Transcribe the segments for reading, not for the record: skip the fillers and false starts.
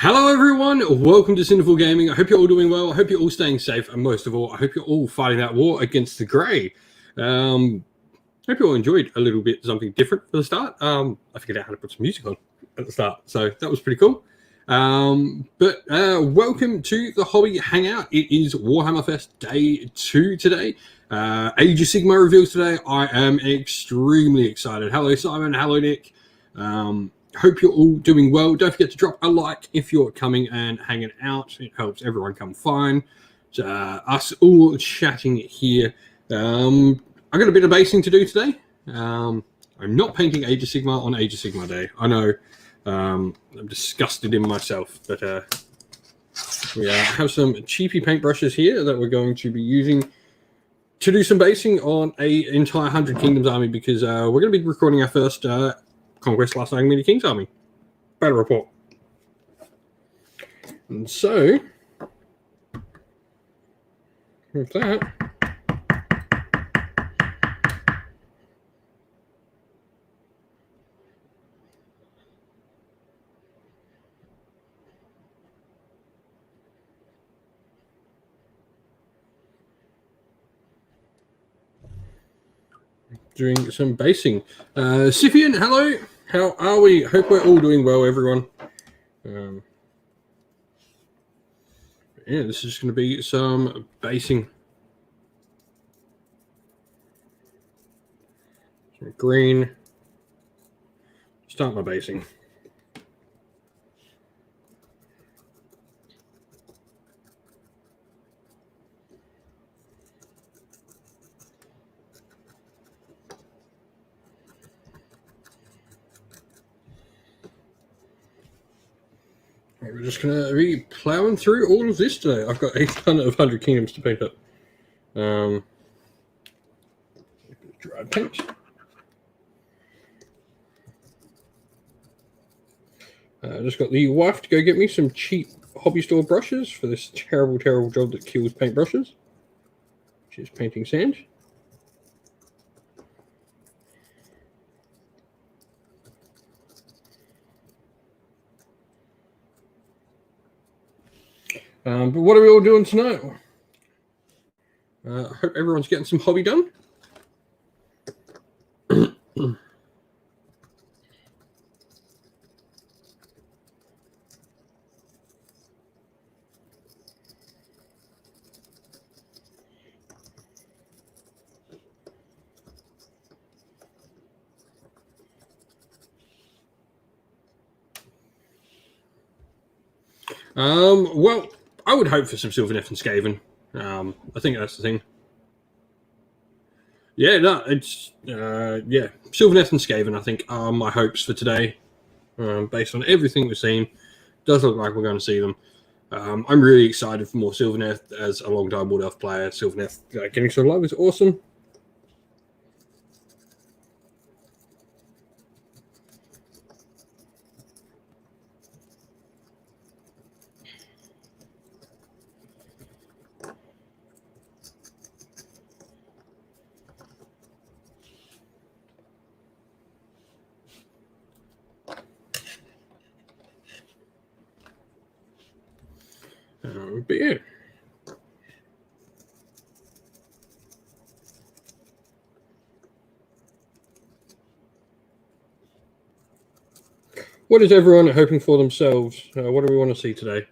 Hello everyone, welcome to Sinful Gaming. I hope you're all doing well, I hope you're all staying safe, and most of all, I hope you're all fighting that war against the Grey. Hope you all enjoyed a little bit something different for the start. I figured out how to put some music on at the start, so that was pretty cool. Welcome to the Hobby Hangout. It is Warhammer Fest Day 2 today. Age of Sigmar reveals today. I am extremely excited. Hello Simon, hello Nick. Hope you're all doing well. Don't forget to drop a like if you're coming and hanging out. It helps everyone come find us all chatting here. I've got a bit of basing to do today. I'm not painting Age of Sigmar on Age of Sigmar Day. I know I'm disgusted in myself, but we have some cheapy paintbrushes here that we're going to be using to do some basing on an entire 100 Kingdoms army, because we're going to be recording our first Conquest Last Many Kings army battle report. And so with that, doing some basing. Scythian, hello. How are we? Hope we're all doing well, everyone. Yeah, this is going to be some basing. Some green. Start my basing. We're just going to be plowing through all of this today. I've got a ton of 100 Kingdoms to paint up. Dried paint. I just got the wife to go get me some cheap hobby store brushes for this terrible, terrible job that kills paintbrushes, which is painting sand. But what are we all doing tonight? I hope everyone's getting some hobby done. Well, I would hope for some Sylvaneth and Skaven. I think that's the thing. Yeah, no, it's yeah, Sylvaneth and Skaven, I think, are my hopes for today. Based on everything we've seen, does look like we're going to see them. I'm really excited for more Sylvaneth as a long-time Wood Elf player. Sylvaneth getting some love is awesome. But yeah. What is everyone hoping for themselves? What do we want to see today?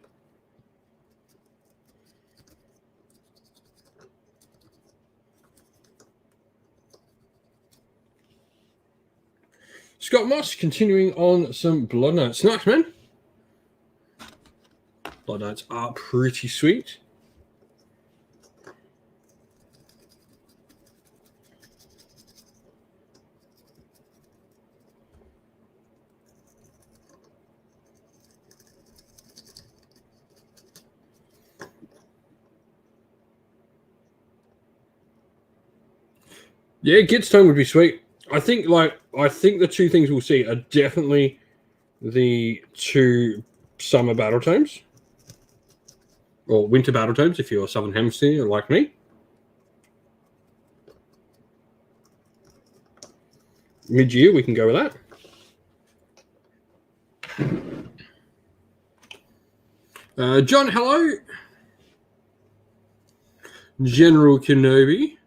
Scott Moss continuing on some Blood Knights. Nice, man. Blood Knights are pretty sweet. Yeah, Git's Tome would be sweet. I think the two things we'll see are definitely the two summer battle tomes. Or winter battle tomes if you're Southern Hemisphere like me. Mid-year, we can go with that. John, hello. General Kenobi.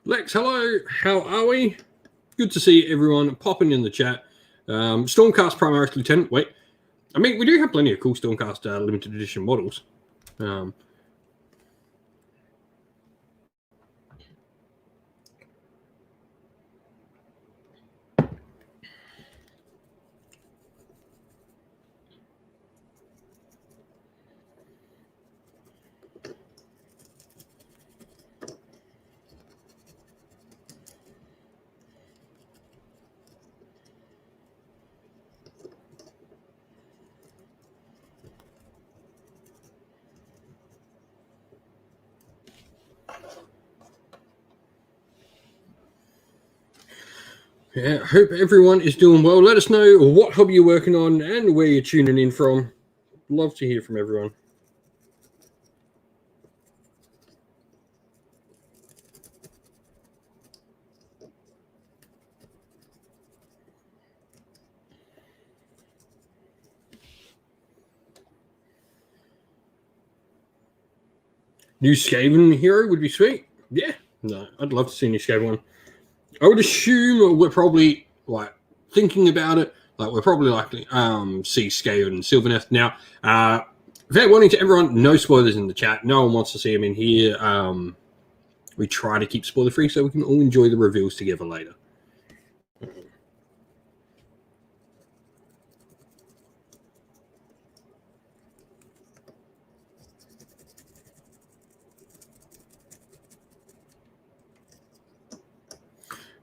Lex, hello. How are we? Good to see everyone popping in the chat. Stormcast Primaris Lieutenant. Wait, I mean, we do have plenty of cool Stormcast limited edition models. Yeah, hope everyone is doing well. Let us know what hobby you're working on and where you're tuning in from. Love to hear from everyone. New Skaven hero would be sweet. Yeah, no, I'd love to see a new Skaven one. I would assume we're probably like thinking about it. Like we're probably likely see Skaven and Sylvaneth now. Fair warning to everyone: no spoilers in the chat. No one wants to see them in here. We try to keep spoiler free so we can all enjoy the reveals together later.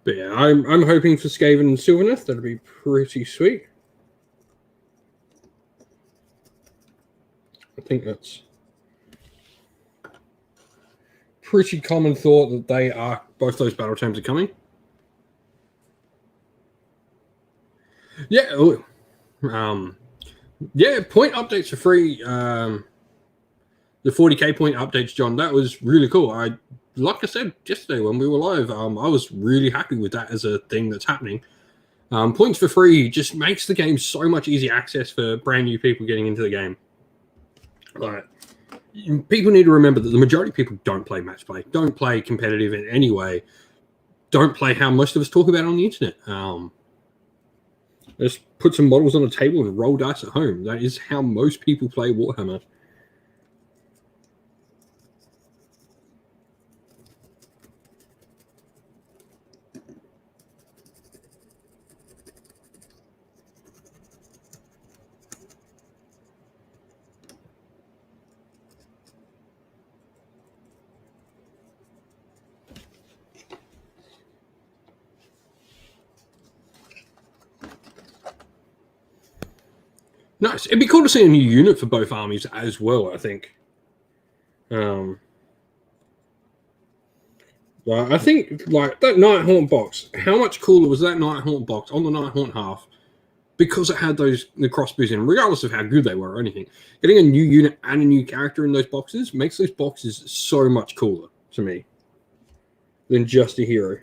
But yeah, I'm hoping for Skaven and Sylvaneth. That'd be pretty sweet. I think that's pretty common thought that they are both those battle tomes are coming. Yeah, yeah. Point updates are free. The 40k point updates, John. That was really cool. Like I said yesterday when we were live, I was really happy with that as a thing that's happening. Points for free just makes the game so much easier access for brand new people getting into the game. Like, people need to remember that the majority of people don't play match play, don't play competitive in any way, don't play how most of us talk about it on the internet. Just put some models on a table and roll dice at home. That is how most people play Warhammer. Nice. It'd be cool to see a new unit for both armies as well, I think. I think like that Nighthaunt box, how much cooler was that Nighthaunt box on the Nighthaunt half? Because it had the crossbows in, regardless of how good they were or anything. Getting a new unit and a new character in those boxes makes those boxes so much cooler to me than just a hero.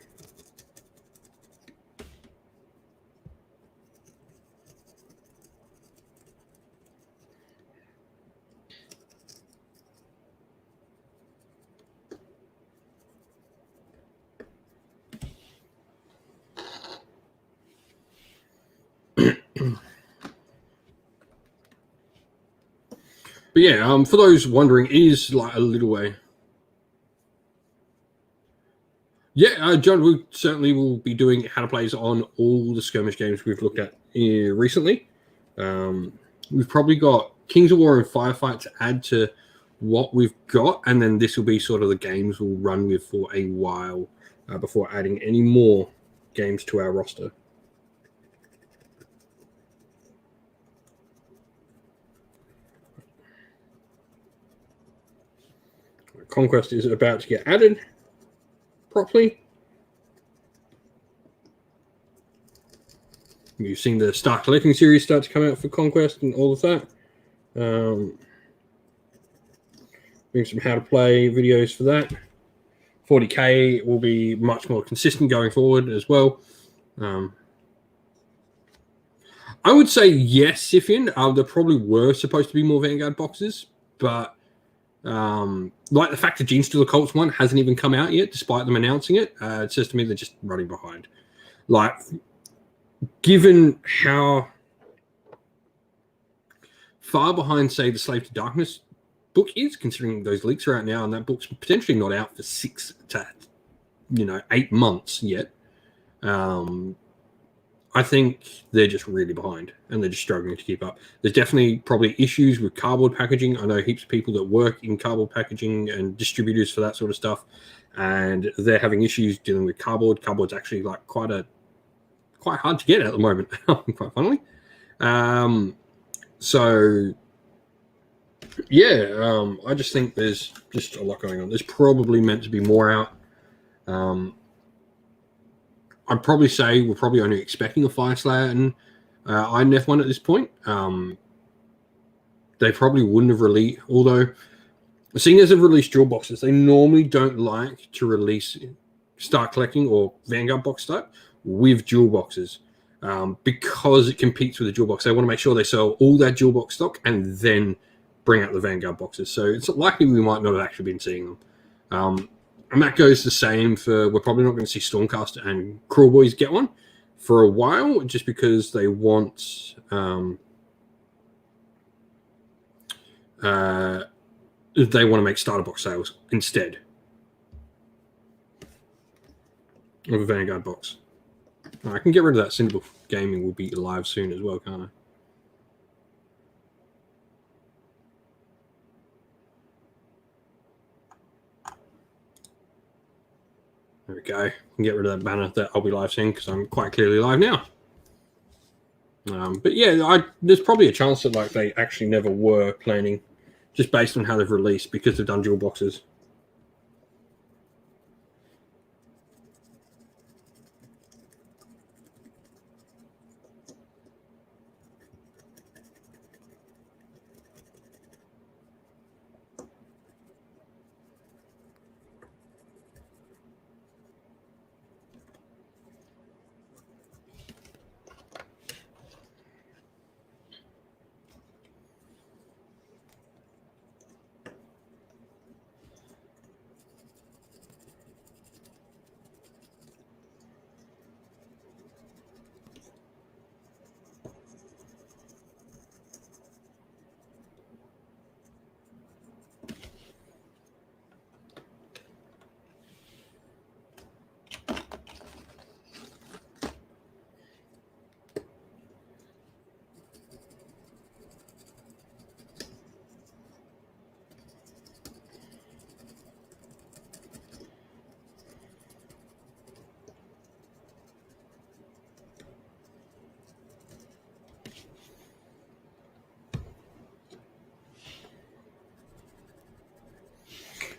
But yeah, for those wondering, it is like a little way. Yeah, John, we certainly will be doing how to plays on all the skirmish games we've looked at recently. We've probably got Kings of War and Firefight to add to what we've got, and then this will be sort of the games we'll run with for a while before adding any more games to our roster. Conquest is about to get added. properly. You've seen the Start Collecting series start to come out for Conquest and all of that. Doing some how to play videos for that. 40k will be much more consistent going forward as well. I would say yes, Scythian. There probably were supposed to be more Vanguard boxes, but like the fact that Genestealer Cults one hasn't even come out yet, despite them announcing it, it says to me they're just running behind. Like, given how far behind, say, the Slave to Darkness book is, considering those leaks are out now, and that book's potentially not out for 6 to 8 months yet. I think they're just really behind, and they're just struggling to keep up. There's definitely probably issues with cardboard packaging. I know heaps of people that work in cardboard packaging and distributors for that sort of stuff, and they're having issues dealing with cardboard. Cardboard's actually like quite hard to get at the moment, quite funnily. So yeah, I just think there's just a lot going on. There's probably meant to be more out. I'd probably say we're probably only expecting a Fireslayer and INF one at this point. They probably wouldn't have released, although seeing as they've released jewel boxes, they normally don't like to release Start Collecting or Vanguard box type with jewel boxes because it competes with the jewel box. They want to make sure they sell all that jewel box stock and then bring out the Vanguard boxes. So it's likely we might not have actually been seeing them. And that goes the same for, we're probably not going to see Stormcaster and Cruel Boys get one for a while, just because they want to make starter box sales instead of a Vanguard box. I can get rid of that. Symbol Gaming will be live soon as well, can't I? There we go. I can get rid of that banner that I'll be live soon because I'm quite clearly live now. But yeah, there's probably a chance that like they actually never were planning, just based on how they've released, because they've done dual boxes.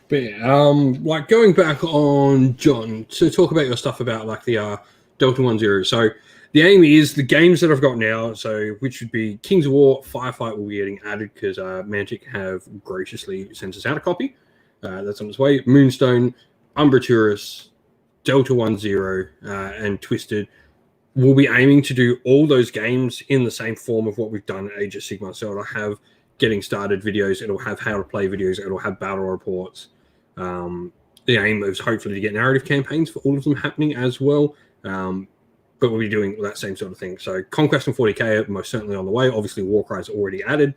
But yeah, like going back on John to talk about your stuff about like the Delta 10. So the aim is the games that I've got now, so which would be Kings of War, Firefight will be getting added because Mantic have graciously sent us out a copy. That's on its way. Moonstone, Umbraturus, Delta 10, and Twisted. We'll be aiming to do all those games in the same form of what we've done at Age of Sigmar. So it'll have getting started videos, it'll have how to play videos, it'll have battle reports. The aim is hopefully to get narrative campaigns for all of them happening as well. But we'll be doing that same sort of thing. So Conquest and 40k are most certainly on the way. Obviously, Warcry is already added.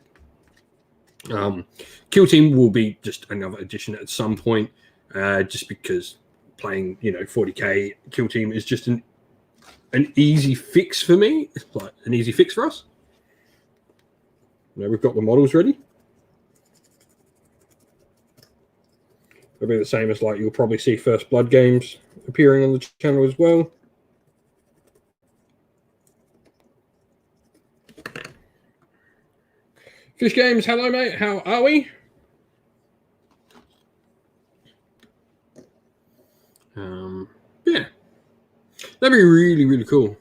Kill Team will be just another addition at some point, just because playing 40k Kill Team is just an easy fix for me. It's like an easy fix for us. We've got the models ready. It'll be the same as like you'll probably see First Blood games appearing on the channel as well. Fish Games, hello mate, how are we? Yeah, that'd be really, really cool.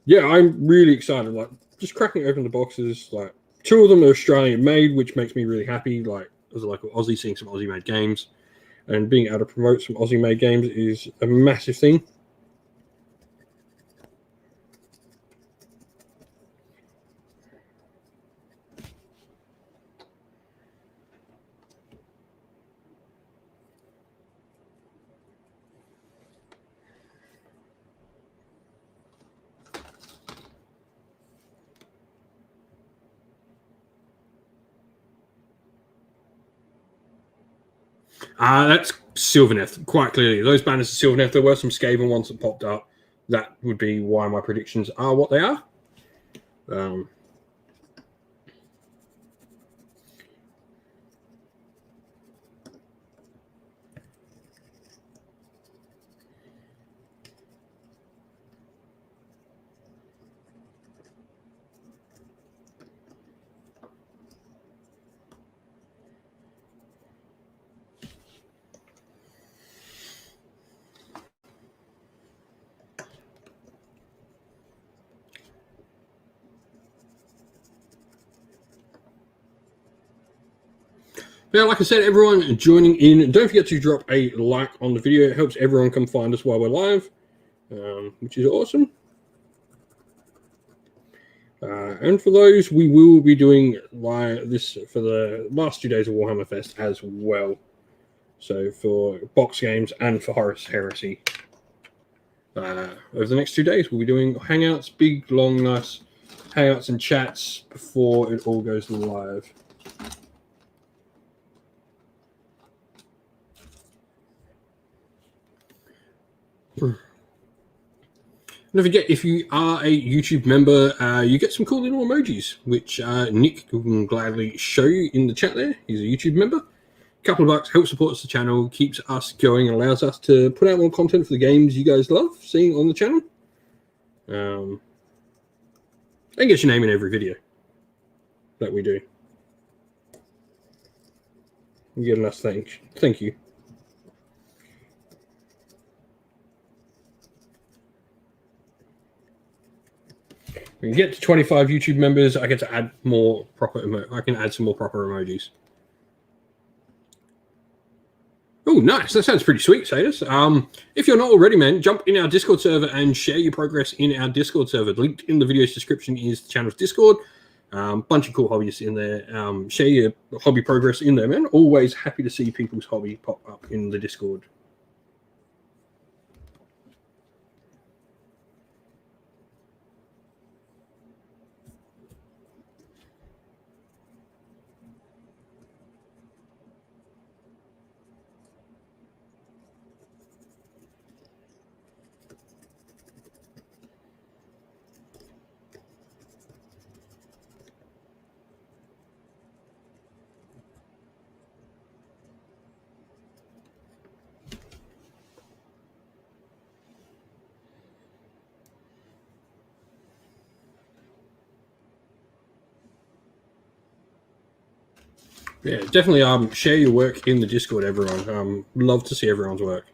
Yeah, I'm really excited. Like, just cracking open the boxes. Like, 2 of them are Australian made, which makes me really happy. Like, as a local Aussie, seeing some Aussie made games and being able to promote some Aussie made games is a massive thing. That's Sylvaneth, quite clearly. Those banners are Sylvaneth. There were some Skaven ones that popped up. That would be why my predictions are what they are. Now, like I said, everyone joining in, don't forget to drop a like on the video. It helps everyone come find us while we're live, which is awesome. And for those, we will be doing this for the last 2 days of Warhammer Fest as well. So for box games and for Horus Heresy. Over the next 2 days, we'll be doing Hangouts, big, long, nice Hangouts and chats before it all goes live. Don't forget, if you are a YouTube member, you get some cool little emojis, which Nick can gladly show you in the chat there. He's a YouTube member. A couple of bucks helps support us the channel, keeps us going, and allows us to put out more content for the games you guys love seeing on the channel. And get your name in every video that we do. You get enough thank you. When you get to 25 YouTube members, I get to add more proper I can add some more proper emojis. Oh, nice. That sounds pretty sweet, Sadus. If you're not already, man, jump in our Discord server and share your progress in our Discord server. Linked in the video's description is the channel's Discord. Bunch of cool hobbies in there. Share your hobby progress in there, man. Always happy to see people's hobby pop up in the Discord. Yeah, definitely share your work in the Discord, everyone. Love to see everyone's work.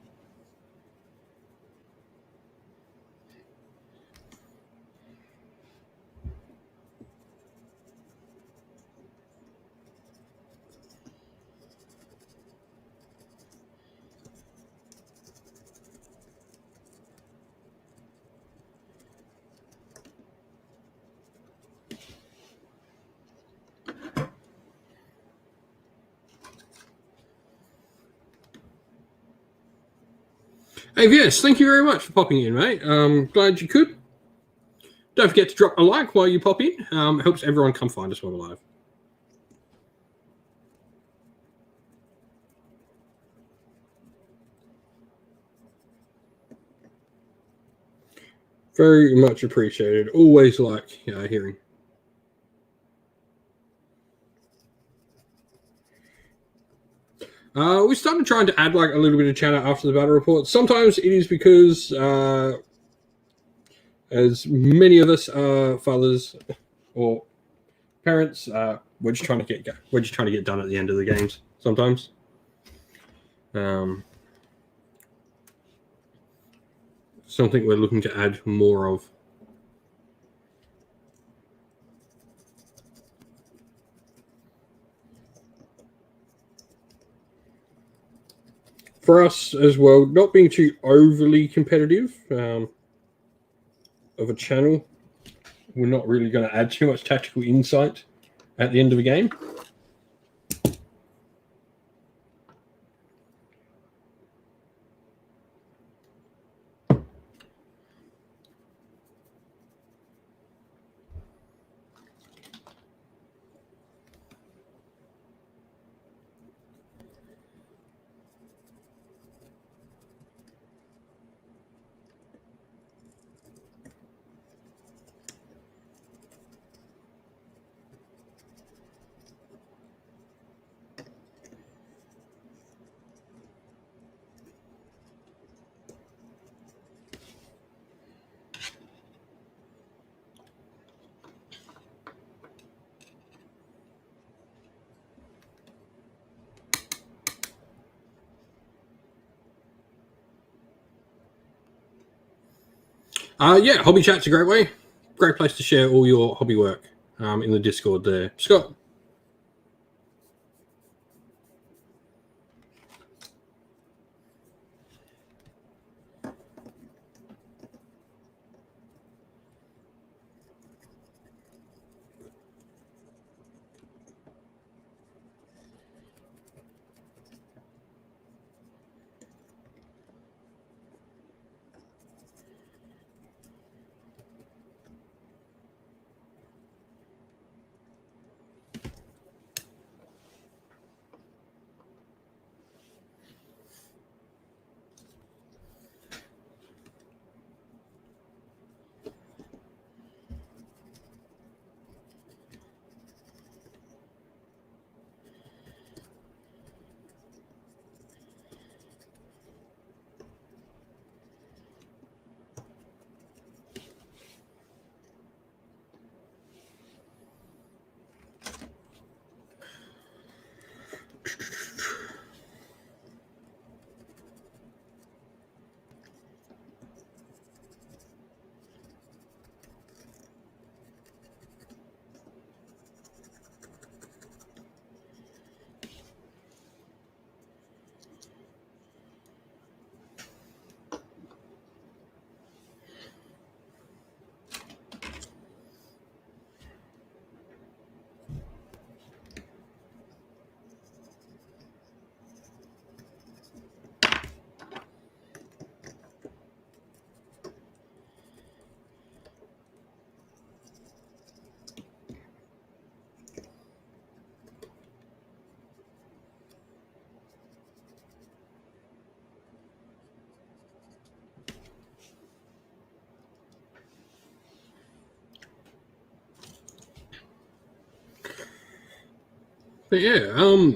Hey, yes, thank you very much for popping in, mate. Glad you could. Don't forget to drop a like while you pop in. It helps everyone come find us while we're live. Very much appreciated. Always like hearing. We started trying to add like a little bit of chatter after the battle report. Sometimes it is because, as many of us are fathers or parents, we're just trying to get done at the end of the games. Sometimes. something we're looking to add more of. For us as well, not being too overly competitive of a channel, we're not really going to add too much tactical insight at the end of the game. Yeah, hobby chat's a great way. Great place to share all your hobby work in the Discord there. Scott. But yeah,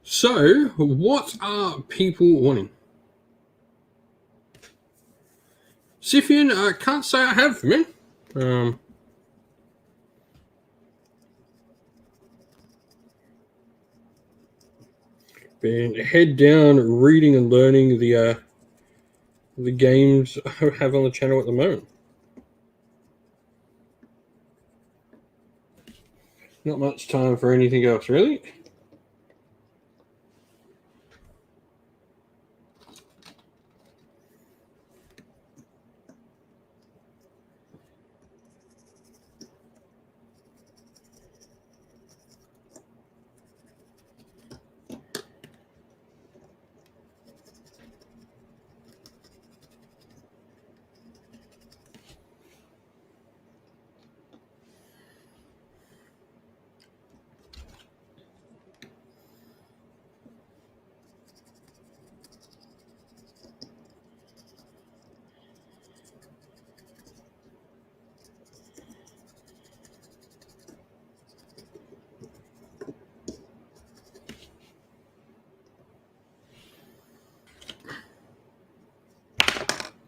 so what are people wanting? Scythian, I can't say I have, man. Been head down reading and learning the games I have on the channel at the moment. Not much time for anything else, really.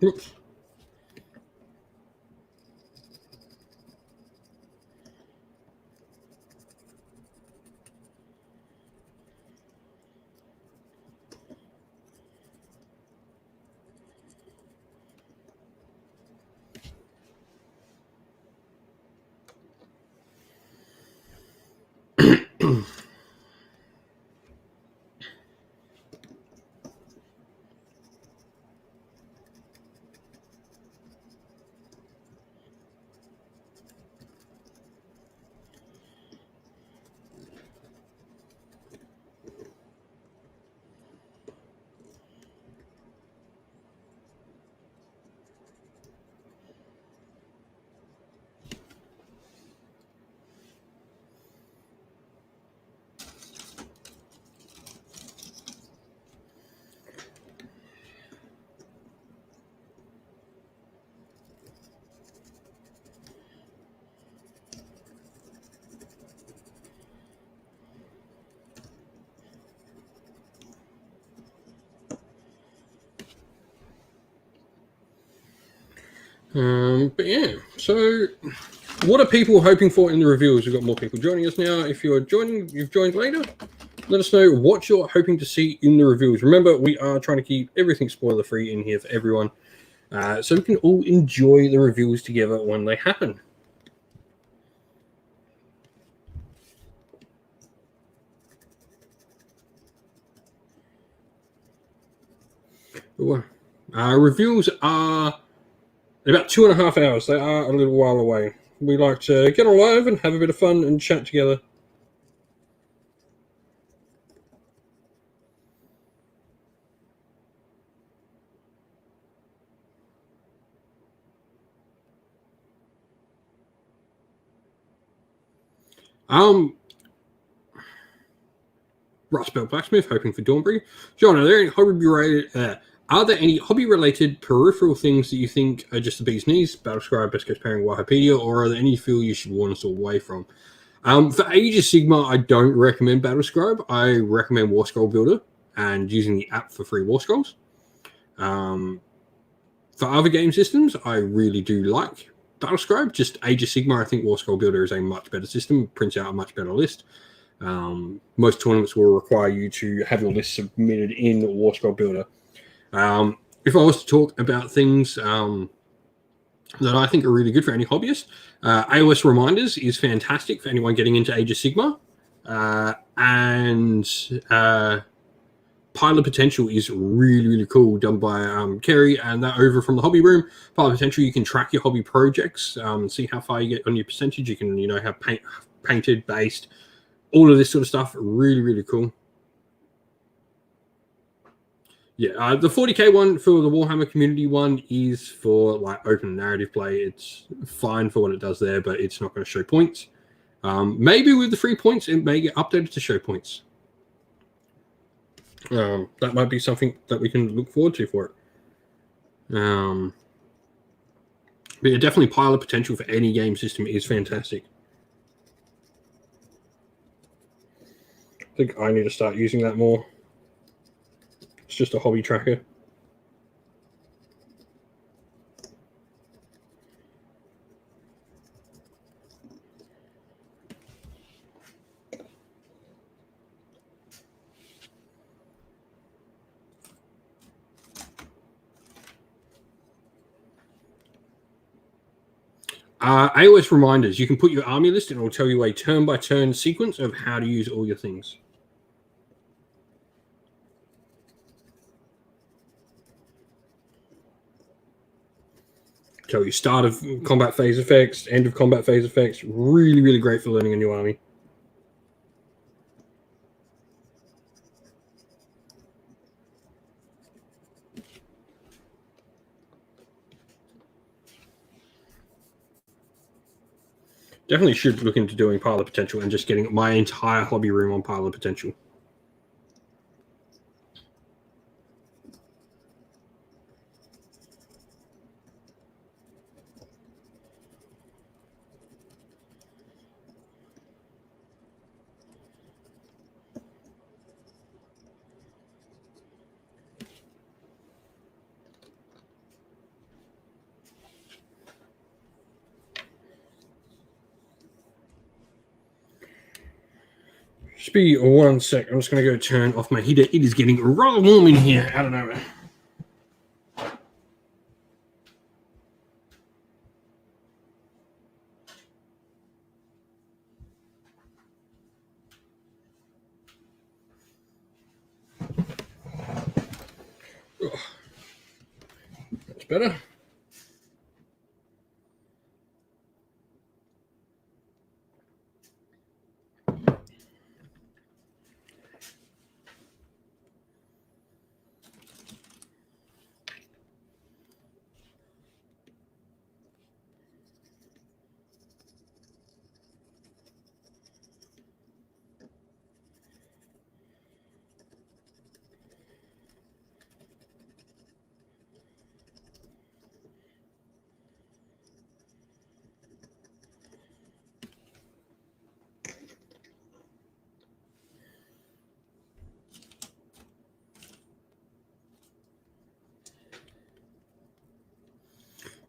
Oops. But yeah, so what are people hoping for in the reviews? We've got more people joining us now. If you've joined later, let us know what you're hoping to see in the reviews. Remember, we are trying to keep everything spoiler free in here for everyone, so we can all enjoy the reviews together when they happen. Reviews are in about 2.5 hours. They are a little while away. We like to get on live and have a bit of fun and chat together. Rust Belt Blacksmith, hoping for Dawnbury. John, are there any hobby-related peripheral things that you think are just the bee's knees? Battlescribe, Best Case Pairing, Wikipedia, or are there any you feel you should warn us away from? For Age of Sigmar, I don't recommend Battlescribe. I recommend War Scroll Builder and using the app for free War Scrolls. For other game systems, I really do like Battlescribe. Just Age of Sigmar, I think War Scroll Builder is a much better system, prints out a much better list. Most tournaments will require you to have your list submitted in War Scroll Builder. If I was to talk about things that I think are really good for any hobbyist, AOS Reminders is fantastic for anyone getting into Age of Sigmar. And Pilot Potential is really, really cool, done by Kerry and that over from the Hobby Room. Pilot Potential, you can track your hobby projects and see how far you get on your percentage. You can, have painted, based, all of this sort of stuff. Really, really cool. Yeah, the 40k one for the Warhammer community one is for like open narrative play. It's fine for what it does there, but it's not going to show points. Maybe with the free points, it may get updated to show points. That might be something that we can look forward to for it. But yeah, definitely Pilot Potential for any game system is fantastic. I think I need to start using that more. It's just a hobby tracker. AOS Reminders. You can put your army list and it will tell you a turn-by-turn sequence of how to use all your things. Tell you start of combat phase effects, end of combat phase effects. Really, really great for learning a new army. Definitely should look into doing Pilot Potential and just getting my entire hobby room on Pilot Potential. Just be 1 sec. I'm just going to go turn off my heater. It is getting rather warm in here. I don't know. Oh, that's better.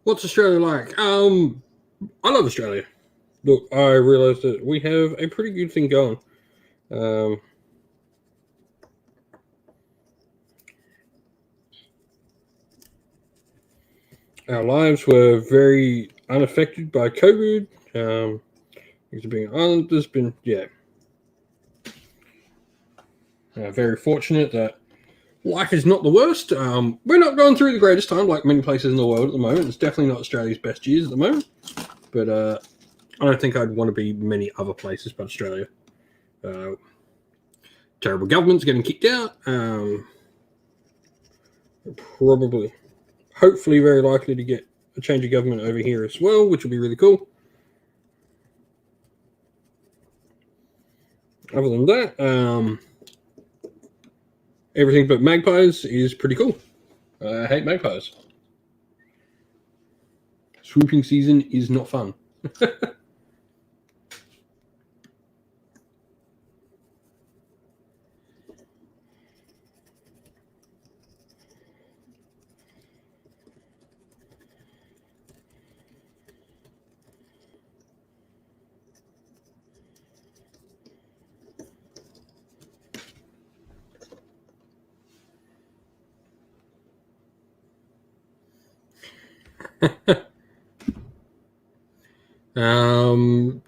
What's Australia like? I love Australia. Look, I realised that we have a pretty good thing going. Our lives were very unaffected by COVID. Because being an island, there's been, very fortunate that life is not the worst. We're not going through the greatest time like many places in the world at the moment. It's definitely not Australia's best years at the moment. But I don't think I'd want to be many other places but Australia. Terrible governments getting kicked out. Probably, hopefully, very likely to get a change of government over here as well, which will be really cool. Other than that, everything but magpies is pretty cool. I hate magpies. Swooping season is not fun.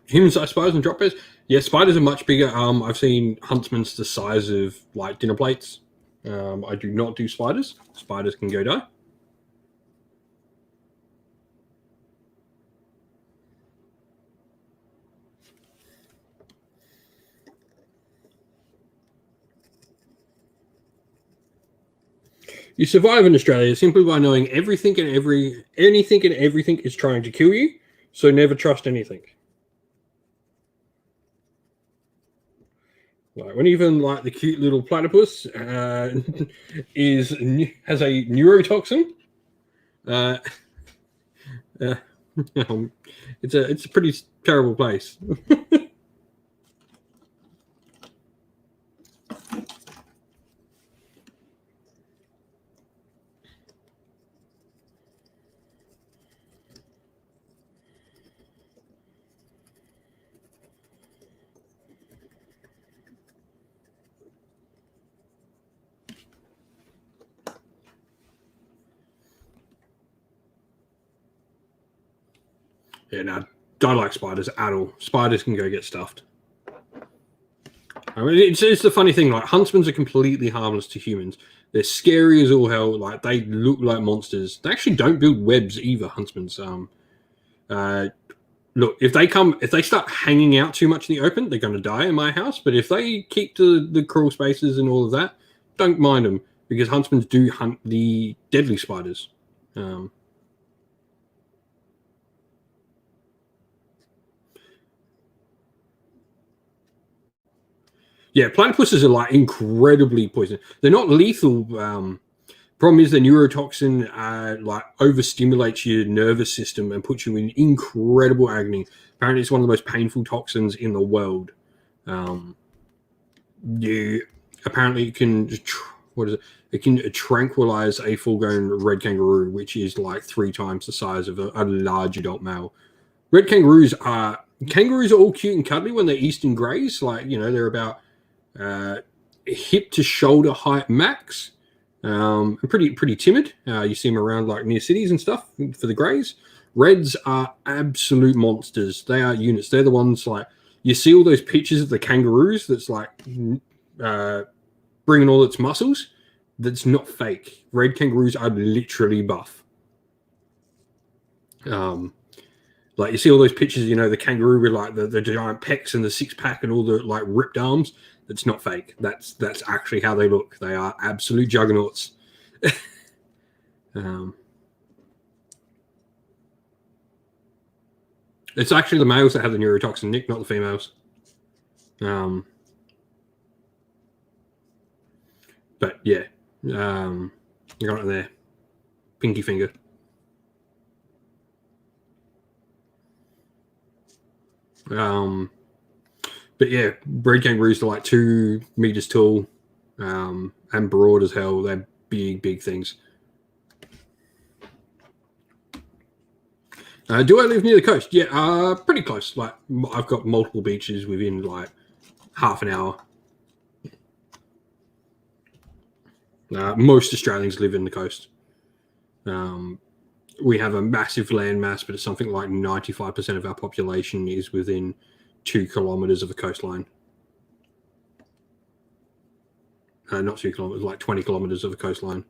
Human-sized spiders and drop bears. Yeah, spiders are much bigger. I've seen huntsmans the size of like dinner plates. I do not do spiders. Spiders can go die. You survive in Australia simply by knowing anything and everything is trying to kill you. So never trust anything. Like when even like the cute little platypus has a neurotoxin. It's a pretty terrible place. Yeah, no, don't like spiders at all. Spiders can go get stuffed. I mean, it's the funny thing. Like huntsmen are completely harmless to humans. They're scary as all hell. Like they look like monsters. They actually don't build webs either. Huntsmen's. Look, if they start hanging out too much in the open, they're going to die in my house. But if they keep to the crawl spaces and all of that, don't mind them because huntsmen do hunt the deadly spiders. Yeah, platypuses are like incredibly poisonous. They're not lethal. Problem is the neurotoxin like overstimulates your nervous system and puts you in incredible agony. Apparently, it's one of the most painful toxins in the world. Apparently it can It can tranquilize a full-grown red kangaroo, which is like 3 times the size of a large adult male. Red kangaroos are all cute and cuddly when they're eastern greys. Like they're about hip to shoulder height max. And pretty timid. You see them around like near cities and stuff for the greys. Reds are absolute monsters. They are units. They're the ones like you see all those pictures of the kangaroos that's like bringing all its muscles. That's not fake. Red kangaroos are literally buff. Like you see all those pictures, the kangaroo with like the giant pecs and the 6-pack and all the like ripped arms. That's not fake. That's actually how they look. They are absolute juggernauts. It's actually the males that have the neurotoxin, Nick, not the females. But yeah, you got it there. Pinky finger. But yeah, red kangaroos are like 2 meters tall, and broad as hell. They're big things. Do I live near the coast? Yeah, pretty close. Like, I've got multiple beaches within like half an hour. Most Australians live in the coast. We have a massive land mass, but it's something like 95% of our population is within 2 kilometers of a coastline. Not 2 kilometers, like 20 kilometers of a coastline.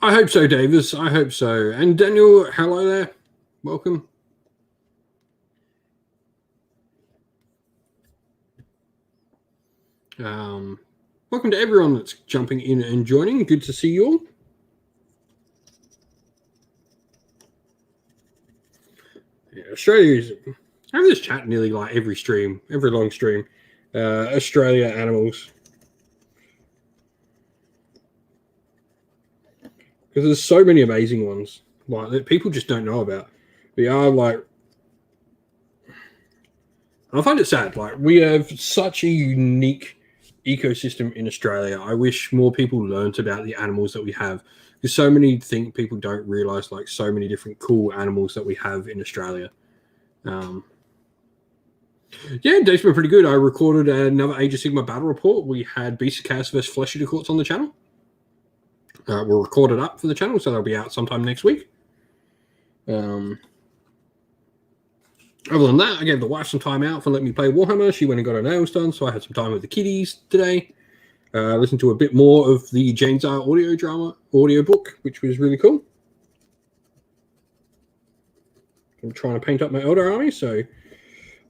I hope so, Davis. I hope so. And Daniel, hello there. Welcome. Welcome to everyone that's jumping in and joining. Good to see you all. Yeah, Australia is... I have this chat nearly like every stream, every long stream. Australia animals. Because there's so many amazing ones like that people just don't know about. We are like... I find it sad. Like, we have such a unique ecosystem in Australia. I wish more people learnt about the animals that we have. Because so many think people don't realize like so many different cool animals that we have in Australia. Yeah, days were pretty good. I recorded another Age of Sigmar battle report. We had Beast of Chaos versus Flesh Eater Courts on the channel. We're recorded up for the channel, so they'll be out sometime next week. Other than that, I gave the wife some time out for letting me play Warhammer. She went and got her nails done, so I had some time with the kiddies today. Listened to a bit more of the Jane's Eye audio book, which was really cool. I'm trying to paint up my Elder army, so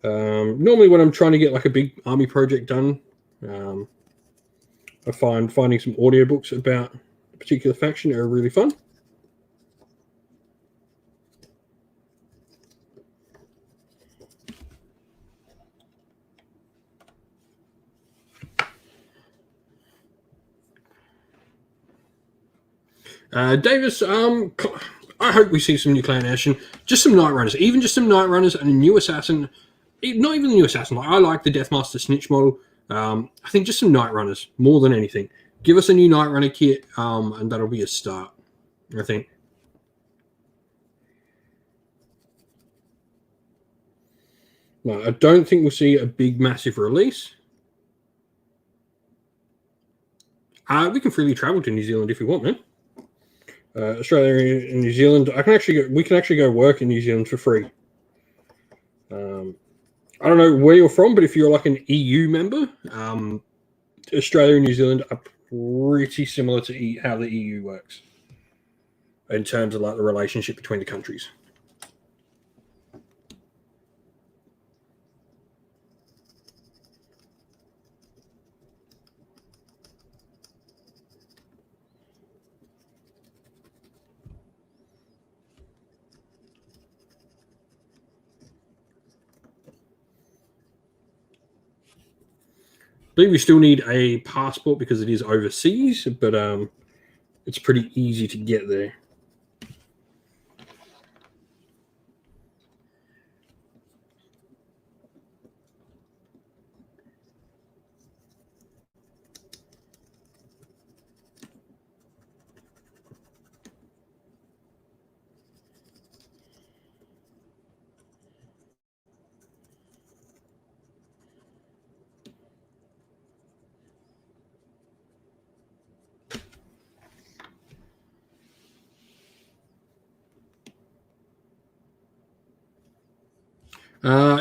normally when I'm trying to get like a big army project done, I find finding some audiobooks about a particular faction are really fun. Davis, I hope we see some new clan action. Just some Night Runners, even just some Night Runners and a new assassin. Not even the new assassin. Like, I like the Deathmaster Snitch model. I think just some Night Runners more than anything. Give us a new Night Runner kit, and that'll be a start, I think. No, I don't think we'll see a big, massive release. We can freely travel to New Zealand if we want, man. Australia and New Zealand. We can actually go work in New Zealand for free. I don't know where you're from, but if you're like an EU member, Australia and New Zealand are pretty similar to how the EU works in terms of like the relationship between the countries. I believe we still need a passport because it is overseas, but it's pretty easy to get there.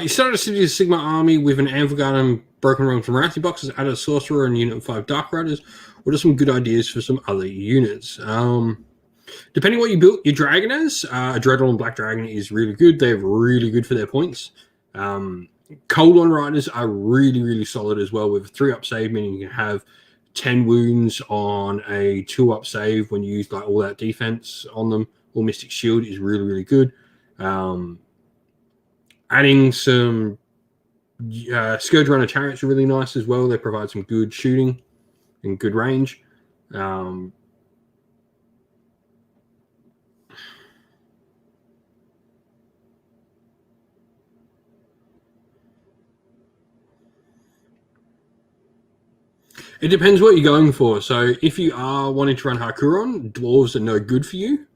He started a City of Sigmar army with an Anvil Guard and Broken Realms and Wrathy boxes, added a Sorcerer and Unit of 5 Dark Riders. What are some good ideas for some other units? Depending what you built your dragon as, a Dreadnought Black Dragon is really good. They're really good for their points. Cold on Riders are really, really solid as well with 3-up save, meaning you can have 10 wounds on a 2-up save when you use like all that defense on them, or Mystic Shield is really, really good. Adding some Scourge Runner Chariots are really nice as well. They provide some good shooting and good range. It depends what you're going for. So if you are wanting to run Hakuron, dwarves are no good for you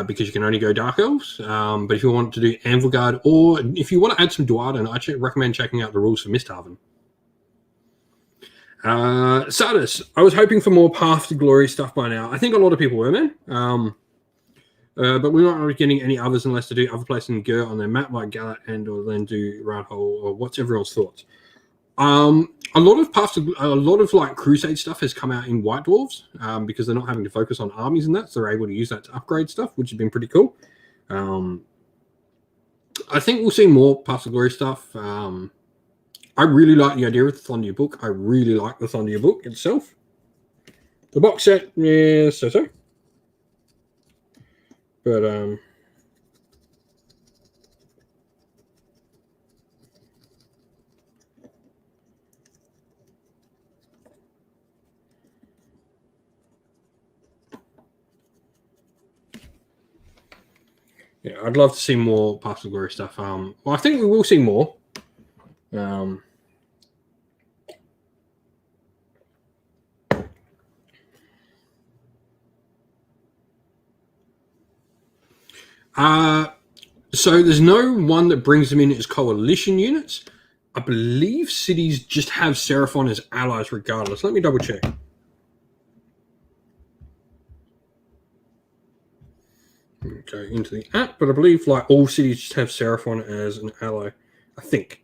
because you can only go Dark Elves. But if you want to do Anvil Guard, or if you want to add some Dwarden, I recommend checking out the rules for Misthaven. Sardis, I was hoping for more Path to Glory stuff by now. I think a lot of people were, man. But we're not really getting any others unless they do other places in Gur on their map, like Galat and or then do Roundhole. Or what's everyone's thoughts? A lot of like Crusade stuff has come out in White Dwarves because they're not having to focus on armies and that, so they're able to use that to upgrade stuff, which has been pretty cool. I think we'll see more Path to Glory stuff. I really like the idea of the Thondir book. I really like the Thondir book itself. The box set, yeah, so. But yeah, I'd love to see more Path to Glory stuff. Well, I think we will see more. So there's no one that brings them in as coalition units. I believe cities just have Seraphon as allies regardless. Let me double check. Go into the app, but I believe like all cities just have Seraphon as an ally. I think.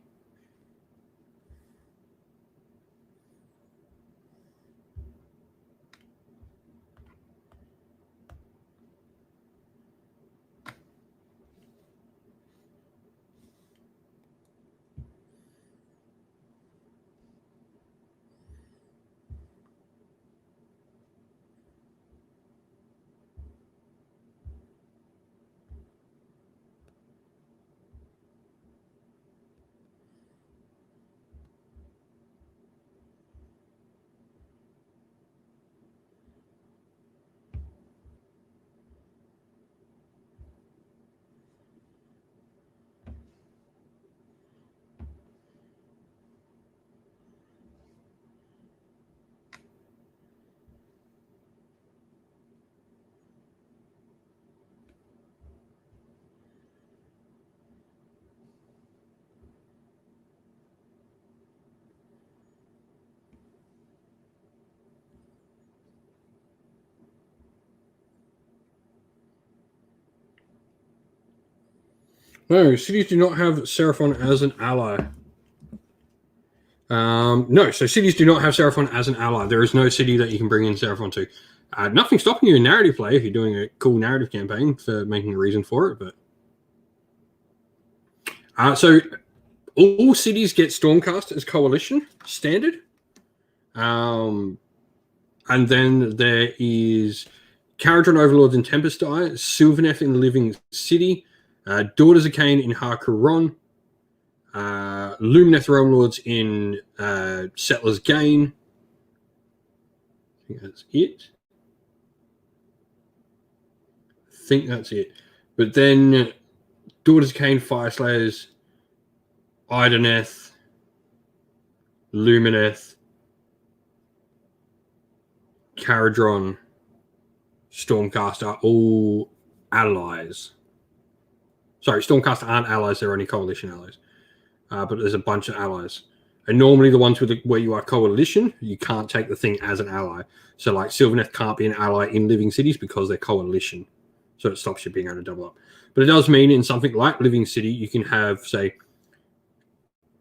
No, cities do not have Seraphon as an ally. No, so cities do not have Seraphon as an ally. There is no city that you can bring in Seraphon to. Nothing stopping you in narrative play if you're doing a cool narrative campaign for making a reason for it. But so all cities get Stormcast as coalition standard. And then there is Caradron Overlords in Tempest Eye, Sylvaneth in Living City, Daughters of Cain in Hakuron, Lumineth Realm Lords in Settlers Gain. I think that's it. But then Daughters of Cain, Fireslayers, Ideneth, Lumineth, Caradron, Stormcast are all allies. Sorry, Stormcast aren't allies, they're only coalition allies. But there's a bunch of allies. And normally the ones where you are coalition, you can't take the thing as an ally. So like Sylvaneth can't be an ally in Living Cities because they're coalition. So it stops you being able to double up. But it does mean in something like Living City, you can have, say,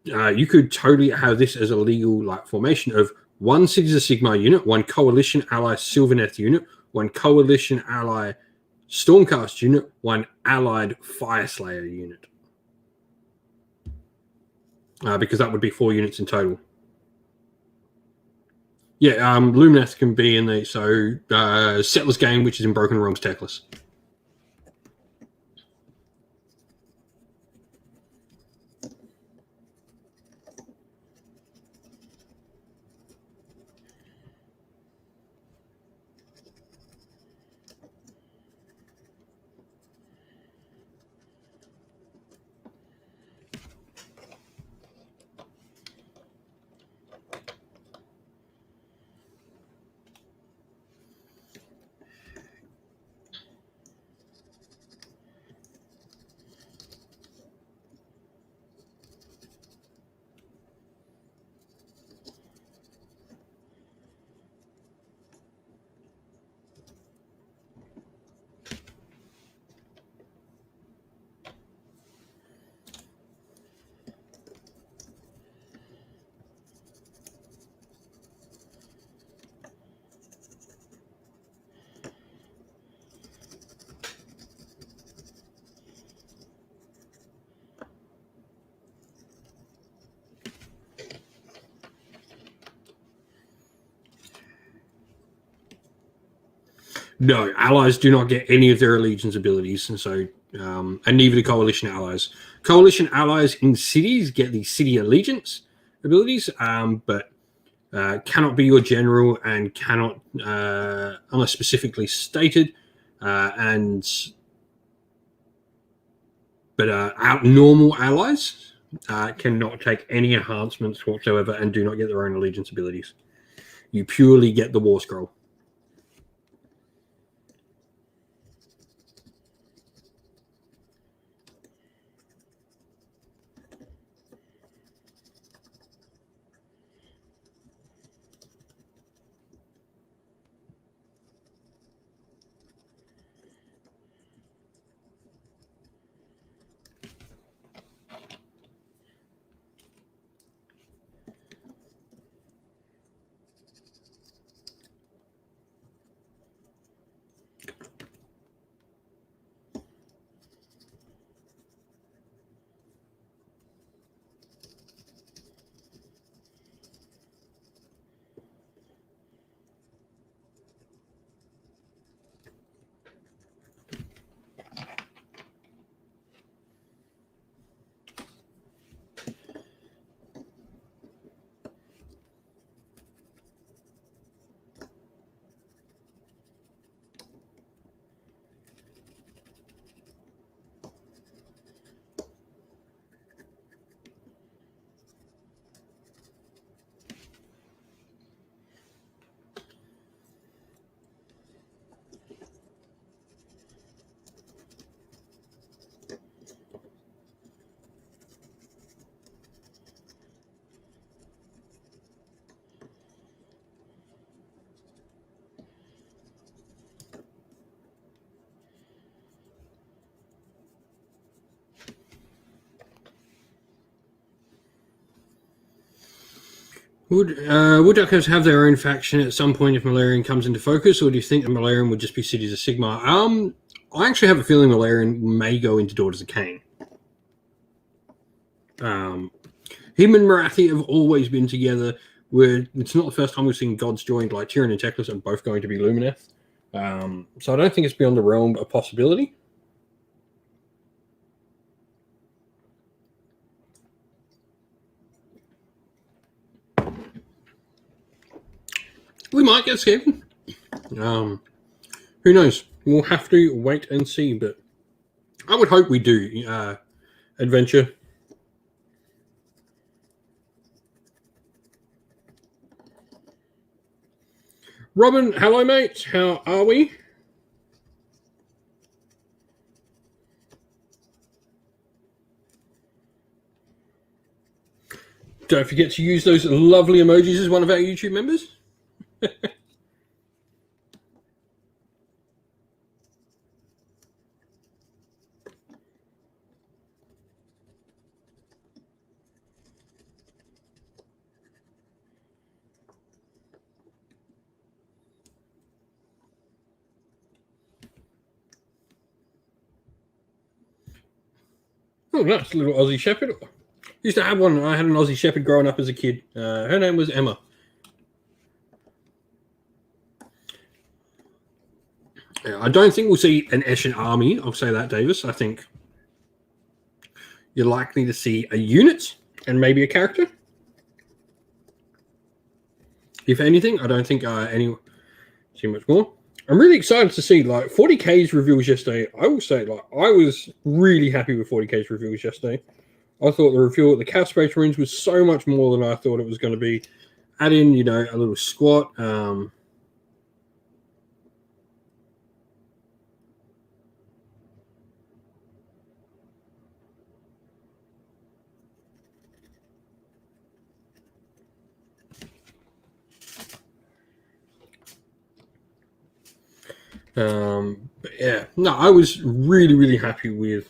you could totally have this as a legal like formation of one Cities of Sigmar unit, one coalition ally Sylvaneth unit, one coalition ally Stormcast unit, one allied Fireslayer unit. Because that would be 4 units in total. Yeah, Lumineth can be in the Settlers game, which is in Broken Realms Techless. No, allies do not get any of their allegiance abilities, and so and neither do coalition allies. Coalition allies in cities get the city allegiance abilities, but cannot be your general and cannot, unless specifically stated, but normal allies cannot take any enhancements whatsoever and do not get their own allegiance abilities. You purely get the war scroll. Would Woodduckers have their own faction at some point if Malarian comes into focus, or do you think that Malarian would just be cities of Sigmar? I actually have a feeling Malarian may go into Daughters of Cain. Him and Marathi have always been together. It's not the first time we've seen gods joined, like Tyrion and Teclis are both going to be Lumineth. So I don't think it's beyond the realm of possibility. We might get Skaven. Who knows? We'll have to wait and see, but I would hope we do. Adventure. Robin, hello, mate. How are we? Don't forget to use those lovely emojis as one of our YouTube members. Oh, nice little Aussie Shepherd. Used to have one. I had an Aussie Shepherd growing up as a kid. Her name was Emma. I don't think we'll see an Eshin army. I'll say that, Davis. I think you're likely to see a unit and maybe a character. If anything, I don't think any too much more. I'm really excited to see like 40K's reveals yesterday. I will say, like, I was really happy with 40K's reveals yesterday. I thought the reveal at the Cap Space Marines was so much more than I thought it was going to be. Add in, you know, a little squat. But yeah, no, I was really, really happy with.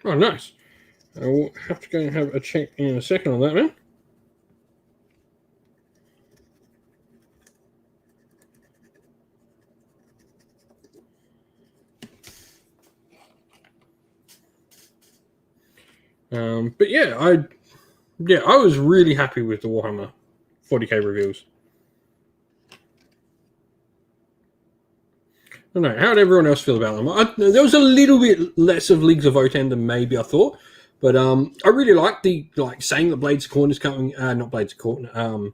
Oh, nice. I will have to go and have a check in a second on that, man. But yeah, I was really happy with the Warhammer 40K reveals. I don't know, how did everyone else feel about them? There was a little bit less of Leagues of Votan than maybe I thought, but I really liked the saying that Blades of Corn is coming. Not Blades of Corn.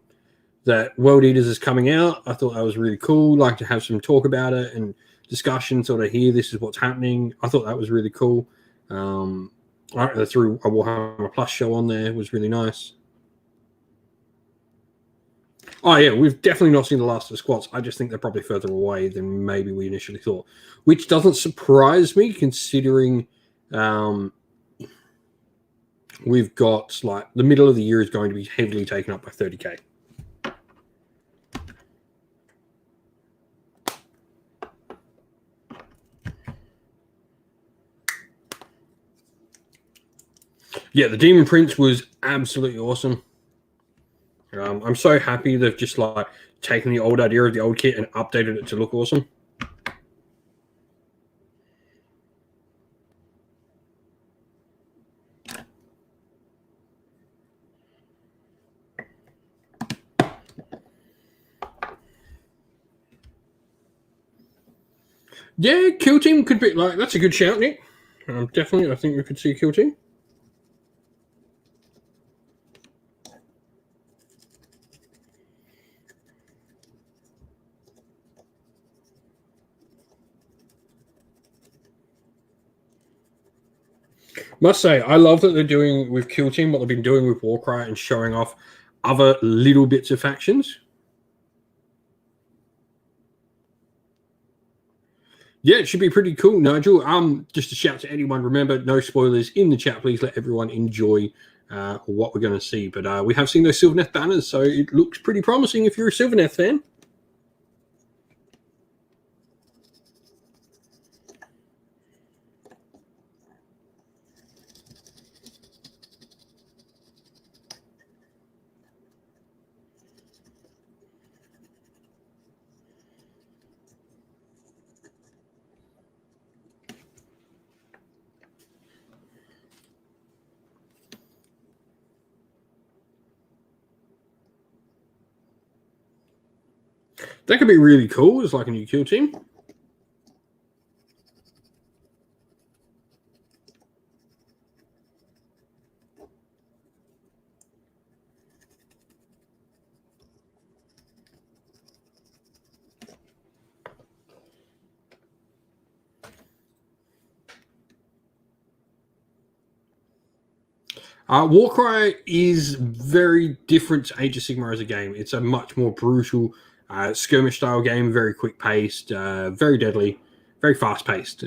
That World Eaters is coming out. I thought that was really cool. Like to have some talk about it and discussion, sort of here. This is what's happening. I thought that was really cool. They threw a Warhammer Plus show on there. It was really nice. Oh yeah, we've definitely not seen the last of the squats. I just think they're probably further away than maybe we initially thought, which doesn't surprise me considering we've got like the middle of the year is going to be heavily taken up by 30K. Yeah, the Demon Prince was absolutely awesome. I'm so happy they've just like taken the old idea of the old kit and updated it to look awesome. Yeah, Kill Team could be like that's a good shout, Nick. Definitely, I think we could see a Kill Team. Must say, I love that they're doing with Kill Team what they've been doing with Warcry and showing off other little bits of factions. Yeah, it should be pretty cool, Nigel. Just a shout to anyone. Remember, no spoilers in the chat. Please let everyone enjoy what we're going to see. But we have seen those Sylvaneth banners, so it looks pretty promising if you're a Sylvaneth fan. That could be really cool. It's like a new Kill Team. Warcry is very different to Age of Sigmar as a game. It's a much more brutal skirmish style game, very quick paced, very deadly, very fast paced.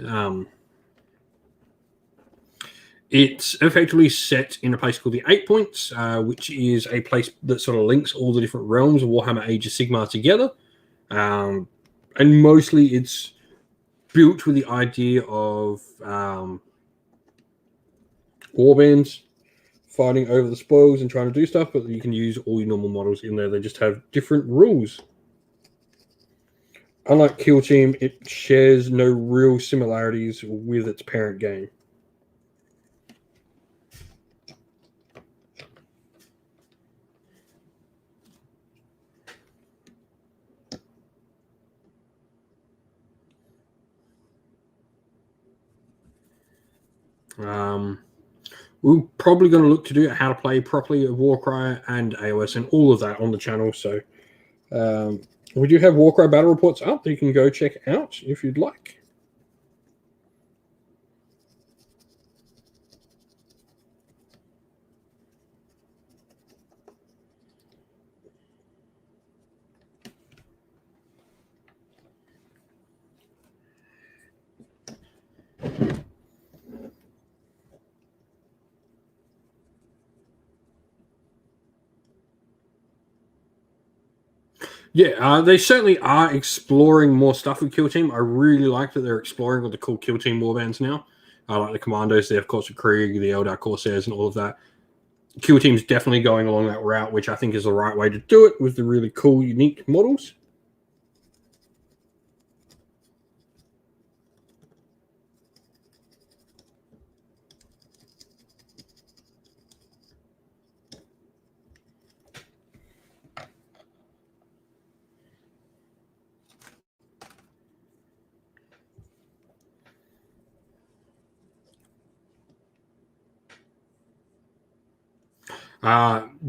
It's effectively set in a place called the 8 Points, which is a place that sort of links all the different realms of Warhammer Age of Sigmar together. And mostly it's built with the idea of warbands fighting over the spoils and trying to do stuff, but you can use all your normal models in there. They just have different rules. Unlike Kill Team, it shares no real similarities with its parent game. We're probably going to look to do how to play properly at Warcry and AOS and all of that on the channel. So we do have Warcry battle reports up that you can go check out if you'd like. Yeah, they certainly are exploring more stuff with Kill Team. I really like that they're exploring all the cool Kill Team warbands now. I like the Commandos, the of course the Krieg, the Eldar Corsairs, and all of that. Kill Team's definitely going along that route, which I think is the right way to do it with the really cool, unique models.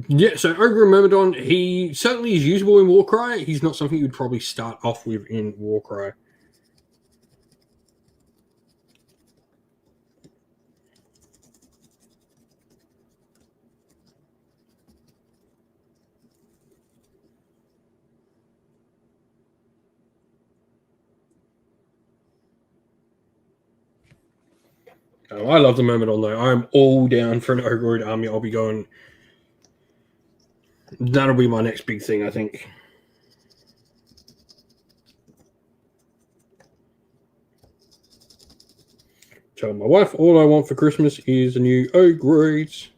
Yeah, so Ogre Myrmidon, he certainly is usable in Warcry. He's not something you'd probably start off with in Warcry. I love the Myrmidon, though. I'm all down for an Ogroid army. I'll be going... That'll be my next big thing, I think. Tell my wife all I want for Christmas is a new Ogroid.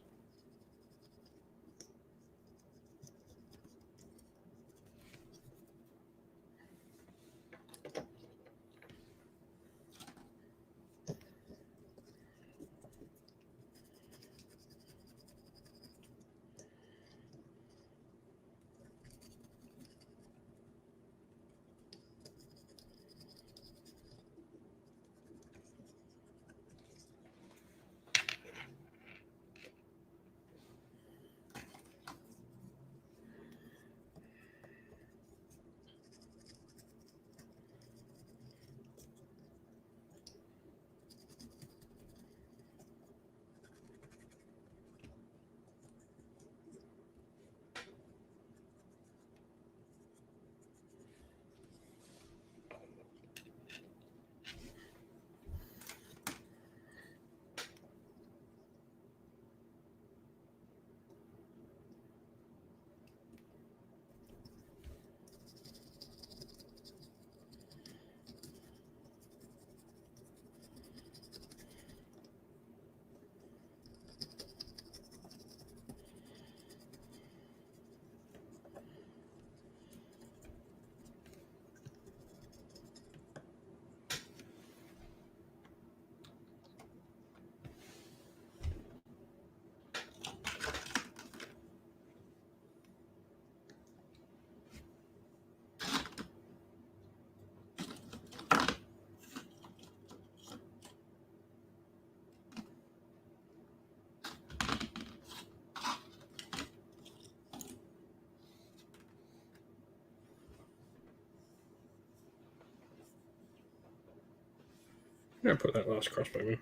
Yeah, put that last crossbow in.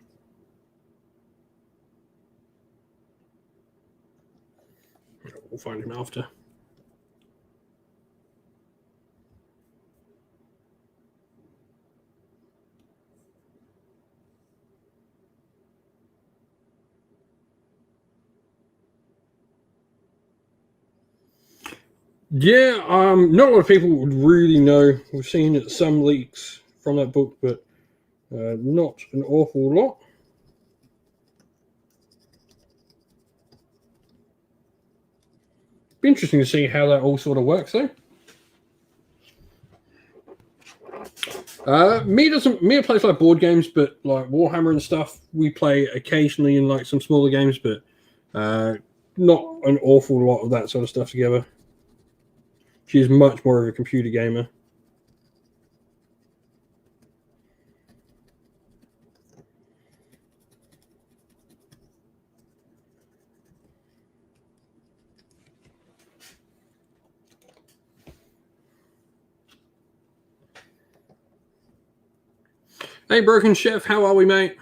We'll find him after. Yeah, not a lot of people would really know. We've seen some leaks from that book, but not an awful lot. Be interesting to see how that all sort of works, though. Mia plays like board games, but like Warhammer and stuff, we play occasionally in like some smaller games, but not an awful lot of that sort of stuff together. She's much more of a computer gamer. Hey, Broken Chef, how are we, mate?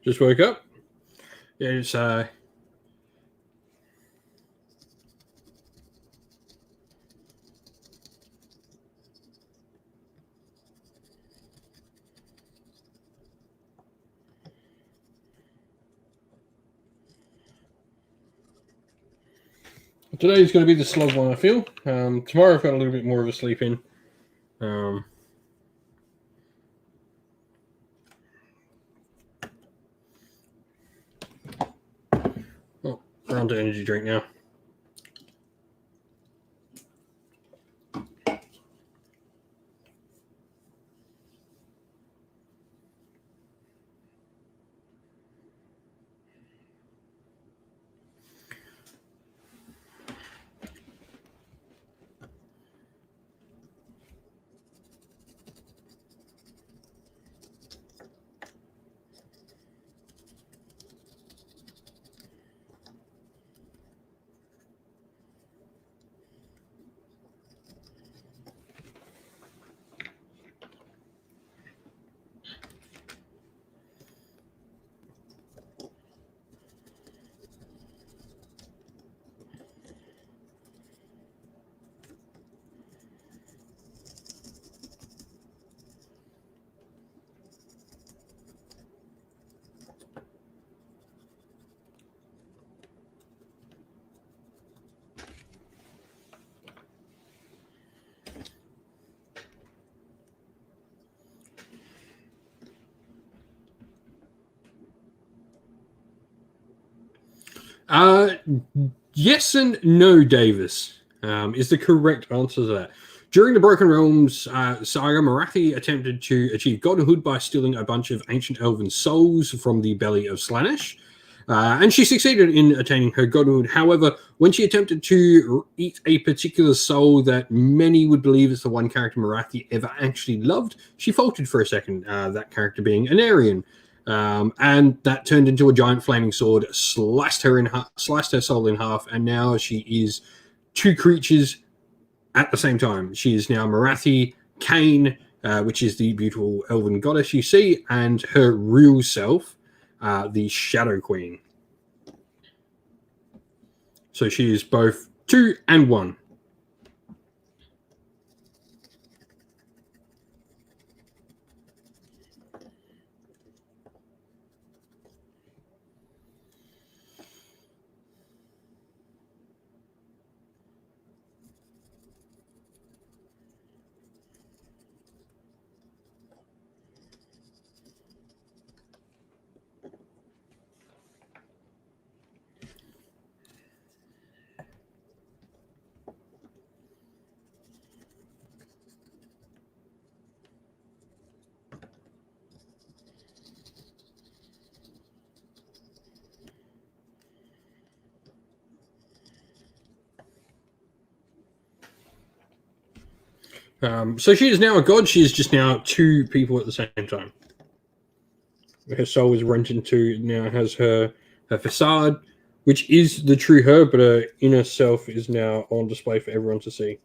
Just woke up. Yeah, it's today's going to be the slog one, I feel. Tomorrow I've got a little bit more of a sleep in. We're on to energy drink now. Yes and no, Davis, is the correct answer to that. During the Broken Realms saga, Marathi attempted to achieve godhood by stealing a bunch of ancient elven souls from the belly of Slaanesh. And she succeeded in attaining her godhood. However, when she attempted to eat a particular soul that many would believe is the one character Marathi ever actually loved, she faltered for a second, that character being an Aryan. And that turned into a giant flaming sword, sliced her soul in half, and now she is two creatures at the same time. She is now Marathi Kane, which is the beautiful elven goddess you see, and her real self, the Shadow Queen. So she is both 2 and 1. So she is now a god. She is just now 2 people at the same time. Her soul is rent in 2. Now has her facade, which is the true her, but her inner self is now on display for everyone to see.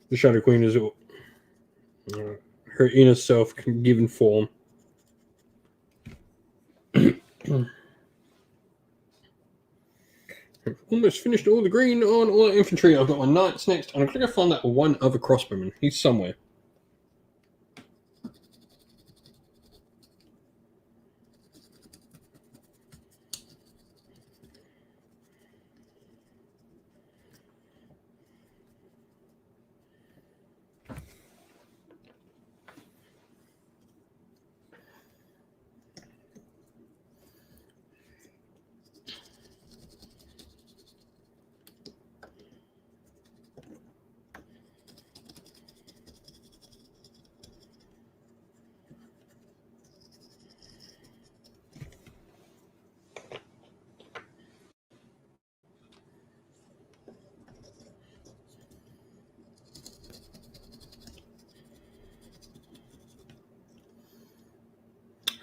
The Shadow Queen is her inner self given form. I've almost finished all the green on all the infantry. I've got my knights next, and I'm going to go find that one other crossbowman. He's somewhere.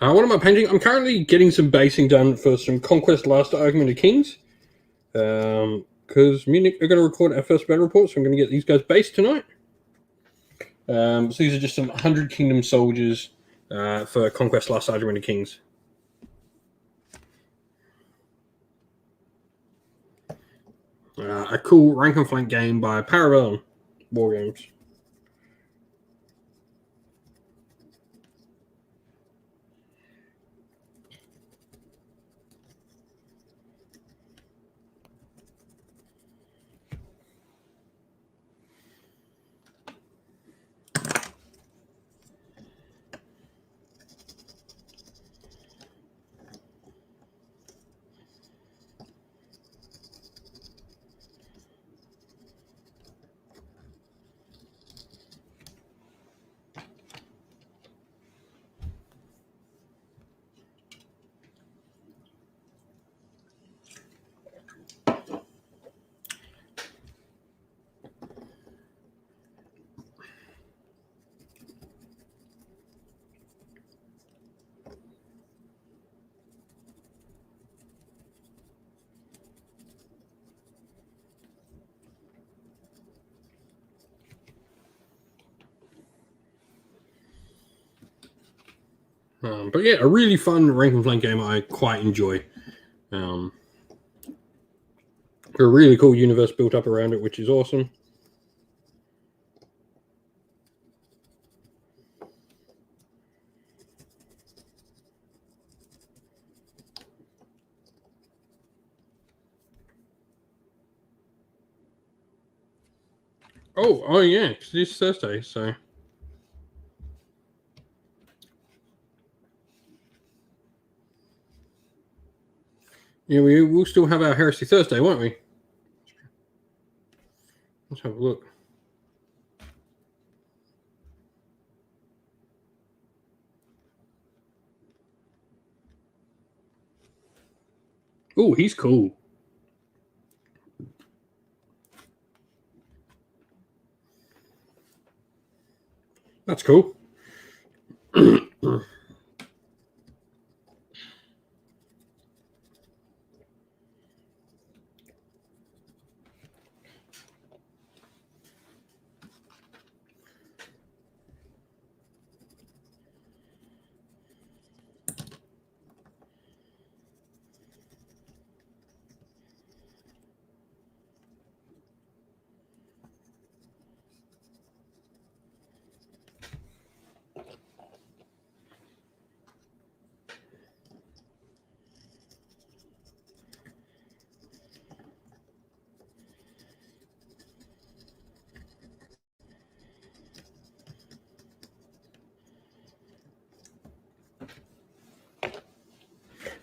What am I painting? I'm currently getting some basing done for some Conquest Last Argument of Kings. Because me and Nick are going to record our first battle report, so I'm going to get these guys based tonight. So these are just some 100 Kingdom soldiers for Conquest Last Argument of Kings. A cool rank and flank game by Parabellum War Games. But yeah, a really fun rank and flank game I quite enjoy. A really cool universe built up around it, which is awesome. Oh yeah, it's this Thursday, so. Yeah, we'll still have our Heresy Thursday, won't we? Let's have a look. Oh, he's cool. That's cool.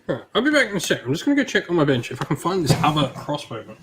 Right, I'll be back in a sec. I'm just going to go check on my bench if I can find this other crossbowman.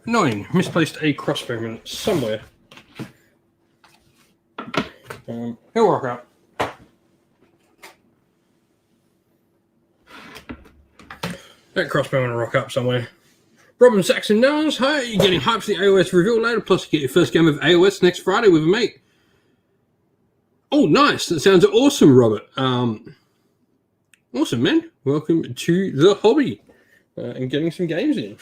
Annoying. Misplaced a crossbowman somewhere. He'll rock up. That crossbowman will rock up somewhere. Robin Saxon knows, hi, you're getting hyped for the AOS reveal later, plus you get your first game of AOS next Friday with a mate. Oh, nice. That sounds awesome, Robert. Awesome, man. Welcome to the hobby and getting some games in.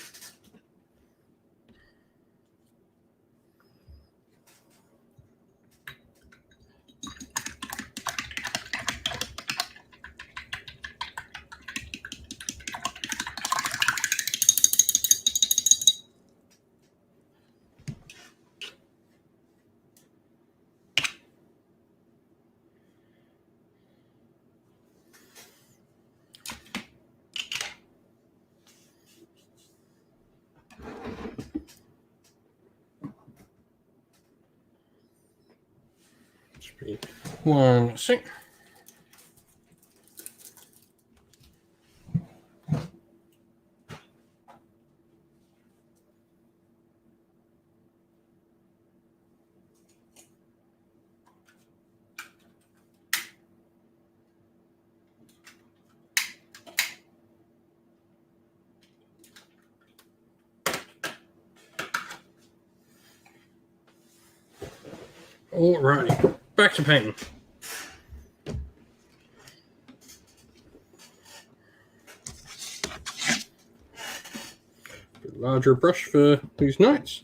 One sec. Alrighty, back to painting. Larger brush for these nights.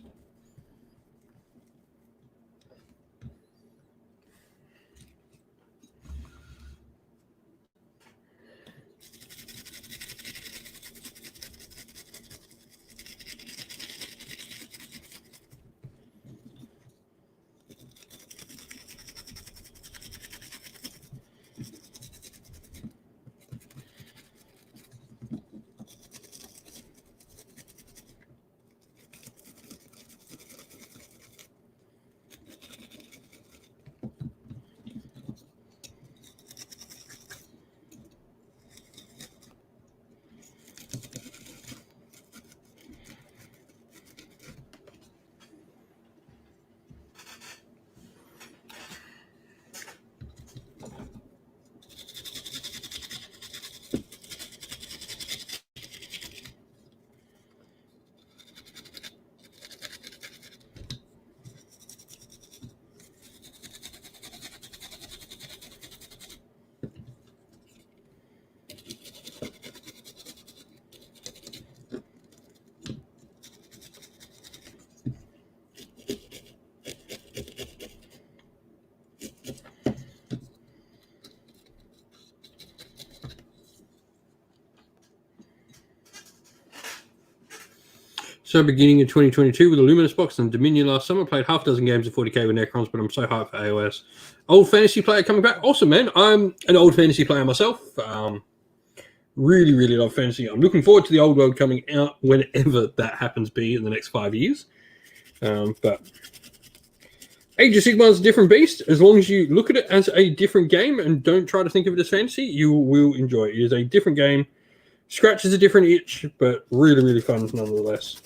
So beginning in 2022 with a Luminous box and Dominion last summer, played half a dozen games of 40k with Necrons, but I'm so hyped for AOS. Old fantasy player coming back. Awesome, man. I'm an old fantasy player myself. Really, really love fantasy. I'm looking forward to the old world coming out whenever that happens to be in the next 5 years. But Age of Sigmar is a different beast. As long as you look at it as a different game and don't try to think of it as fantasy, you will enjoy it. It is a different game. Scratches a different itch, but really, really fun nonetheless.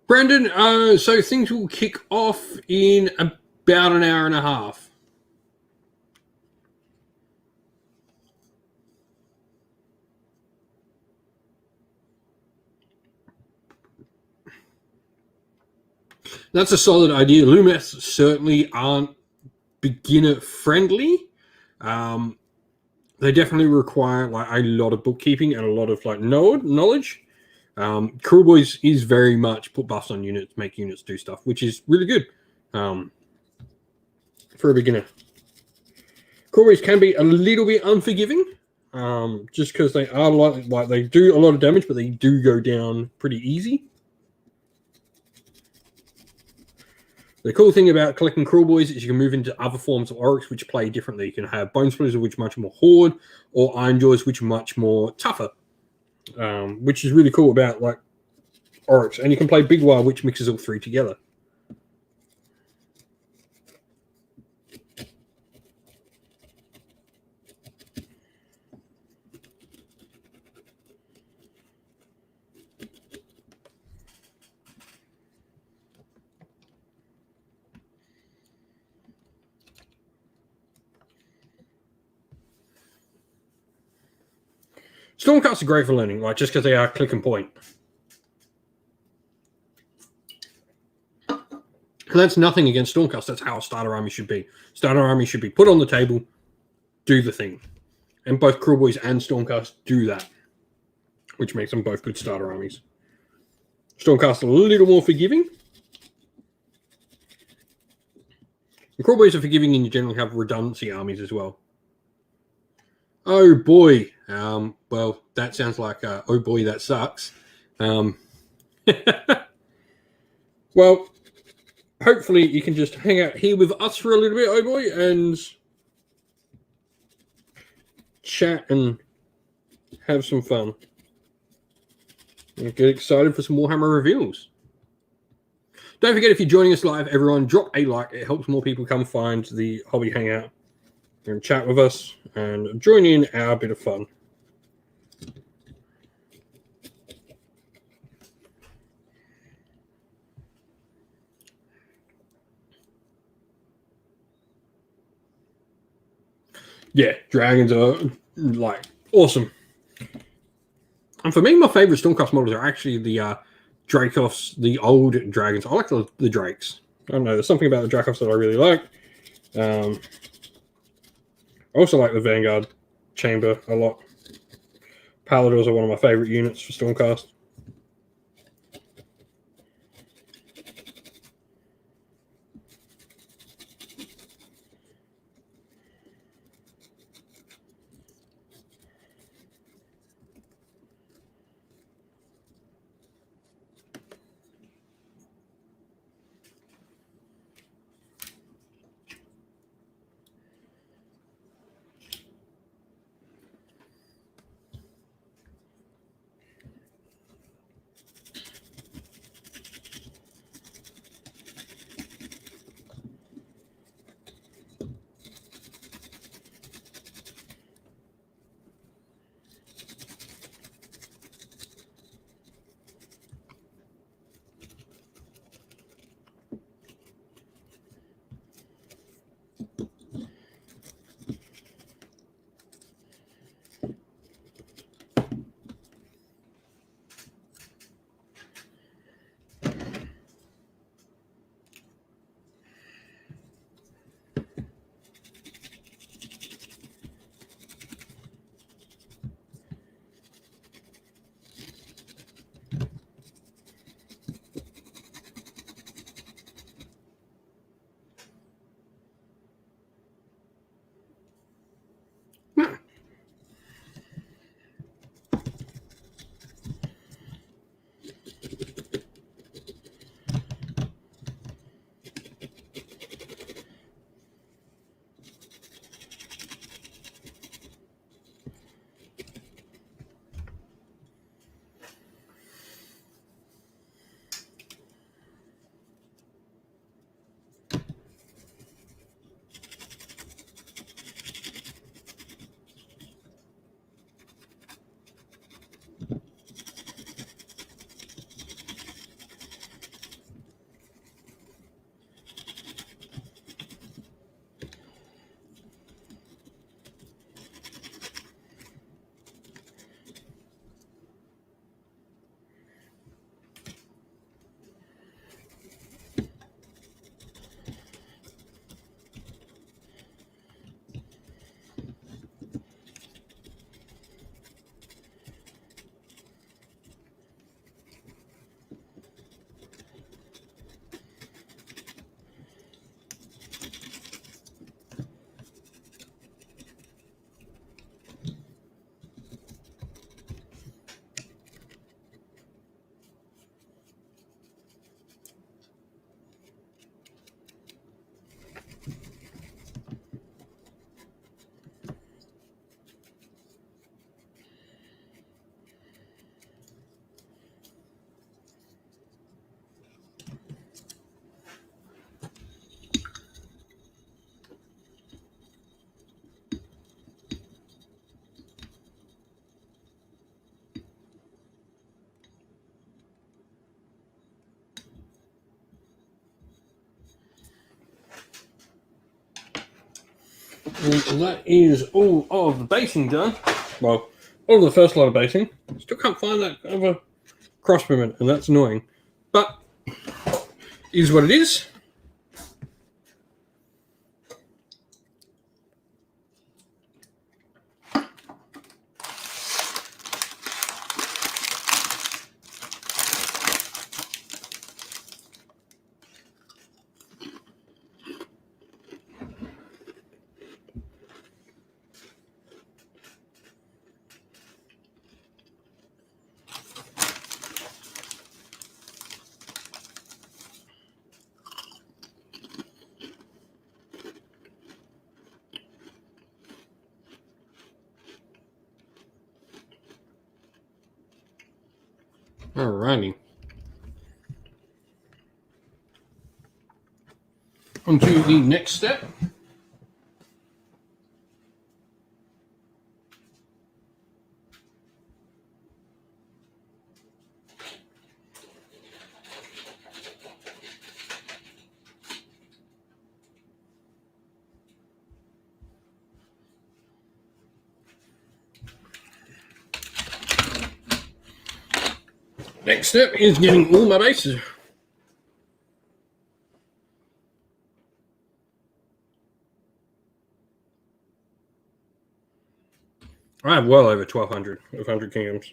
Brandon, so things will kick off in about an hour and a half. That's a solid idea. Lumeths certainly aren't beginner friendly. They definitely require like a lot of bookkeeping and a lot of like knowledge. Cruel Boys is very much put buffs on units, make units do stuff, which is really good for a beginner. Cruel Boys can be a little bit unforgiving, just because they are like they do a lot of damage, but they do go down pretty easy. The cool thing about collecting Cruel Boys is you can move into other forms of Oryx which play differently. You can have Bone Splitters, which are much more Horde, or Iron Jaws, which are much more tougher, which is really cool about like Oryx. And you can play Big War, which mixes all three together. Stormcasts are great for learning, like just because they are click and point. And that's nothing against Stormcast. That's how a starter army should be. Starter army should be put on the table, do the thing. And both Cruel Boys and Stormcast do that, which makes them both good starter armies. Stormcast a little more forgiving. And Cruel Boys are forgiving and you generally have redundancy armies as well. Oh boy. Well, that sounds like, oh boy, that sucks. Well, hopefully you can just hang out here with us for a little bit, oh boy, and chat and have some fun. And get excited for some Warhammer reveals. Don't forget, if you're joining us live, everyone, drop a like. It helps more people come find the Hobby Hangout and chat with us and join in our bit of fun. Yeah, dragons are like awesome. And for me, my favorite Stormcast models are actually the Dracoths, the old dragons. I like the Drakes. I don't know, there's something about the Dracoths that I really like. I also like the Vanguard Chamber a lot. Paladors are one of my favorite units for Stormcast. And that is all of the basing done. Well, all of the first lot of basing. Still can't find that other cross movement, and that's annoying. But it is what it is. Alrighty. On to the next step. Next step is getting all my bases. I have well over 1,200 of 100 Kingdoms.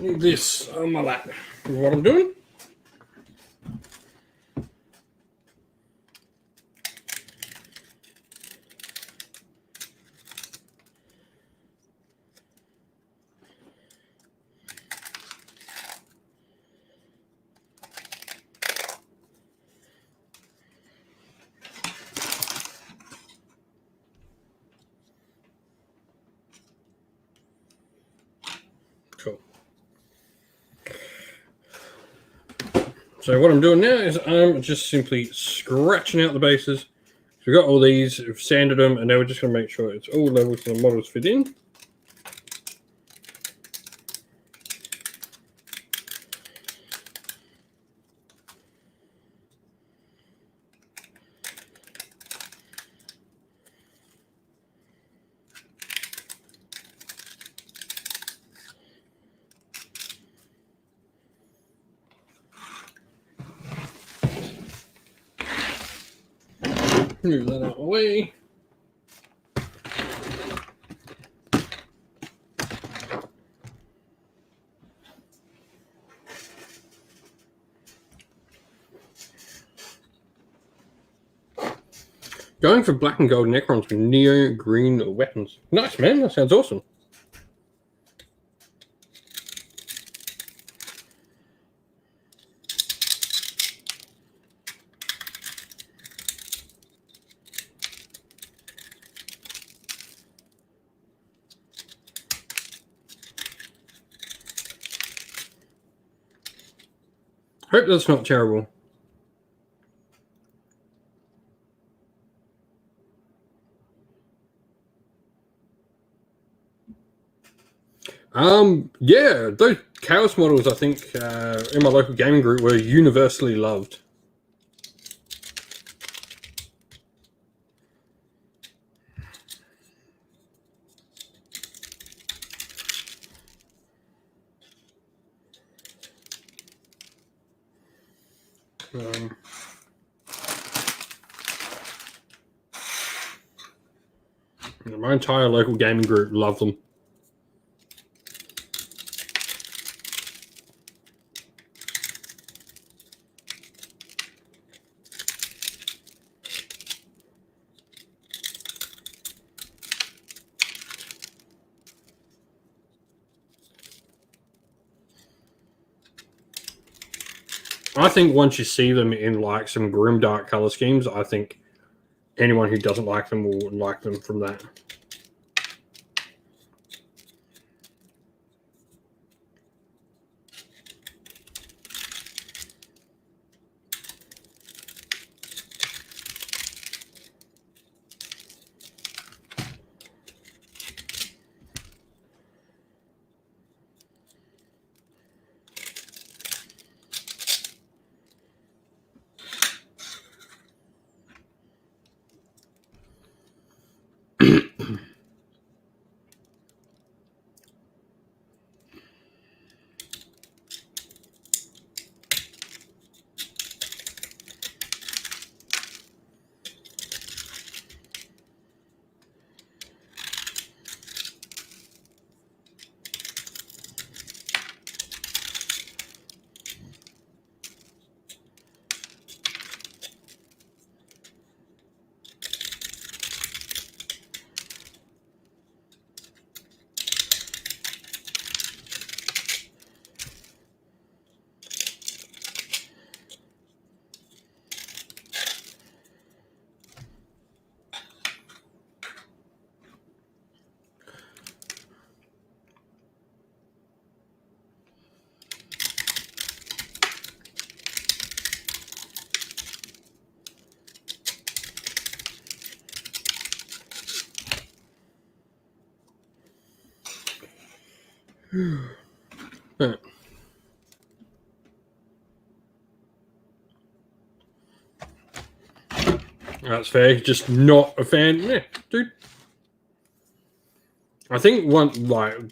Leave this on my lap. Is what I'm doing. Cool. So what I'm doing now is I'm just simply scratching out the bases. So we've got all these, we've sanded them, and now we're just going to make sure it's all level so the models fit in. Move that out of the way. Going for black and gold Necrons with neo green weapons. Nice, man. That sounds awesome. Hope that's not terrible. Yeah, those Chaos models, I think, in my local gaming group were universally loved. My entire local gaming group loved them. I think once you see them in like some grimdark color schemes, I think anyone who doesn't like them will like them from that. That's fair. Just not a fan. Yeah, dude. I think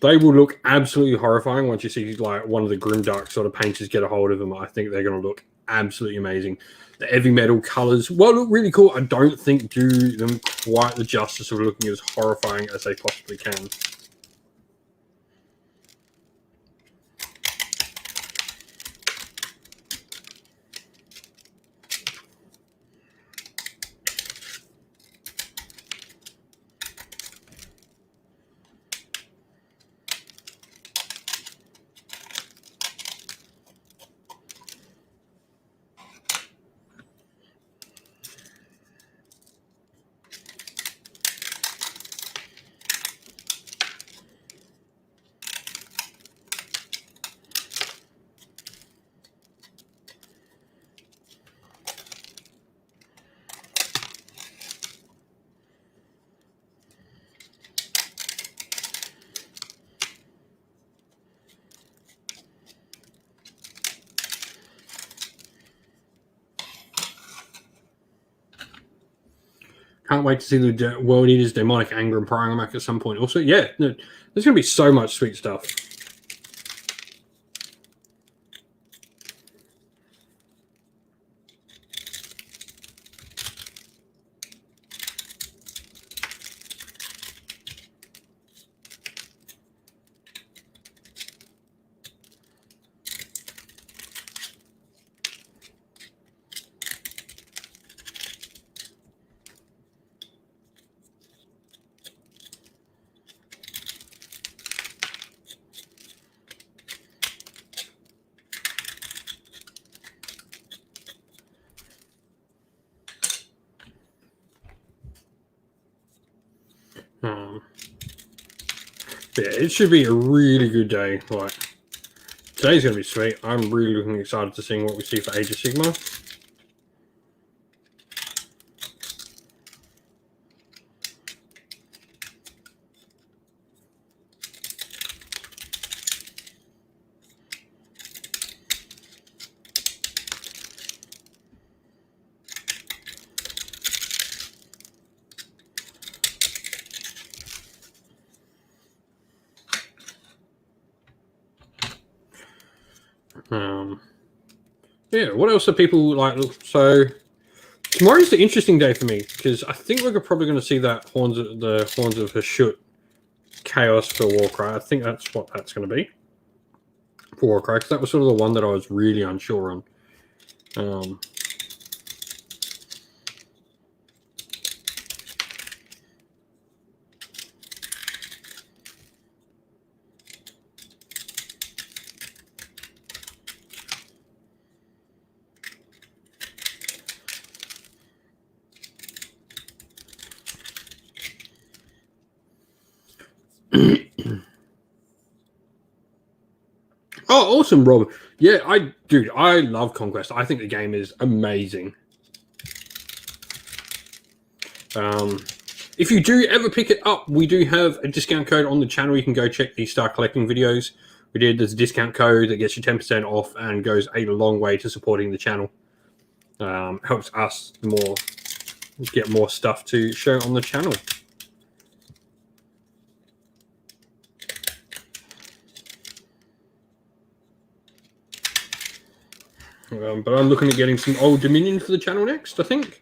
they will look absolutely horrifying once you see like one of the grimdark sort of painters get a hold of them. I think they're going to look absolutely amazing. The heavy metal colors, while look really cool, I don't think do them quite the justice of looking as horrifying as they possibly can. Can't wait to see the World Eater's Demonic Anger and Pyromac at some point. Also, yeah, there's going to be so much sweet stuff. Yeah, it should be a really good day. Like, today's going to be sweet. I'm really looking excited to seeing what we see for Age of Sigmar. Yeah, what else are people like? So tomorrow's the interesting day for me because I think we're probably going to see that Horns of Hashut Chaos for Warcry. I think that's what that's going to be for Warcry because that was sort of the one that I was really unsure on. Oh, awesome, Rob. Yeah, I love Conquest. I think the game is amazing. If you do ever pick it up, we do have a discount code on the channel. You can go check the Start Collecting videos. There's a discount code that gets you 10% off and goes a long way to supporting the channel. Helps us get more stuff to show on the channel. But I'm looking at getting some Old Dominion for the channel next, I think.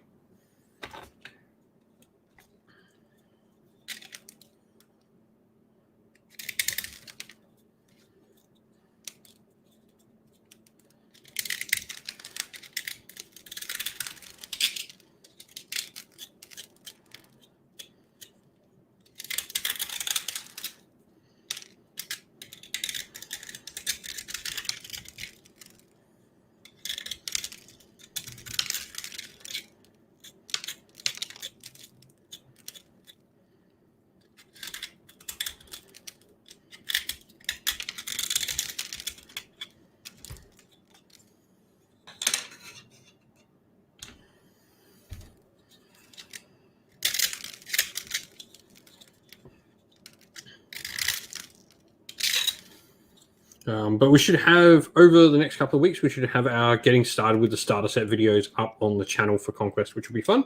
But we should have, over the next couple of weeks, we should have our getting started with the starter set videos up on the channel for Conquest, which will be fun.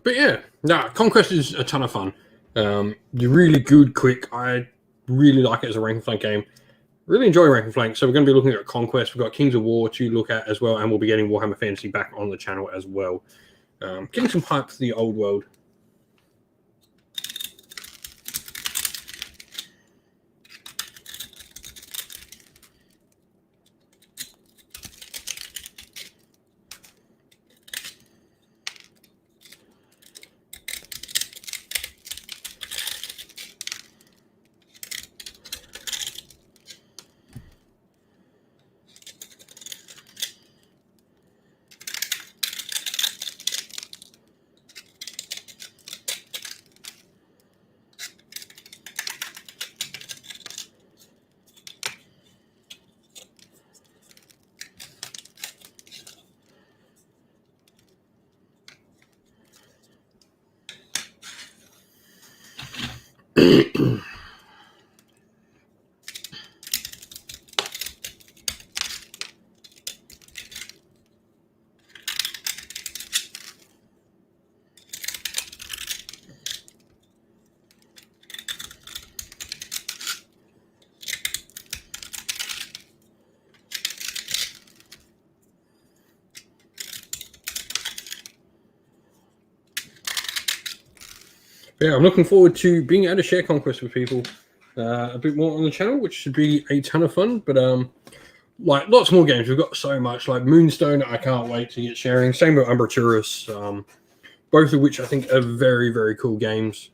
But yeah, Conquest is a ton of fun. Really good, quick. I really like it as a rank and flank game. Really enjoy rank and flank. So we're going to be looking at Conquest. We've got Kings of War to look at as well, and we'll be getting Warhammer Fantasy back on the channel as well. Getting some hype for the old world. Yeah, I'm looking forward to being able to share Conquest with people a bit more on the channel, which should be a ton of fun. But like lots more games, we've got so much. Like Moonstone, I can't wait to get sharing. Same with Umbraturus, both of which I think are very, very cool games.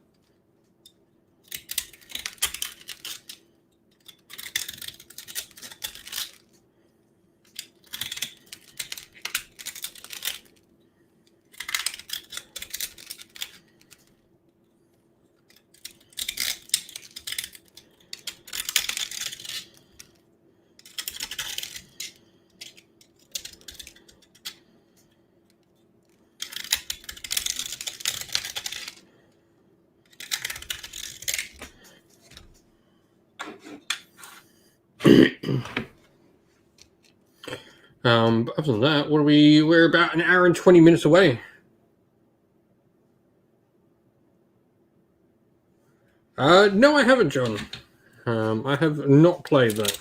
But other than that, we're about an hour and 20 minutes away. No, I haven't, John. I have not played that.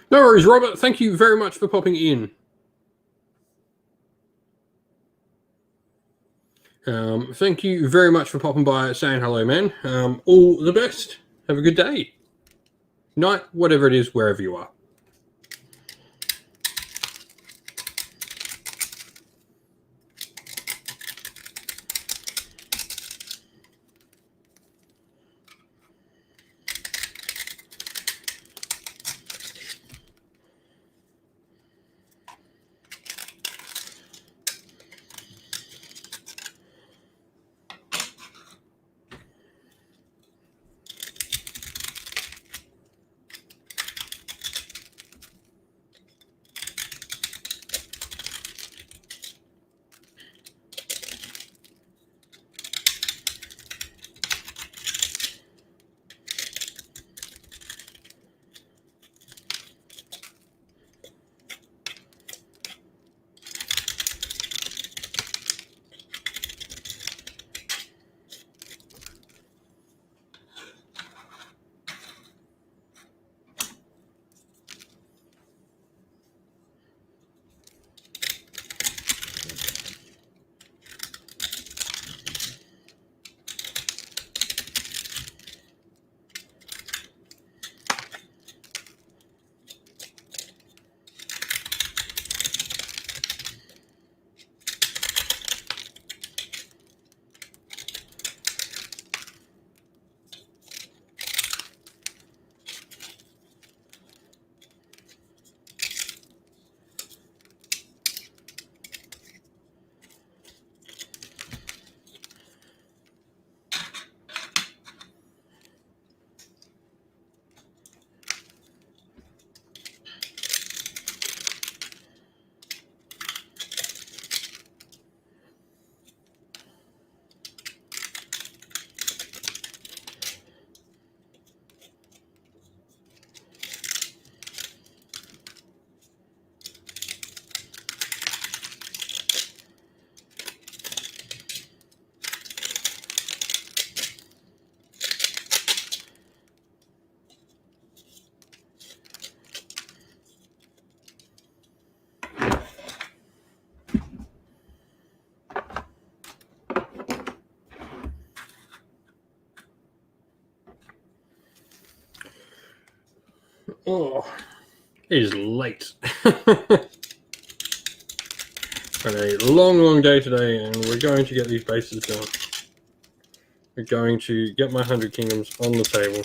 No worries, Robert. Thank you very much for popping in. Thank you very much for popping by, saying hello, man. All the best. Have a good day. Night, whatever it is, wherever you are. Oh, it is late. Had a long day today, and we're going to get these bases done. We're going to get my 100 Kingdoms on the table.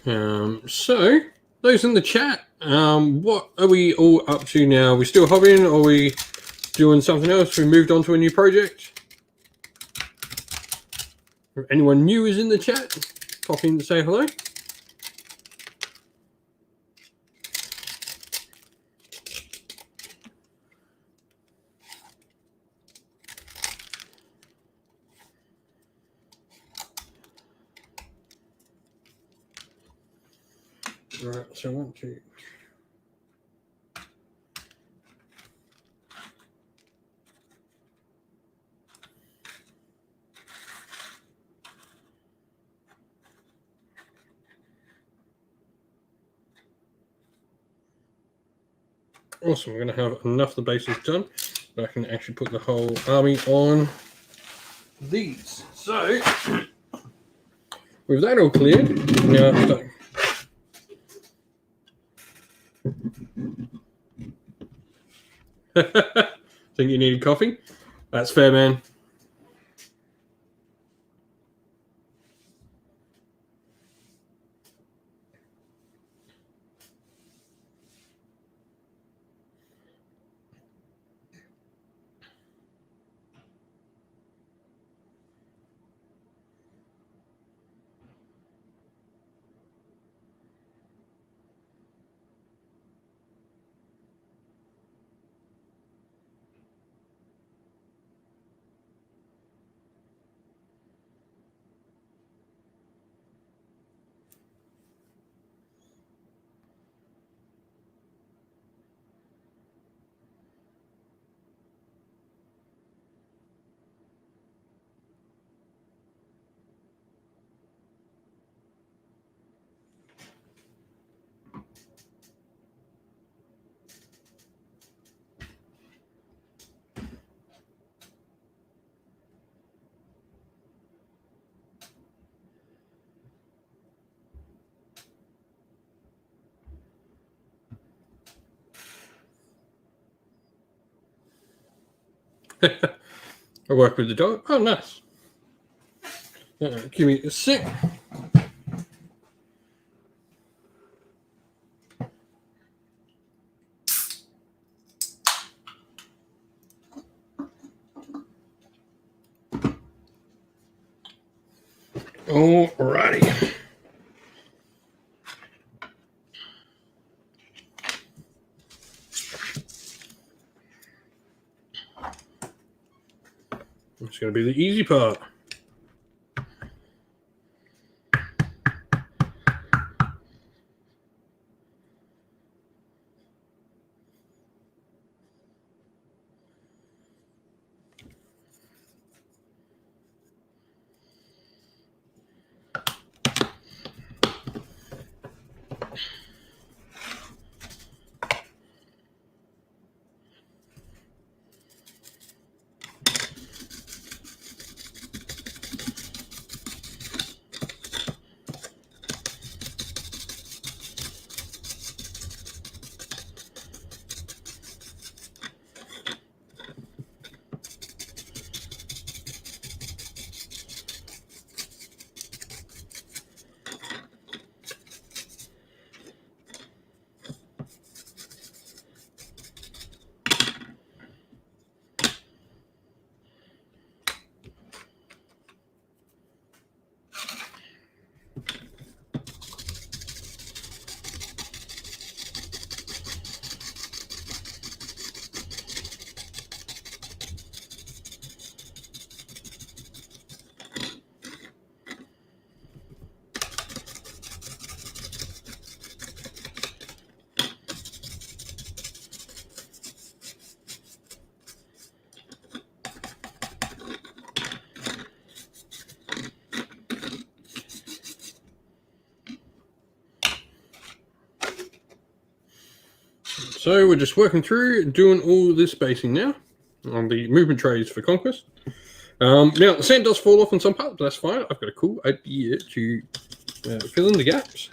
So, those in the chat, what are we all up to now? Are we still hobbying, or are we doing something else? We moved on to a new project? If anyone new is in the chat, pop in to say hello. Right, so 1, 2. Awesome, we're going to have enough of the bases done that I can actually put the whole army on these. So, with that all cleared, now think you need coffee? That's fair, man. I work with the dog. Oh, nice. Give me a sec. Alrighty. It's going to be the easy part. So we're just working through doing all this spacing now on the movement trays for Conquest. Now, the sand does fall off on some parts, but that's fine. I've got a cool idea to fill in the gaps.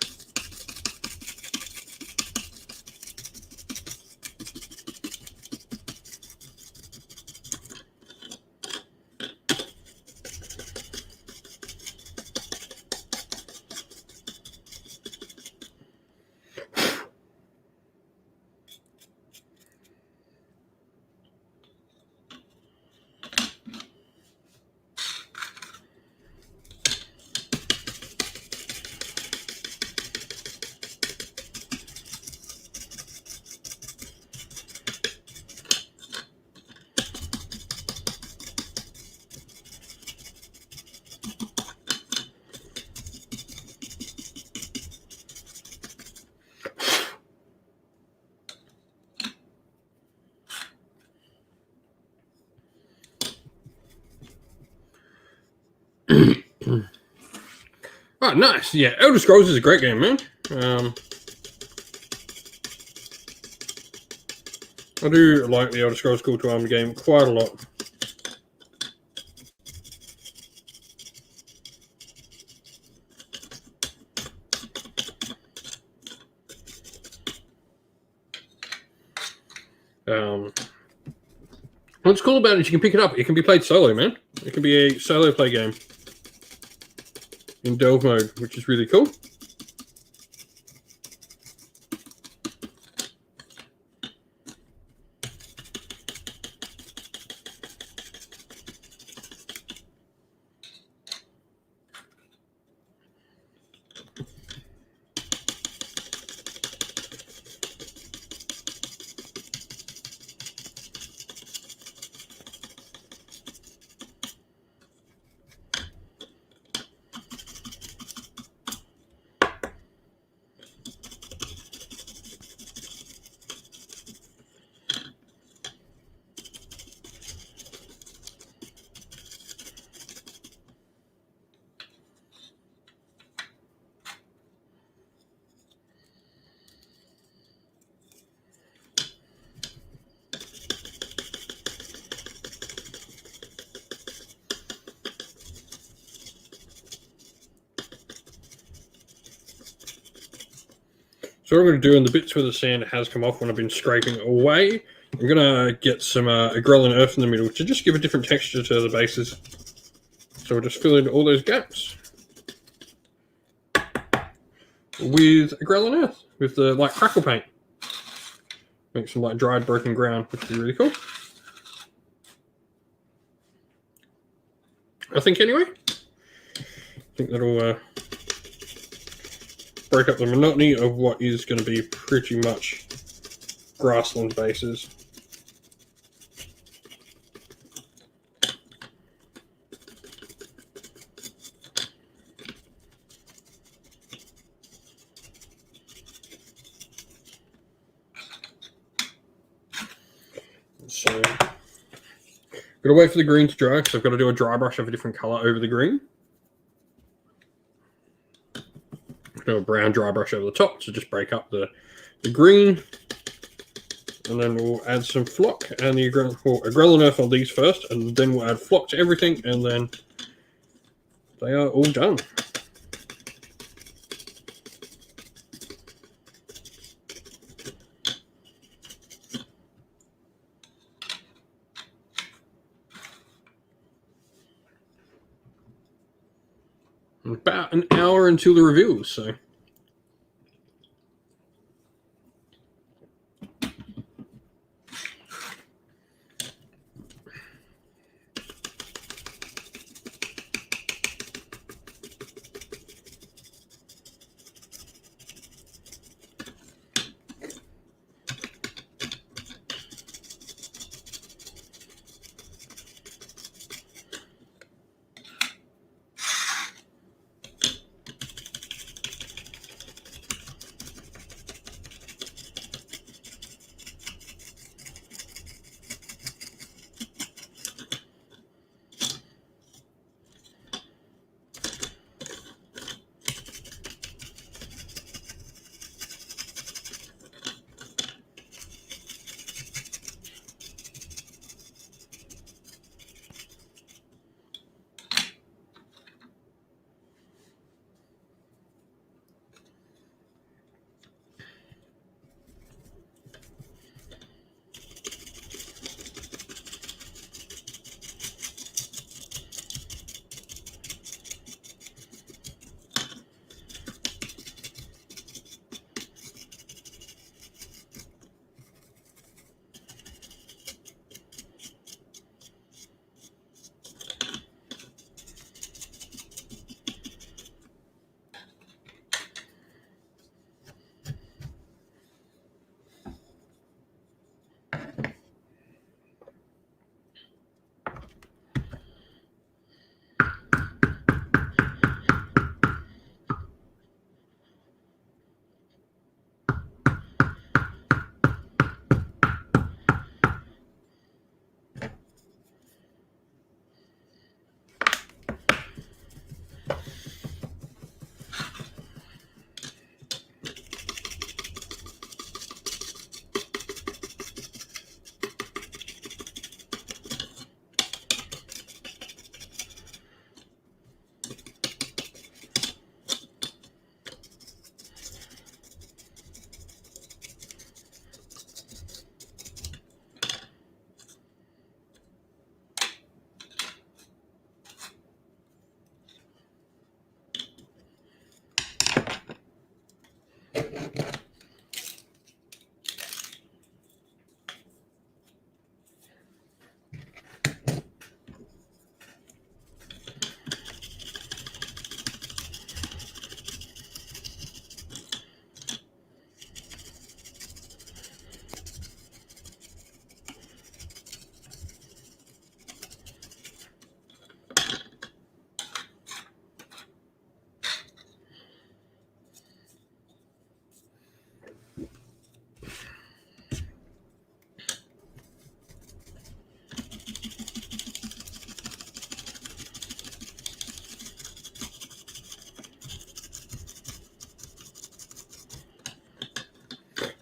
Oh, nice. Yeah, Elder Scrolls is a great game, man. I do like the Elder Scrolls Call to Arms game quite a lot. What's cool about it is you can pick it up. It can be played solo, man. It can be a solo play game in delve mode, which is really cool. So what I'm going to do in the bits where the sand has come off when I've been scraping away, I'm going to get some Agrellan earth in the middle to just give a different texture to the bases. So we'll just fill in all those gaps with Agrellan earth, with the like crackle paint. Make some like dried broken ground, which would be really cool. I think anyway. I think that'll break up the monotony of what is going to be pretty much grassland bases. So, I'm going to wait for the green to dry, because I've got to do a dry brush of a different colour over the green. Do a brown dry brush over the top to just break up the green, and then we'll add some flock and the Agrellan earth on these first, and then we'll add flock to everything, and then they are all done. About an hour until the reveals, so.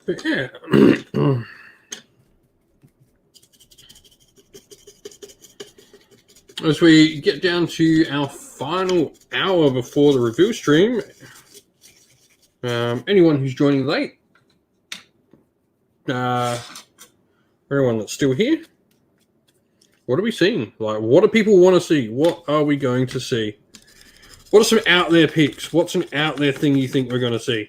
But yeah. As we get down to our final hour before the review stream, anyone who's joining late, everyone that's still here, what are we seeing? Like, what do people want to see? What are we going to see? What are some out there picks? What's an out there thing you think we're going to see?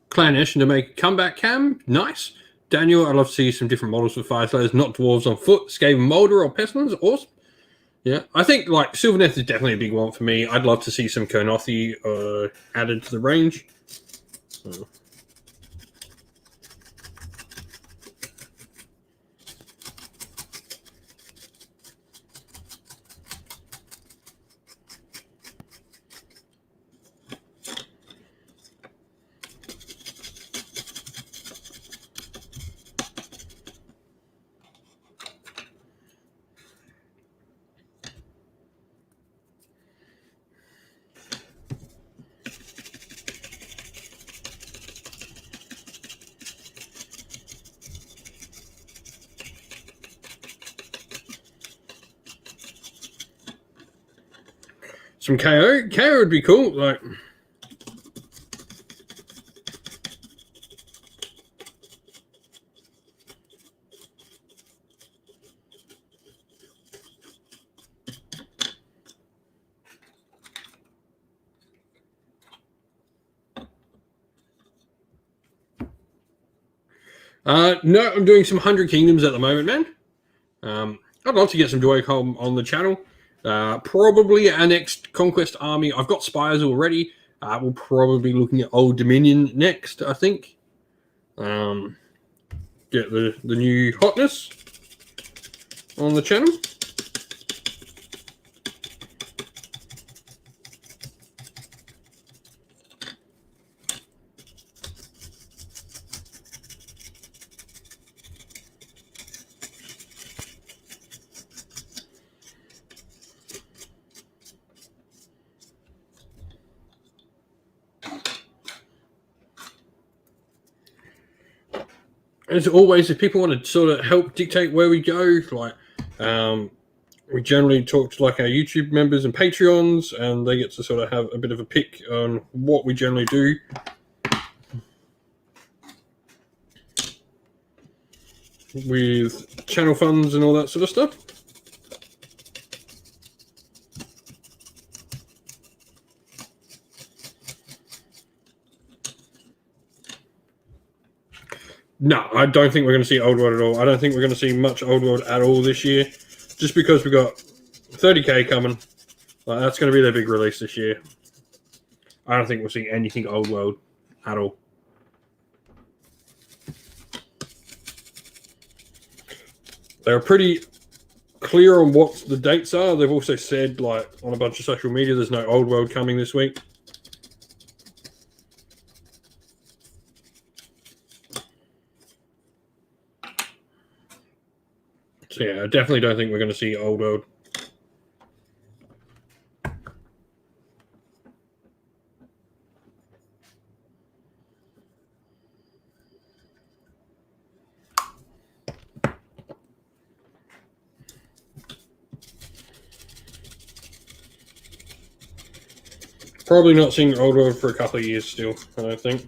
Clanish to make a comeback cam. Nice. Daniel, I'd love to see some different models for Fire Slayers, not dwarves on foot. Skaven Molder or Pestilence. Awesome. Yeah, I think like Sylvaneth is definitely a big one for me. I'd love to see some Kernothi added to the range. Some KO. KO would be cool. Like, no, I'm doing some 100 Kingdoms at the moment, man. I'd love to get some Joy-Con on the channel. Probably our next Conquest army. I've got Spires already. We'll probably be looking at Old Dominion next, I think. Get the new hotness on the channel. As always, if people want to sort of help dictate where we go, like we generally talk to like our YouTube members and Patreons, and they get to sort of have a bit of a pick on what we generally do. With channel funds and all that sort of stuff. No, I don't think we're going to see Old World at all. I don't think we're going to see much Old World at all this year, just because we've got 30k coming. Like, that's going to be their big release this year. I don't think we'll see anything Old World at all. They're pretty clear on what the dates are. They've also said, like, on a bunch of social media, there's no Old World coming this week. So yeah, I definitely don't think we're going to see Old World. Probably not seeing Ogroid for a couple of years still, I don't think.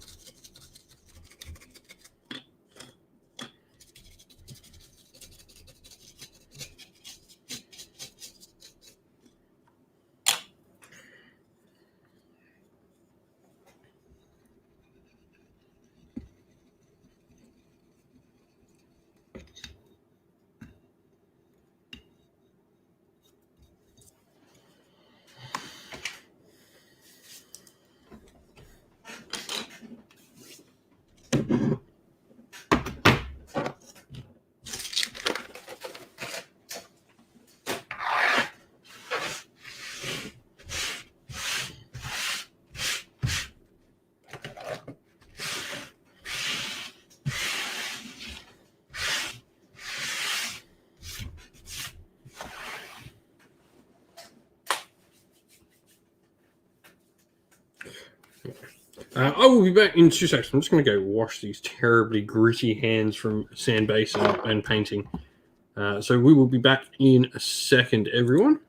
I will be back in 2 seconds. I'm just going to go wash these terribly gritty hands from sand base and painting. So we will be back in a second, everyone.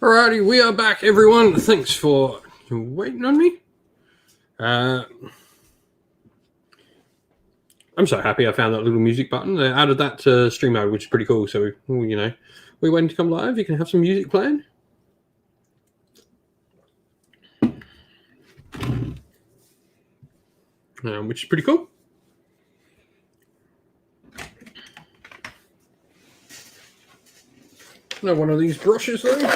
Alrighty, we are back, everyone. Thanks for waiting on me. I'm so happy I found that little music button. They added that to stream mode, which is pretty cool. So, you know, we're waiting to come live. You can have some music playing. Which is pretty cool. Now, one of these brushes, though.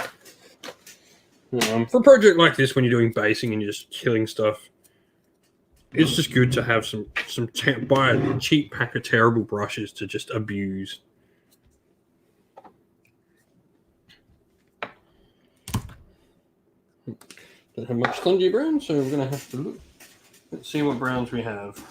For a project like this, when you're doing basing and you're just killing stuff, it's just good to have buy a cheap pack of terrible brushes to just abuse. Don't have much spongy brown, so we're going to have to look. Let's see what browns we have.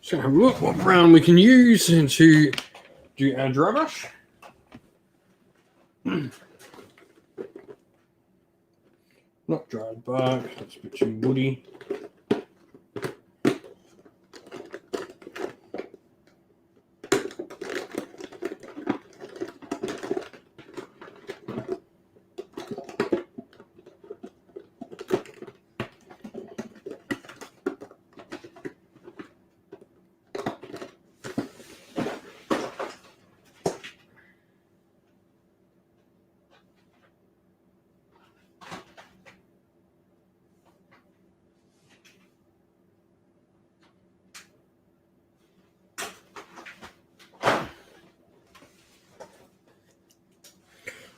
So have a look what brown we can use to do our dry brush. Not dried bark, that's a bit too woody.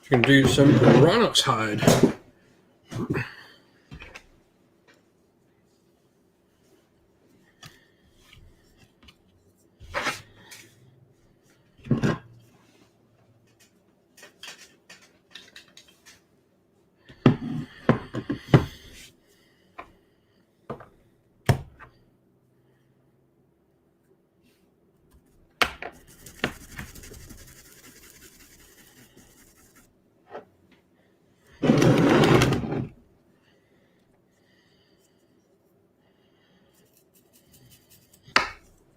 You can do some rhinox hide.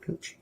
Oops.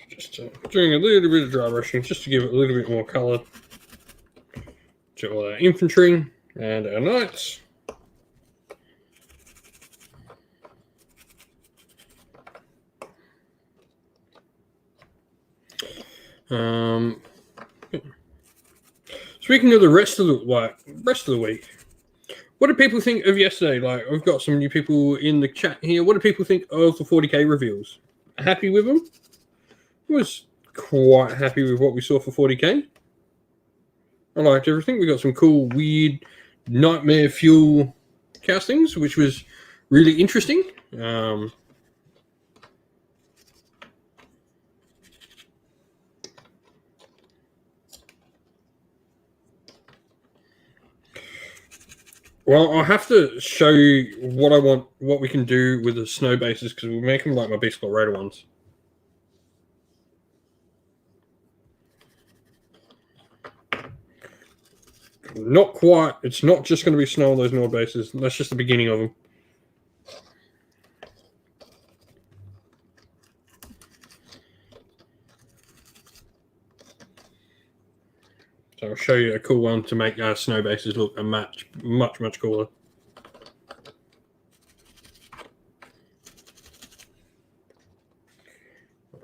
Just doing a little bit of dry brushing just to give it a little bit more colour to all our infantry and our knights. Speaking of the rest of the week, what do people think of yesterday? Like, I've got some new people in the chat here. What do people think of the 40k reveals? Happy with them? I was quite happy with what we saw for 40k. I liked everything. We got some cool, weird nightmare fuel castings, which was really interesting. Well, I'll have to show you what we can do with the snow bases, because we'll make them like my Beast Raider ones. Not quite. It's not just going to be snow on those Nord bases. That's just the beginning of them. So I'll show you a cool one to make our snow bases look much cooler.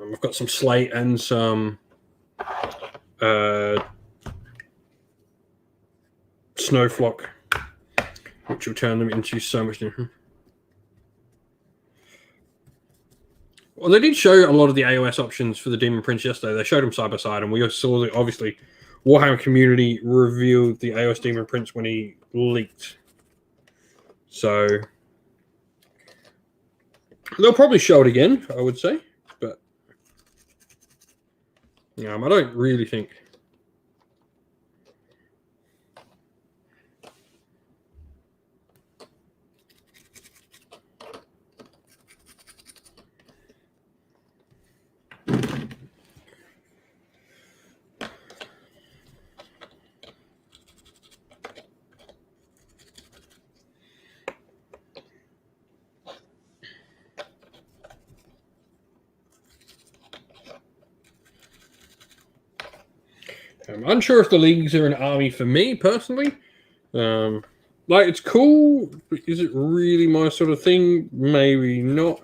I've got some slate and some snowflock which will turn them into so much different. Well, they did show a lot of the AOS options for the Demon Prince yesterday. They showed them side by side, and we saw that obviously Warhammer community revealed the AOS Demon Prince when he leaked. So they'll probably show it again, I would say, but I don't really think. I'm unsure if the leagues are an army for me personally. Like, it's cool, but is it really my sort of thing? Maybe not.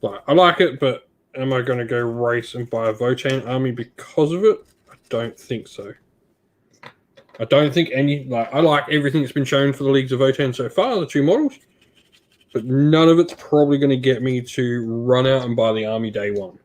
Like, I like it, but am I going to go race and buy a Votann army because of it? I don't think so. I don't think any... I like everything that's been shown for the Leagues of Votann so far, the 2 models, but none of it's probably going to get me to run out and buy the army day one.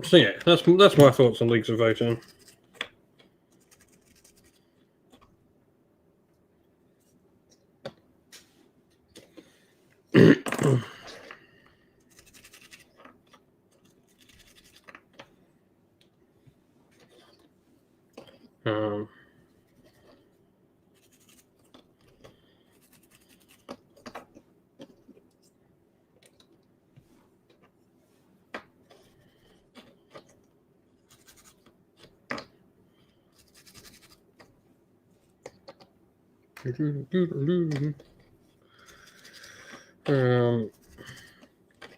So yeah, that's my thoughts on Leagues of Votann.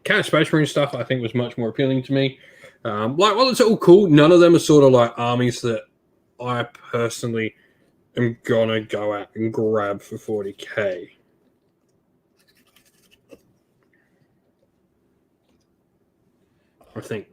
Cat Space Marine stuff I think was much more appealing to me. Well, it's all cool. None of them are sort of like armies that I personally am gonna go out and grab for 40k. I think.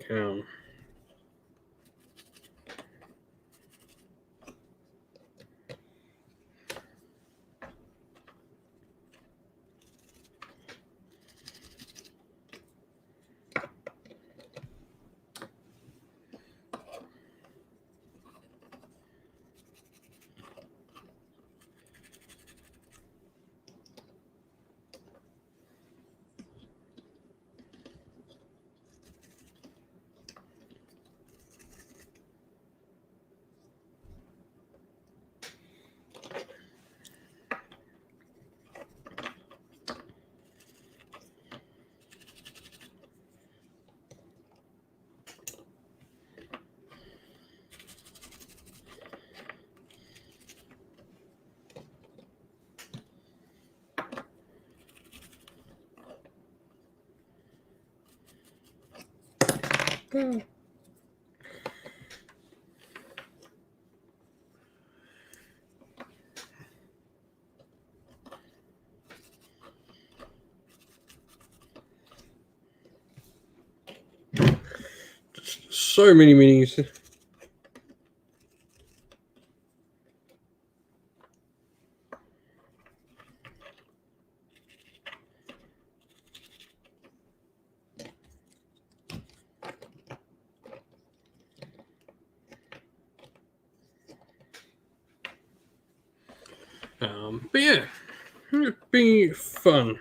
So many minis. But yeah, it'd be fun.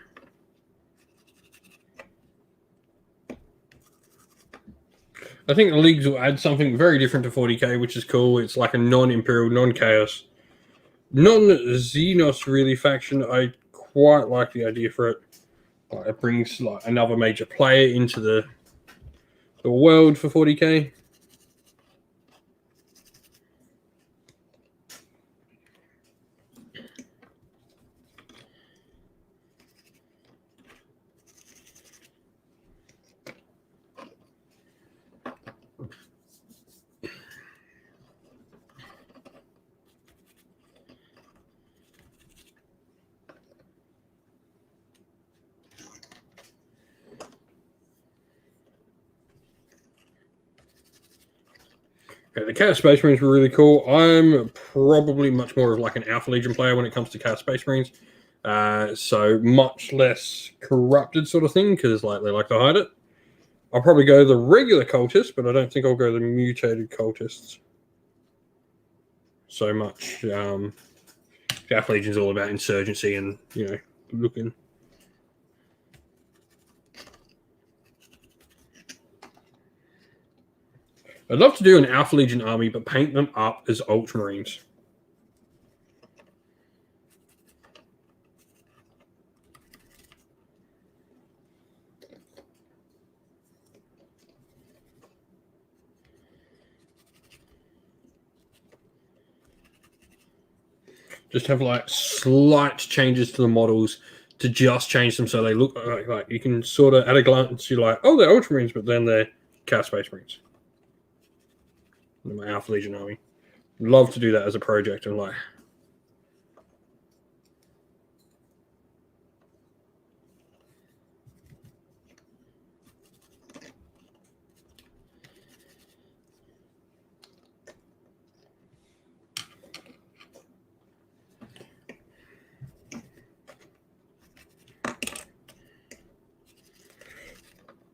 I think the leagues will add something very different to 40k, which is cool. It's like a non-Imperial, non-Chaos, non-Xenos really faction. I quite like the idea for it. It brings like another major player into the the world for 40k. The Chaos Space Marines were really cool. I'm probably much more of like an Alpha Legion player when it comes to Chaos Space Marines. So much less corrupted sort of thing, because like they like to hide it. I'll probably go the regular cultists, but I don't think I'll go the mutated cultists so much. The Alpha Legion is all about insurgency and, you know, looking. I'd love to do an Alpha Legion army, but paint them up as Ultramarines. Just have like slight changes to the models to just change them so they look like you can sort of at a glance you're like, oh, they're Ultramarines, but then they're Chaos Space Marines. My Alpha Legion army. Love to do that as a project and like.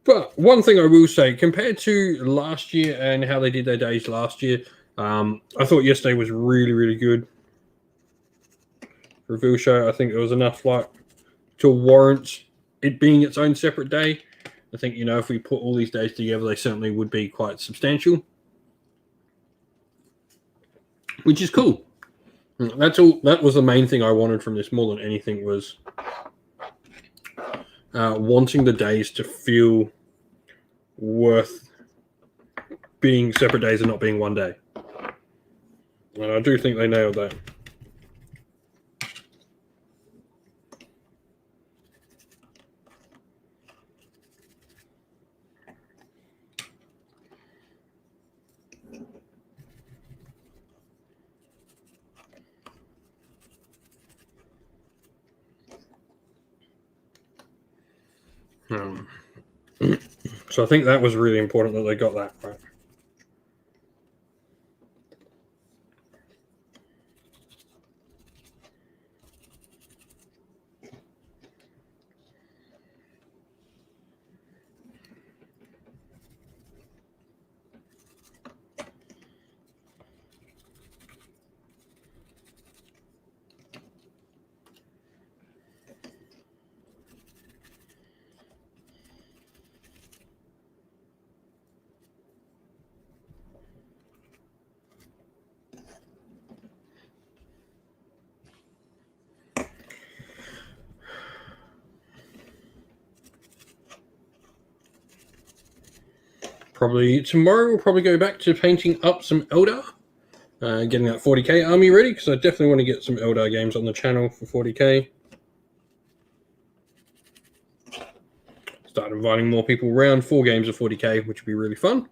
But one thing I will say, compared to last year and how they did their days last year, I thought yesterday was really, really good. Reveal show, I think there was enough like to warrant it being its own separate day. I think, you know, if we put all these days together, they certainly would be quite substantial, which is cool. That's all. That was the main thing I wanted from this more than anything was wanting the days to feel worth being separate days and not being one day. And I do think they nailed that. So I think that was really important that they got that right. Probably tomorrow we'll probably go back to painting up some Eldar, getting that 40k army ready, because I definitely want to get some Eldar games on the channel for 40k. Start inviting more people around, 4 games of 40k, which would be really fun.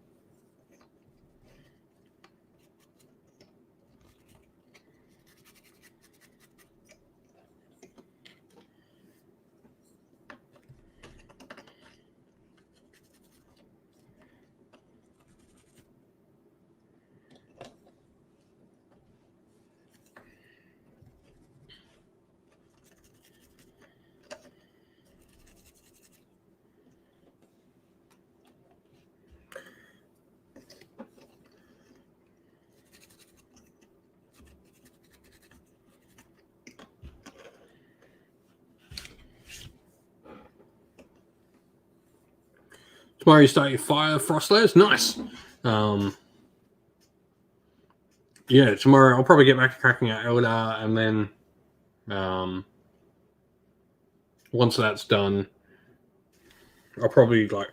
Tomorrow you start your Fire Frost layers. Nice. Yeah, tomorrow I'll probably get back to cracking out Eldar, and then once that's done, I'll probably like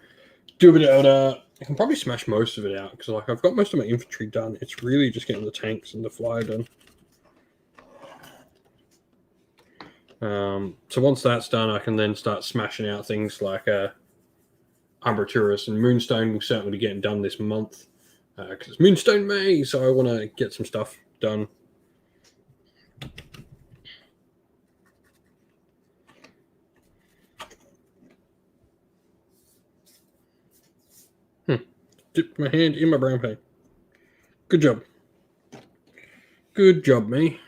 do a bit of Eldar, I can probably smash most of it out because like I've got most of my infantry done. It's really just getting the tanks and the flyer done. So once that's done, I can then start smashing out things like Umbraturus and Moonstone will certainly be getting done this month because it's Moonstone May, so I want to get some stuff done. Dipped my hand in my brown paint. Good job. Good job, me.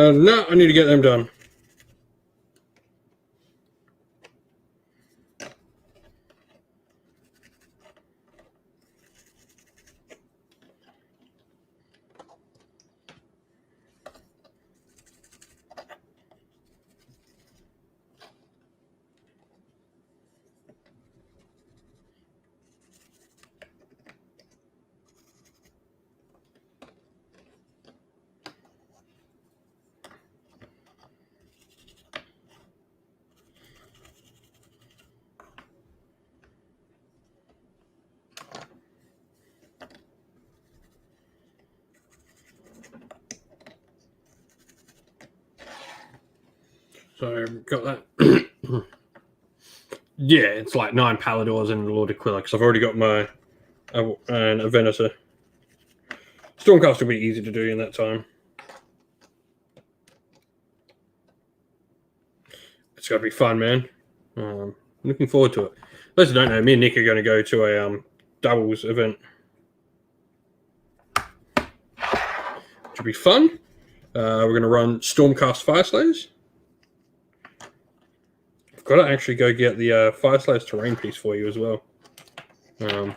No, I need to get them done. So got that. Yeah, it's like 9 Paladors and a Lord Aquila because I've already got my and a Venator. Stormcast will be easy to do in that time. It's going to be fun, man. Looking forward to it. Those who don't know, me and Nick are going to go to a doubles event. Which will be fun. We're going to run Stormcast Fireslayers. I've got to actually go get the Fireslayers terrain piece for you as well. No.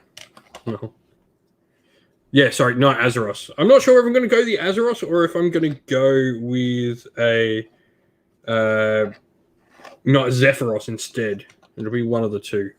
Yeah, sorry, not Azeroth. I'm not sure if I'm going to go the Azeroth or if I'm going to go with a not Zephyros instead. It'll be one of the two.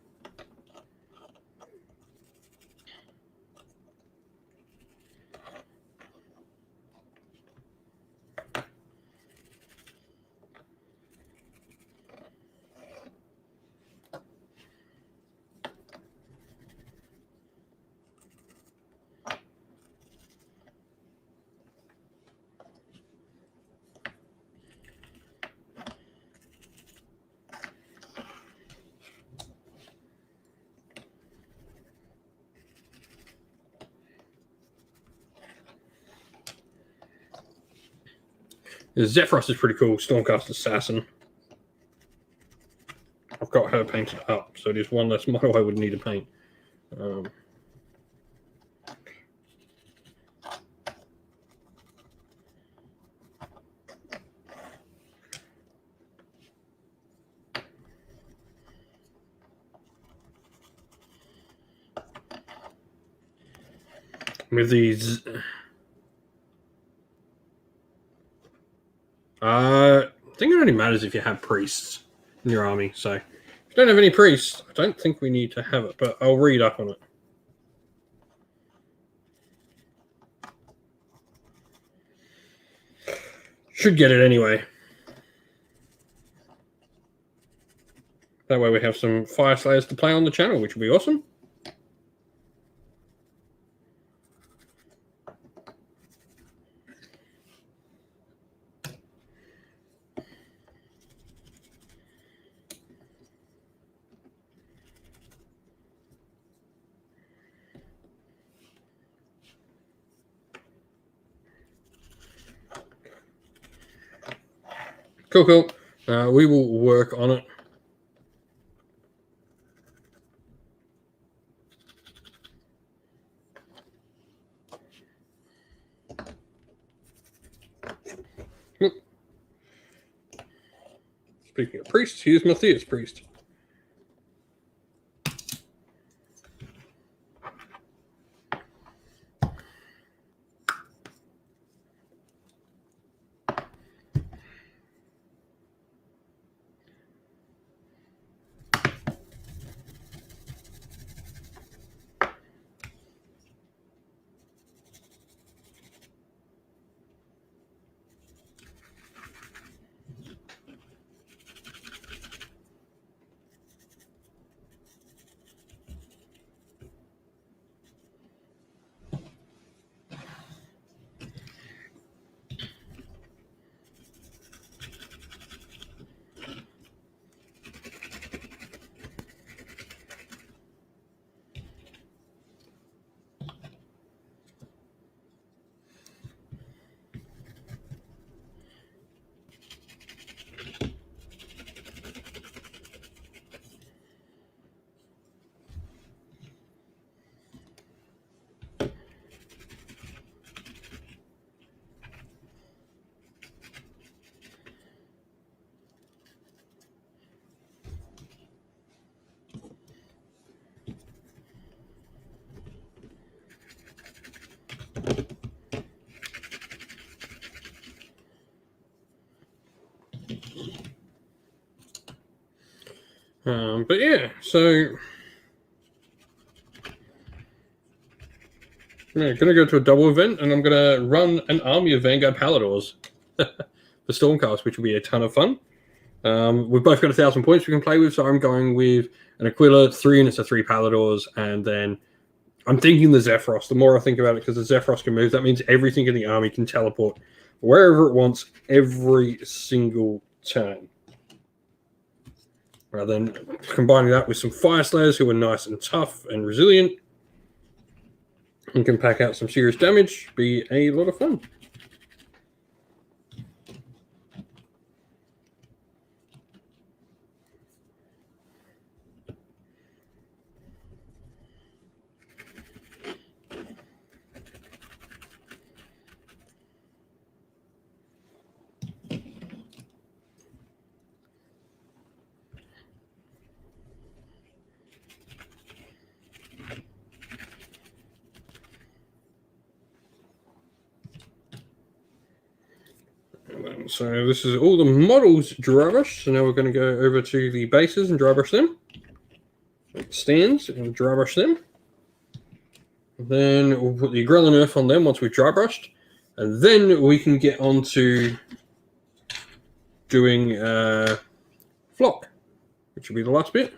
Zephyros is pretty cool. Stormcast Assassin. I've got her painted up, so there's one less model I would need to paint. With these... I think it only matters if you have priests in your army. So if you don't have any priests, I don't think we need to have it, but I'll read up on it. Should get it anyway. That way we have some Fireslayers to play on the channel, which will be awesome. Cool, cool. We will work on it. Speaking of priests, here's Matthias Priest. But yeah, so I'm going to go to a double event, and I'm going to run an army of Vanguard Paladors for Stormcast, which will be a ton of fun. We've both got 1,000 points we can play with, so I'm going with an Aquila, 3 units of 3 Paladors, and then I'm thinking the Zephyros. The more I think about it, because the Zephyros can move, that means everything in the army can teleport wherever it wants every single turn. Rather than combining that with some Fire Slayers who are nice and tough and resilient and can pack out some serious damage, be a lot of fun. So this is all the models dry brush. So now we're going to go over to the bases and dry brush them. Stands and dry brush them. Then we'll put the Grelin Earth on them once we've dry brushed. And then we can get on to doing Flock, which will be the last bit.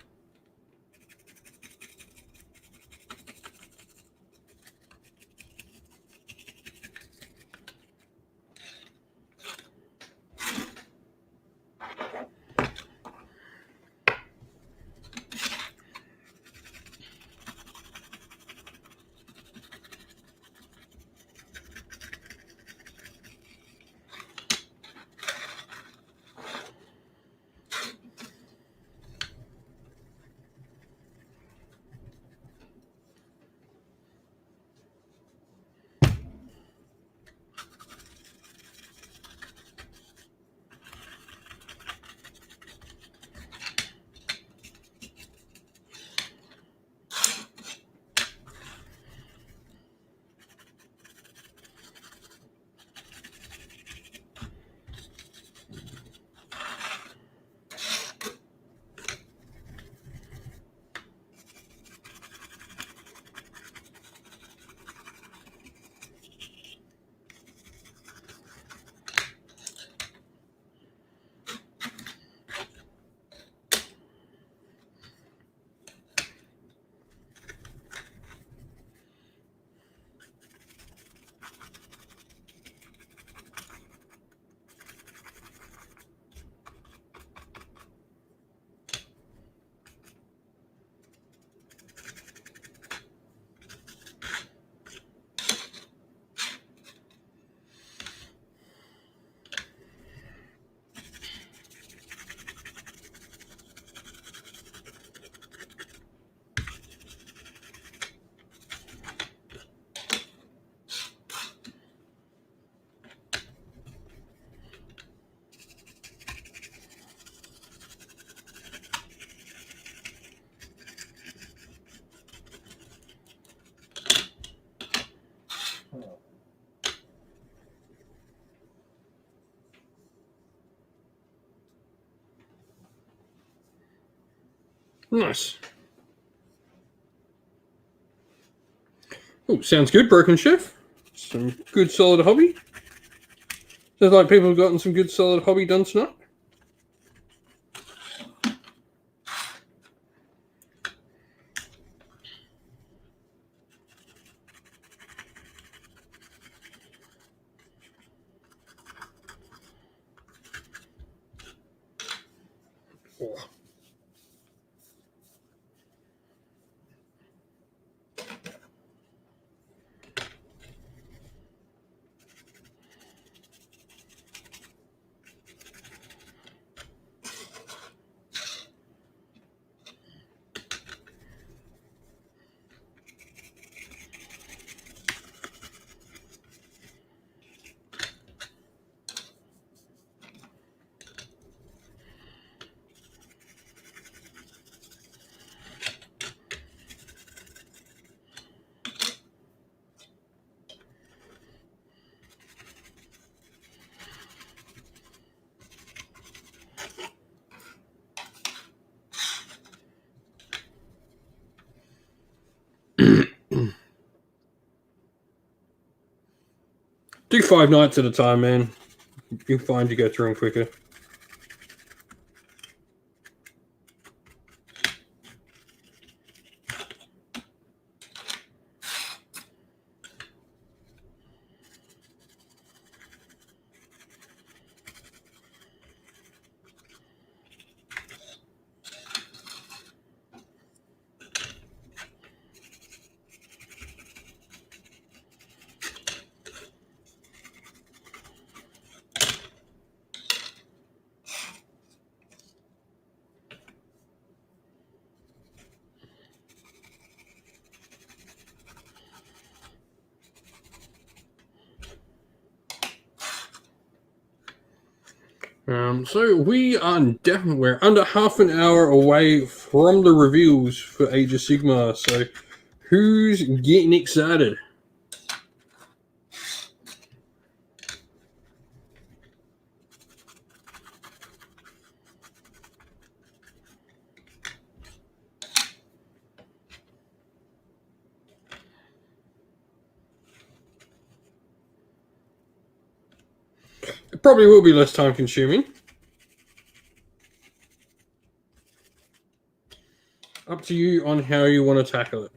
Nice. Oh, sounds good, Broken Chef. Some good solid hobby. Sounds like people have gotten some good solid hobby done tonight. Oh. Do 5 nights at a time, man. You'll find you go through them quicker. So we're under half an hour away from the reveals for Age of Sigmar. So who's getting excited? It probably will be less time consuming. Up to you on how you want to tackle it.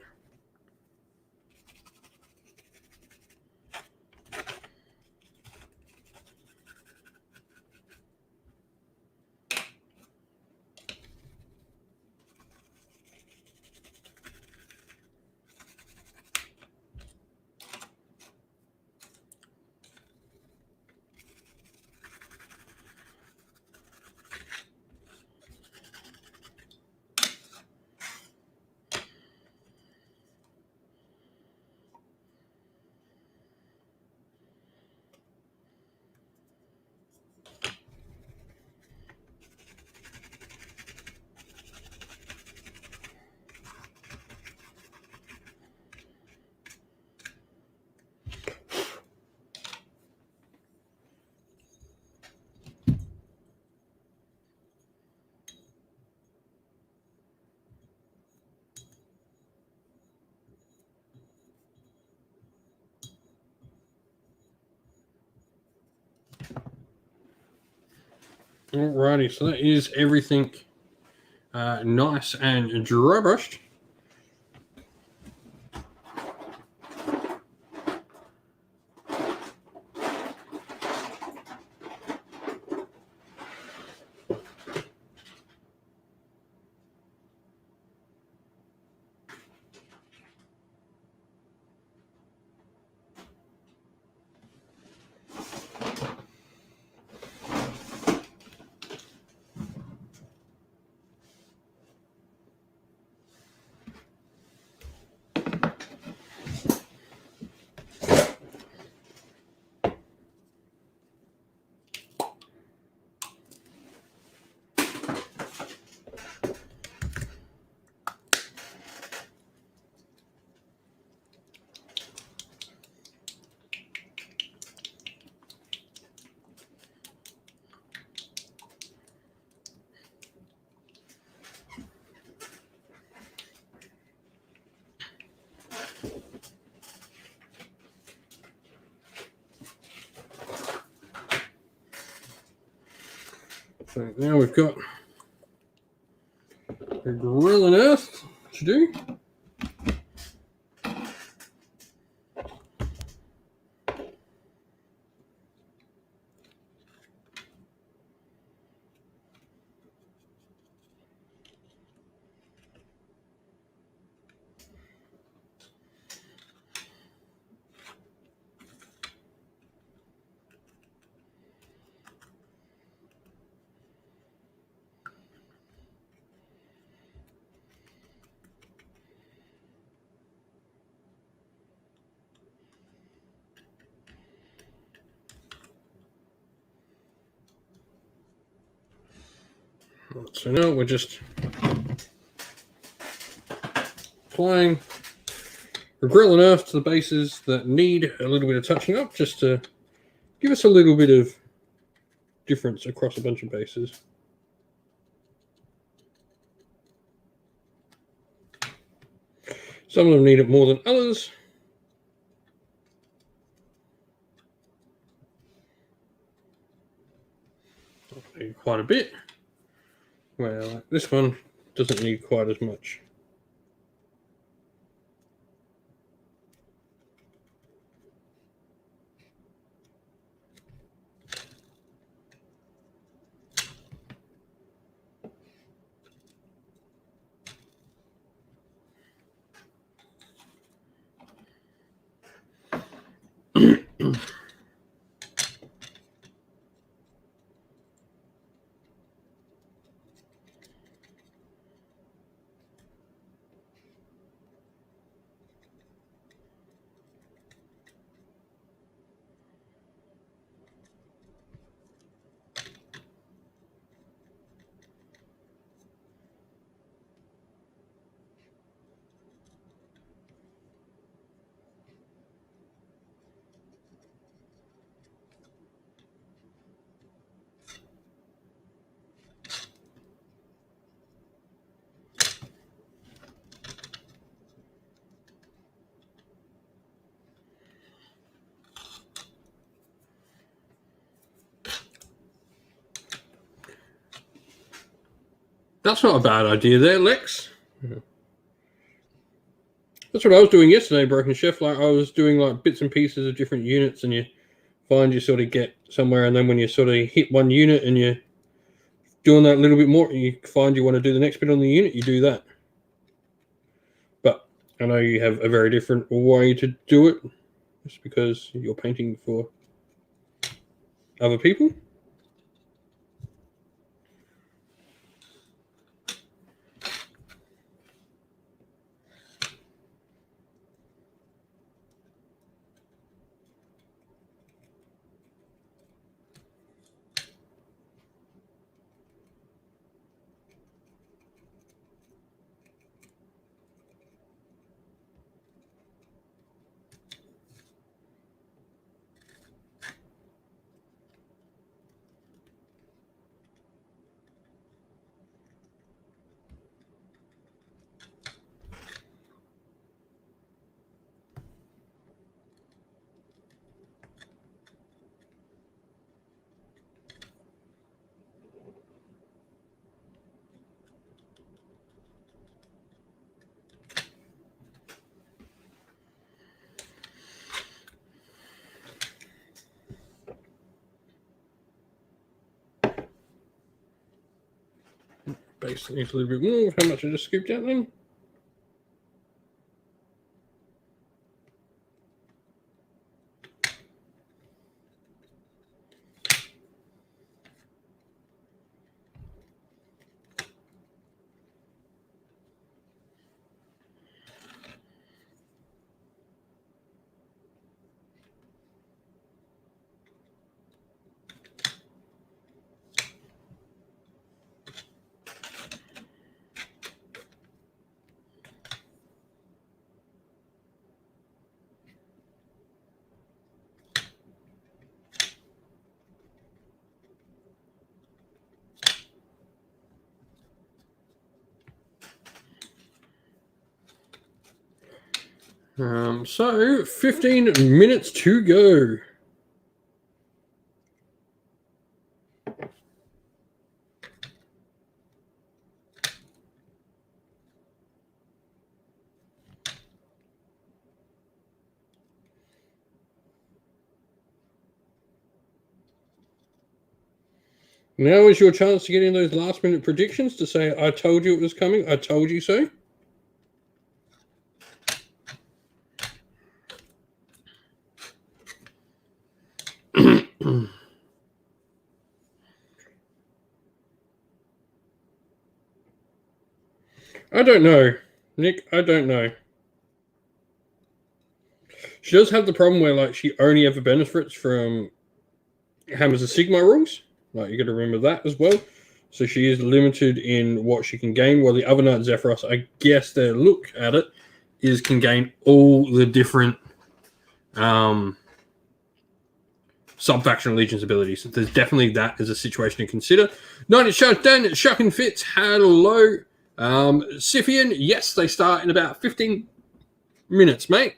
Alrighty, so that is everything nice and dry brushed. So now we've got a grill and earth to do. So now we're just applying the grill and earth to the bases that need a little bit of touching up, just to give us a little bit of difference across a bunch of bases. Some of them need it more than others. Need quite a bit. Well, this one doesn't need quite as much. That's not a bad idea there, Lex. That's what I was doing yesterday, Broken Chef. Like, I was doing like bits and pieces of different units, and you find you sort of get somewhere, and then when you sort of hit one unit and you're doing that a little bit more, you find you want to do the next bit on the unit, you do that. But I know you have a very different way to do it, just because you're painting for other people. Base needs a little bit more. How much I just scooped out then? So 15 minutes to go. Now is your chance to get in those last minute predictions to say, I told you it was coming, I told you so. I don't know, Nick. I don't know. She does have the problem where, like, she only ever benefits from Hammers of Sigmar rules. Like, you got to remember that as well. So she is limited in what she can gain, while the other Knight Zephyros, I guess their look at it is can gain all the different sub-faction allegiance abilities. So there's definitely that as a situation to consider. Knight Shutdown, Shuck and Fitz, hello. Scythian, yes, they start in about 15 minutes, mate.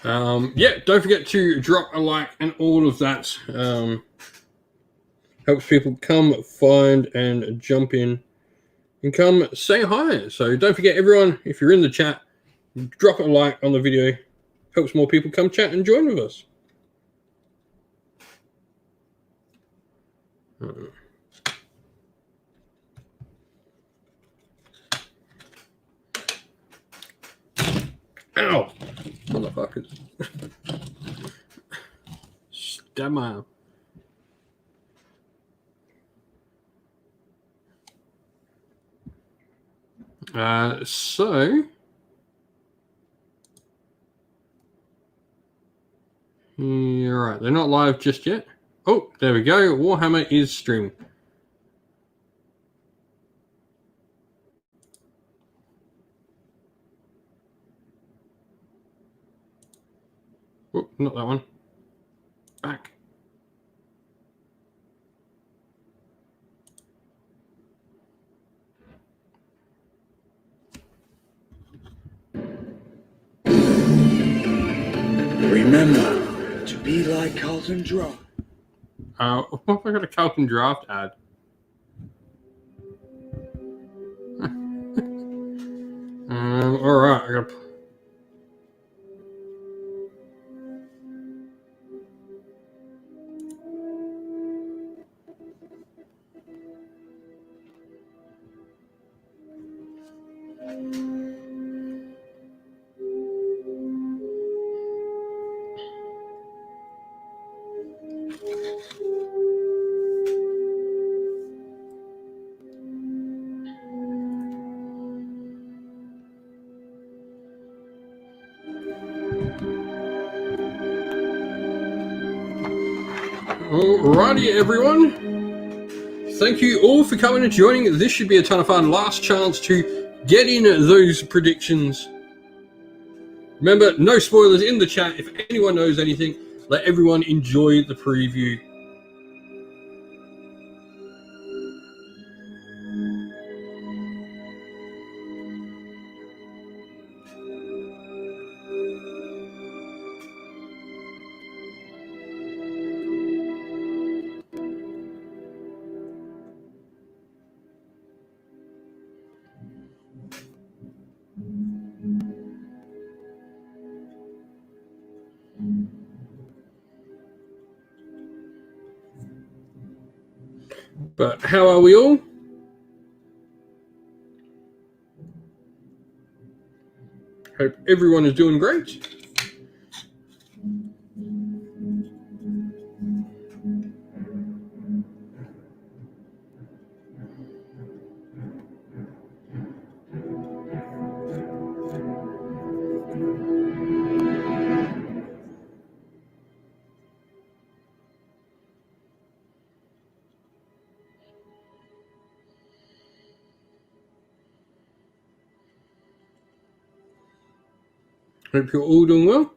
Yeah, don't forget to drop a like and all of that. Helps people come find and jump in and come say hi. So don't forget, everyone, if you're in the chat, drop a like on the video. Helps more people come chat and join with us. Ow! Motherfuckers. Stab my arm. So... Yeah, right, they're not live just yet. Oh, there we go. Warhammer is streaming. Oh, not that one. Back. Remember to be like Carlton Draft. What if I got a Carlton Draft ad? All right, I got. Alrighty, everyone. Thank you all for coming and joining. This should be a ton of fun. Last chance to get in those predictions. Remember, no spoilers in the chat. If anyone knows anything, let everyone enjoy the preview. But how are we all? Hope everyone is doing great. Hope you're all doing well.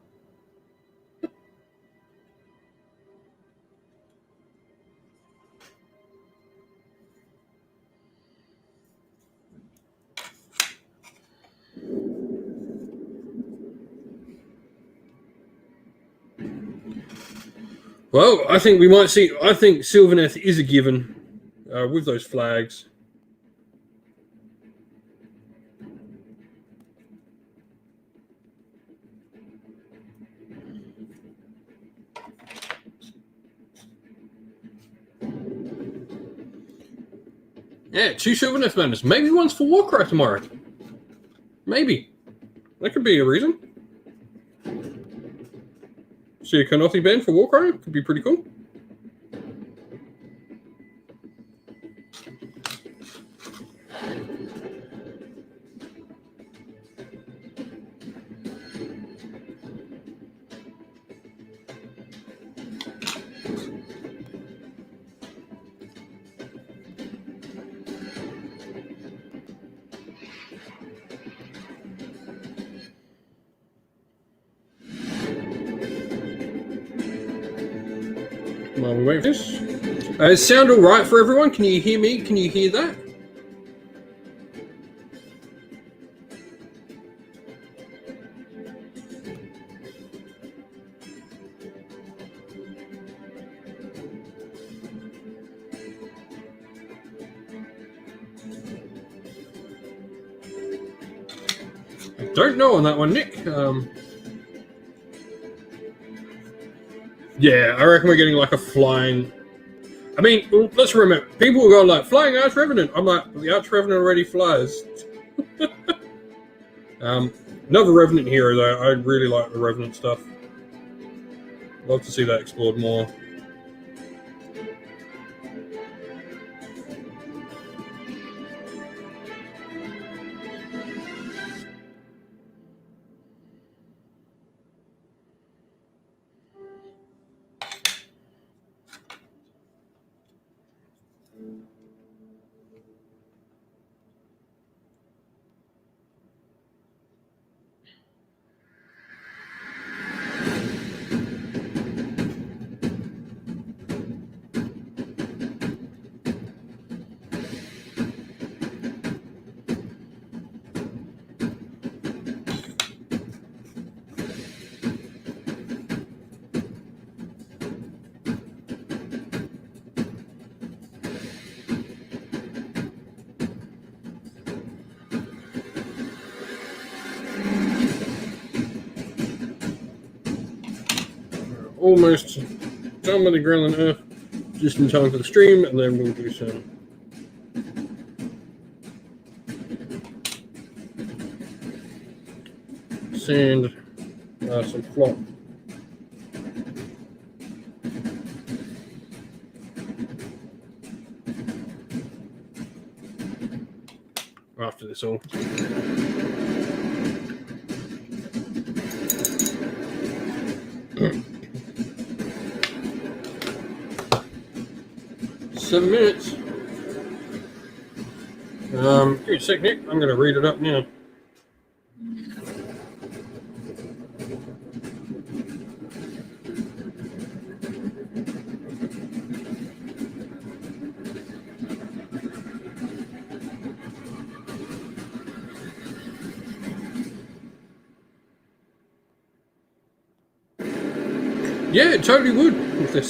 Well, I think we might see. I think Sylvaneth is a given with those flags. Yeah, 2 Sylvaneth members. Maybe one's for Warcry tomorrow. Maybe. That could be a reason. See a Kanothi band for Warcry? Could be pretty cool. While we wait for this. Is sound all right for everyone? Can you hear me? Can you hear that? Don't know on that one, Nick. Yeah, I reckon we're getting like a flying. I mean, let's remember, people will go like, flying Arch Revenant. I'm like, the Arch Revenant already flies. Another Revenant hero, though. I really like the Revenant stuff. Love to see that explored more. Almost done with the Gremlin Earth, just in time for the stream, and then we'll do some sand, some flop. After this all. Seven minutes. Give me a sec, Nick. I'm going to read it up now. Yeah, it totally would. If they're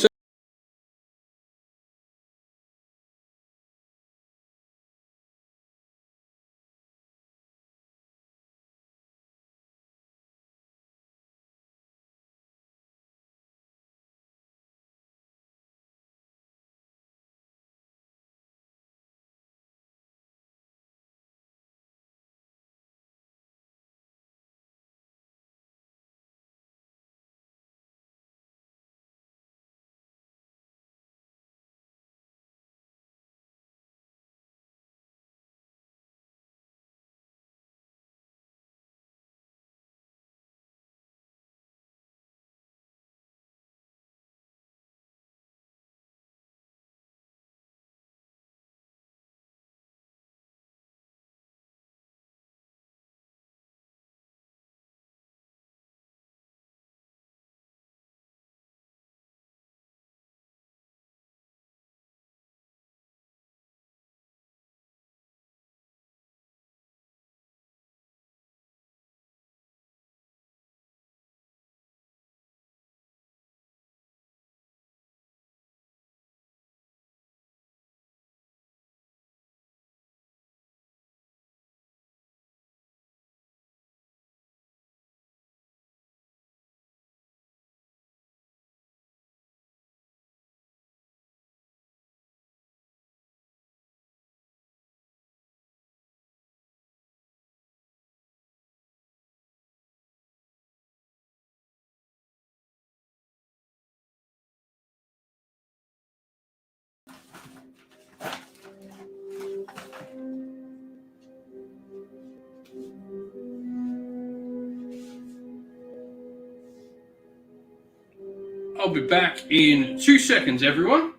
I'll be back in 2 seconds, everyone.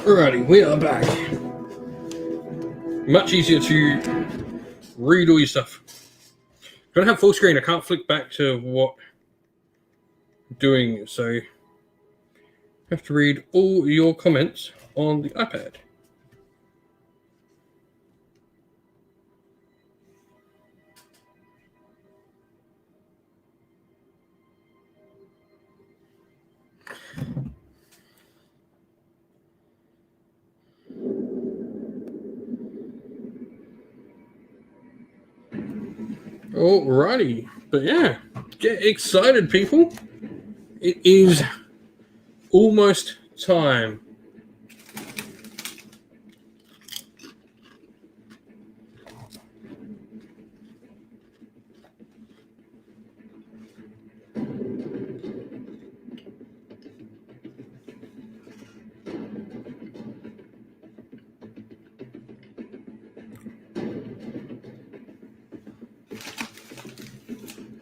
Alrighty, we are back. Much easier to read all your stuff. Don't have full screen. I can't flick back to what I'm doing, so I have to read all your comments on the iPad. Alrighty, but yeah, get excited, people. It is almost time.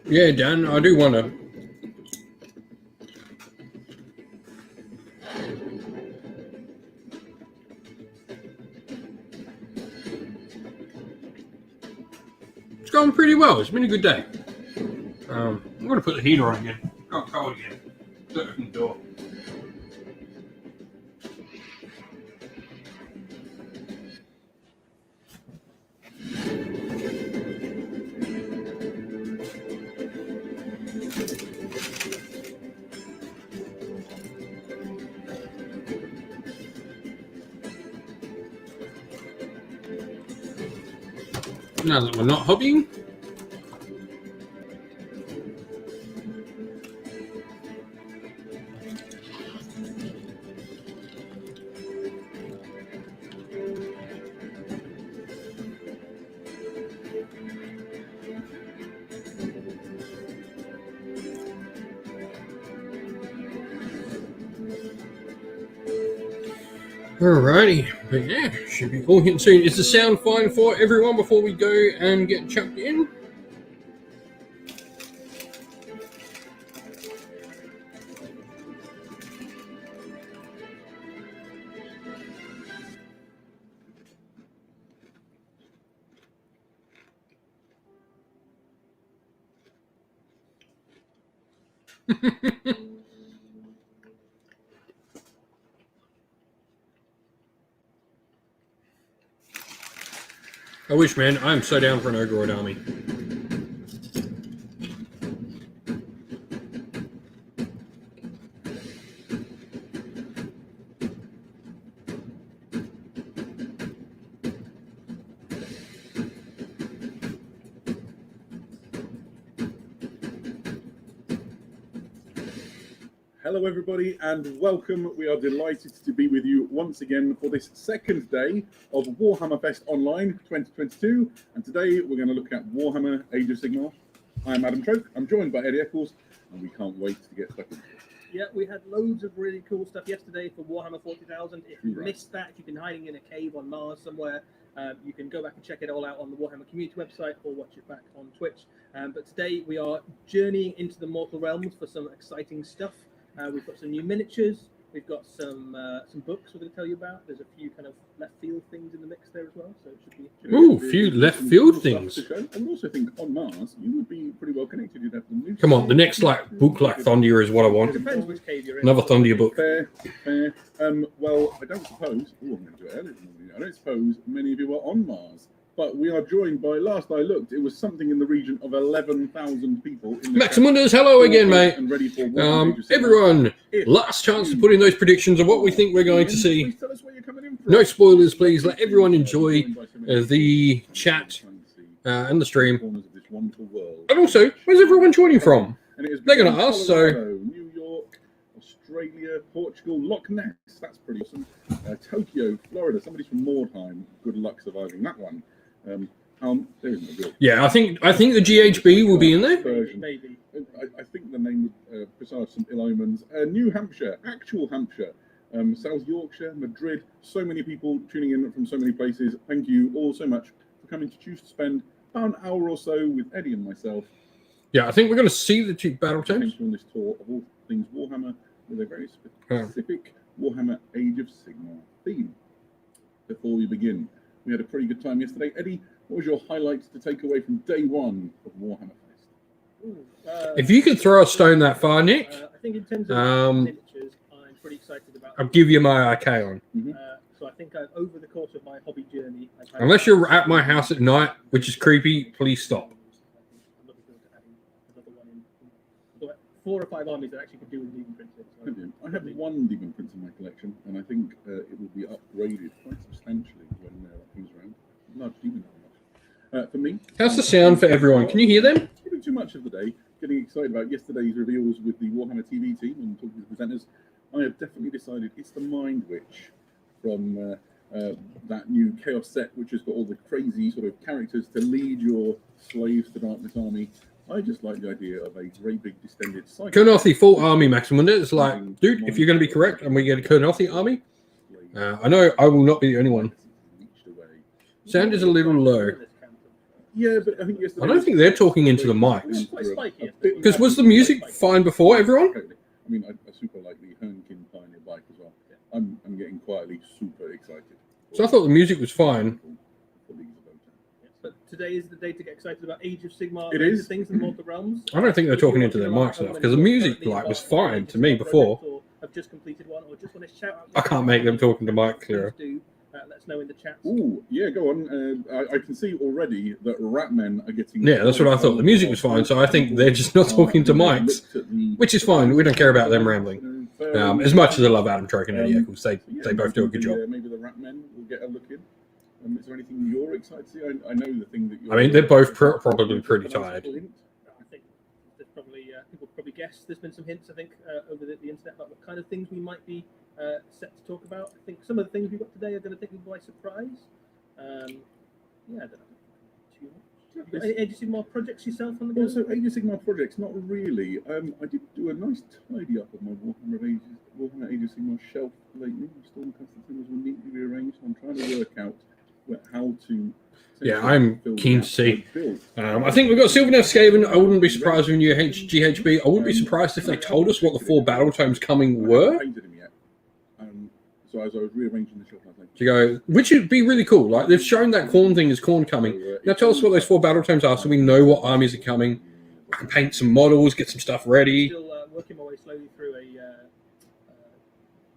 Yeah, Dan, I do wonder. It's going pretty well. It's been a good day. I'm going to put the heater on again. Got cold again. Let's open the door. Now that we're not hobbying. Alrighty, but yeah, should be all hitting soon. Is the sound fine for everyone before we go and get chucked in? I wish, man. I'm so down for an Ogroid army. Hello everybody and welcome. We are delighted to be with you once again for this second day of Warhammer Fest Online 2022, and today we're going to look at Warhammer Age of Sigmar. I'm Adam Troke, I'm joined by Eddie Eccles, and we can't wait to get stuck into it. Yeah, we had loads of really cool stuff yesterday for Warhammer 40,000. If you missed that, if you've been hiding in a cave on Mars somewhere, you can go back and check it all out on the Warhammer community website or watch it back on Twitch. But today we are journeying into the mortal realms for some exciting stuff. We've got some new miniatures. We've got some books we're going to tell you about. There's a few kind of left field things in the mix there as well, so it should be. Ooh, a few left field things. And also think on Mars, you would be pretty well connected. You'd have the new. Come on, the next book like Thondia is what I It want. depends which cave you're in. Another Thondia book. Fair. Well, I don't suppose. Oh, I'm going to do it earlier than normal. I don't suppose many of you are on Mars. But we are joined by, last I looked, it was something in the region of 11,000 people. In the Maximunders, hello again, mate. And ready for Everyone, last chance to put in those predictions of what we think we're going to see. Please tell us where you're coming in from. No spoilers, please. Let everyone enjoy the chat and the stream. Corners of this wonderful world. And also, where's everyone joining from? And it has They're been gonna ask, so- Colorado, New York, Australia, Portugal, Loch Ness. That's pretty awesome. Tokyo, Florida. Somebody's from Mordheim. Good luck surviving that one. There isn't a real. Yeah, I think the GHB will be in there. Version. Maybe. I think the name would presage some ill omens. New Hampshire, actual Hampshire, South Yorkshire, Madrid. So many people tuning in from so many places. Thank you all so much for coming to choose to spend about an hour or so with Eddie and myself. Yeah, I think we're going to see the two battle tomes. On this tour of all things Warhammer with a very specific Warhammer Age of Sigmar theme. Before we begin, we had a pretty good time yesterday. Eddie, what was your highlights to take away from day one of Warhammer Fest? If you could throw a stone that far, Nick, I think in terms of miniatures, I'm pretty excited about. I'll give you my Archaon. So I think over the course of my hobby journey, Unless you're at my house at night, which is creepy, please stop. I'm looking forward to adding another one in. I've got 4 or 5 armies that actually could do with Demon Prince. I have one Demon Prince in my collection, and I think it will be upgraded quite substantially when that comes around. Large demon armor. For me, How's the sound for everyone? Can you hear them? Not too much of the day. Getting excited about yesterday's reveals with the Warhammer TV team and talking to the presenters. I have definitely decided it's the Mind Witch from that new Chaos set, which has got all the crazy sort of characters to lead your slaves to Darkness army. I just like the idea of a very big distended cycle. Kurnothi full army maximum. It's like, dude, if you're going to be correct and we get a Kurnothi army, I know I will not be the only one. Sound is a little low. Yeah, but I think yesterday I don't think they're talking into the mics. Quite spiky. Because was the music fine before, everyone? I mean, I super like the Hernkin Pioneer bike as well. I'm getting quietly super excited. So I thought the music was fine. But today is the day to get excited about Age of Sigmar. It is. Things in Mortal Realms. I don't think they're talking into their mics enough because the music was fine to me before. I've just completed one, or just want to shout out. I can't make them talk into mic clearer. Let us know in the chat. Oh, yeah, go on. I can see already that Ratmen are getting... Yeah, that's what I thought. The music was fine, so I think they're just not talking to mics, which is fine. We don't care about them rambling. As much as I love Adam Troke and Eddie Eccles, they both do a good job. Maybe the Ratmen will get a look in. Is there anything you're excited to see? I know the thing that you're... I mean, they're both probably pretty tired. I think there's probably people probably guess. There's been some hints, I think, over the internet about what kind of things we might be set to talk about. I think some of the things we've got today are going to take you by surprise. I don't know. Any Age of Sigmar projects yourself on the go? Also, Age of Sigmar projects, not really. I did do a nice tidy up of my Warhammer Age of Sigmar shelf lately. Stormcaster things were neatly rearranged. I'm trying to work out how to... Yeah, I'm keen to see. I think we've got Sylvaneth Skaven. I wouldn't be surprised when you're GHB. I wouldn't be surprised if they told us what the 4 battletomes coming were. So as I was rearranging the shelf, I was like... To go, which would be really cool. Like, they've shown that corn thing is corn coming. Now tell us what those 4 battletomes are so we know what armies are coming. I can paint some models, get some stuff ready. Still working my way slowly through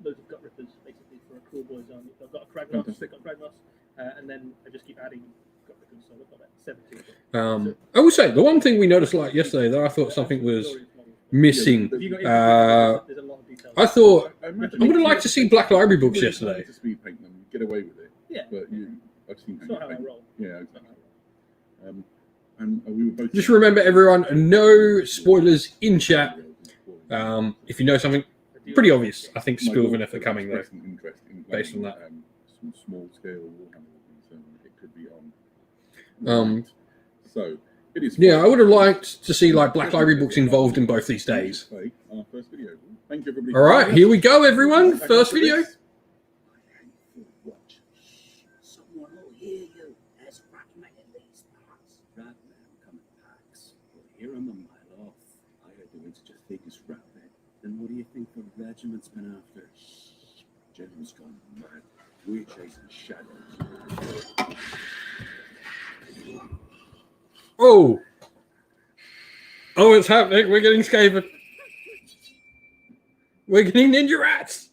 loads of gut rippers, basically, for a Cool Boys army. I've got a Kragnos, and then I just keep adding gut rippers, so I've got about 70. I will say, the one thing we noticed like yesterday that I thought something was missing. I thought I would have liked to see Black Library books yesterday. To speed paint them, get away with it. Yeah, but I've seen it's not how I roll. Yeah, exactly. And we were both... Just remember, everyone, no spoilers in chat. If you know something pretty obvious, I think Sylvaneth are coming though. Based on that, some small scale Warhammer, it could be on. So. Yeah, I would have liked to see like Black Library books involved in both these days. Our first video. Thank you, everybody. All right, here we go, everyone. First video. Someone will hear you as Ratman in these parts. Ratman come in packs. We'll hear him a mile off. I heard the winter just think is rapid. Then what do you think the regiment's been after? General's gone mad. We're chasing shadows. Oh, it's happening. We're getting Skaven. We're getting Ninja Rats.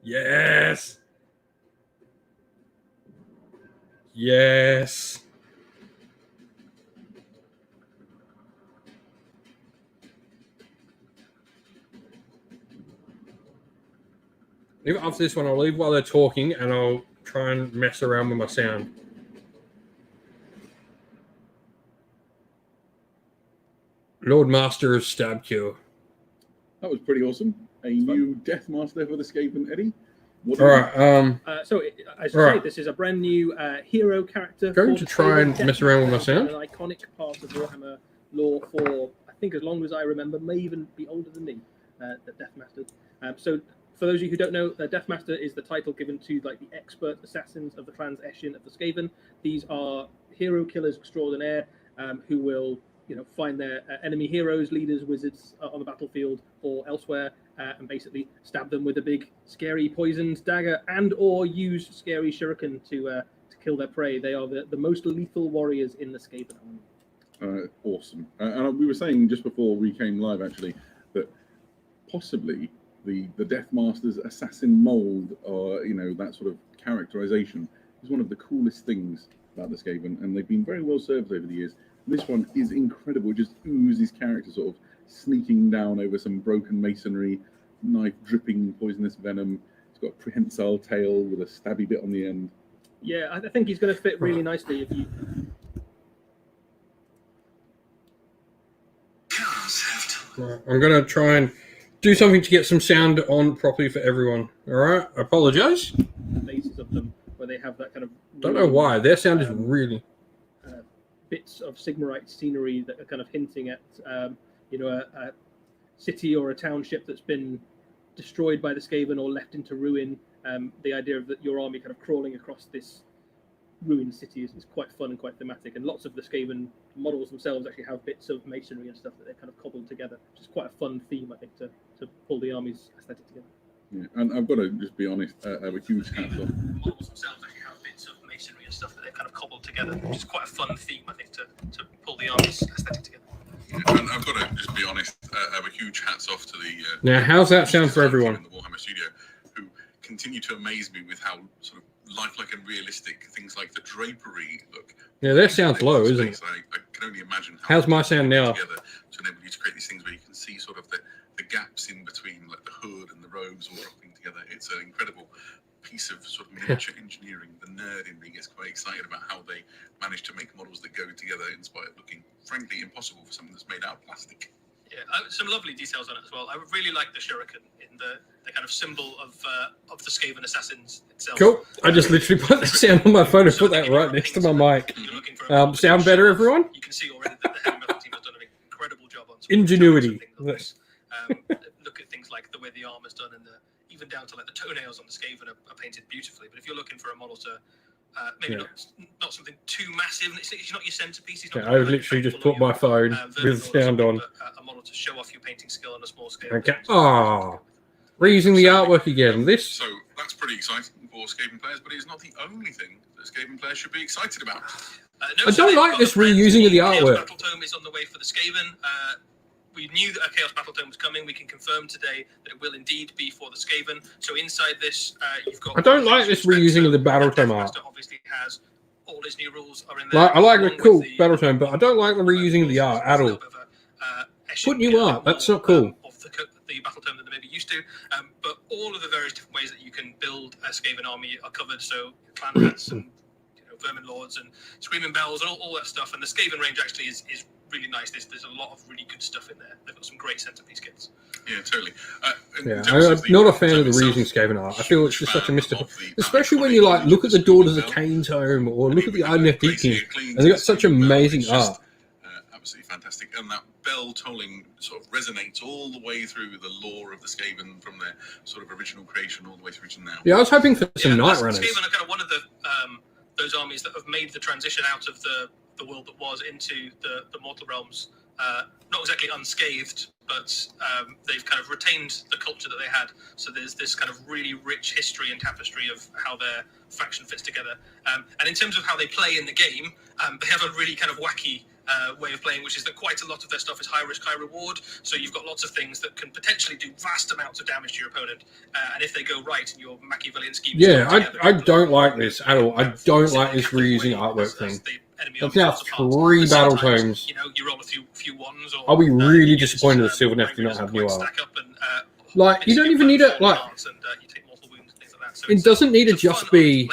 Yes. Yes. Even after this one, I'll leave while they're talking and I'll try and mess around with my sound. Lord Master of Stab Kill. That was pretty awesome. A new Death Master for the Skaven, Eddie. All right. So, as I say, this is a brand new hero character. Going to try and mess around with my sound. An iconic part of Warhammer lore for, I think, as long as I remember, may even be older than me. The Death Master. So, for those of you who don't know, the Death Master is the title given to like the expert assassins of the clans Eshin of the Skaven. These are hero killers extraordinaire who will find their enemy heroes, leaders, wizards on the battlefield or elsewhere, and basically stab them with a big, scary, poisoned dagger, and/or use scary shuriken to kill their prey. They are the most lethal warriors in the Skaven army. Awesome. And we were saying just before we came live, actually, that possibly the Deathmaster's assassin mold, or that sort of characterization, is one of the coolest things about the Skaven, and they've been very well served over the years. This one is incredible. It just oozes character, sort of sneaking down over some broken masonry, knife dripping poisonous venom. It's got a prehensile tail with a stabby bit on the end. Yeah, I think he's going to fit really nicely if you. I'm going to try and do something to get some sound on properly for everyone. All right, I apologize. Bases of them where they have that kind of. Don't know why their sound is really. Bits of Sigmarite scenery that are kind of hinting at, a city or a township that's been destroyed by the Skaven or left into ruin. The idea of your army kind of crawling across this ruined city is quite fun and quite thematic. And lots of the Skaven models themselves actually have bits of masonry and stuff that they're kind of cobbled together, which is quite a fun theme, I think, to pull the army's aesthetic together. Yeah, and I've got to just be honest, I have a huge hat off. Models themselves actually have bits of masonry and stuff that they're kind of cobbled together, which is quite a fun theme, I think, to pull the army's aesthetic together. Yeah, and I've got to just be honest, I have a huge hats off to the. Now, how's that sound for everyone? In the Warhammer studio, who continue to amaze me with how sort of lifelike and realistic things like the drapery look. Yeah, their sound's low, isn't it? I can only imagine how's my sound now? Together to enable you to create these things where you can see sort of the gaps in between, like the hood and the robes all dropping together. It's an incredible piece of sort of miniature engineering. The nerd in me gets quite excited about how they managed to make models that go together in spite of looking, frankly, impossible for something that's made out of plastic. Yeah, some lovely details on it as well. I really like the shuriken in the kind of symbol of the Skaven assassins itself. Cool. I just literally put the sound on my phone and put that right next to my mic. Sound better, everyone? You can see already that the heavy metal team has done an incredible job on ingenuity. Look at things like the way the armor's done, and even down to like the toenails on the Skaven are painted beautifully. But if you're looking for a model to maybe not something too massive, and it's not your centerpiece. I would literally just put my phone with the sound on. A model to show off your painting skill on a small scale. Okay. Reusing the artwork again. So that's pretty exciting for Skaven players, but it's not the only thing that Skaven players should be excited about. I don't like this reusing of the artwork. Battletome is on the way for the Skaven. We knew that a Chaos Battletome was coming. We can confirm today that it will indeed be for the Skaven. So inside this, you've got. I don't like this reusing of the Battletome art. Obviously has all his new rules are in there. I like the cool Battletome, but I don't like the reusing of the art at all. Put new art. That's not cool. Of the Battletome that they may be used to, but all of the various different ways that you can build a Skaven army are covered. So clan rats and vermin lords and screaming bells and all that stuff. And the Skaven range actually is really nice. There's a lot of really good stuff in there. They've got some great centerpiece kits. Yeah, totally. I'm not a fan of the reusing Skaven art. I feel it's just such a mystical, especially when you look at the Daughters of Cain's Home or look at the Idoneth Deacon, and they've got such amazing art. Absolutely fantastic, and that bell tolling sort of resonates all the way through the lore of the Skaven from their sort of original creation all the way through to now. Yeah, I was hoping for some Night Runners. Skaven are kind of one of the those armies that have made the transition out of the world that was into the mortal realms, not exactly unscathed, but they've kind of retained the culture that they had. So there's this kind of really rich history and tapestry of how their faction fits together. And in terms of how they play in the game, they have a really kind of wacky way of playing, which is that quite a lot of their stuff is high risk, high reward. So you've got lots of things that can potentially do vast amounts of damage to your opponent. And if they go right and your Machiavellian scheme... Yeah, I don't like this at all. I don't like this reusing artwork thing. That's now 3 Battletomes. You roll a few ones. I'll be really disappointed if Sylvaneth do not have new art. You don't even need it, it doesn't need to just be...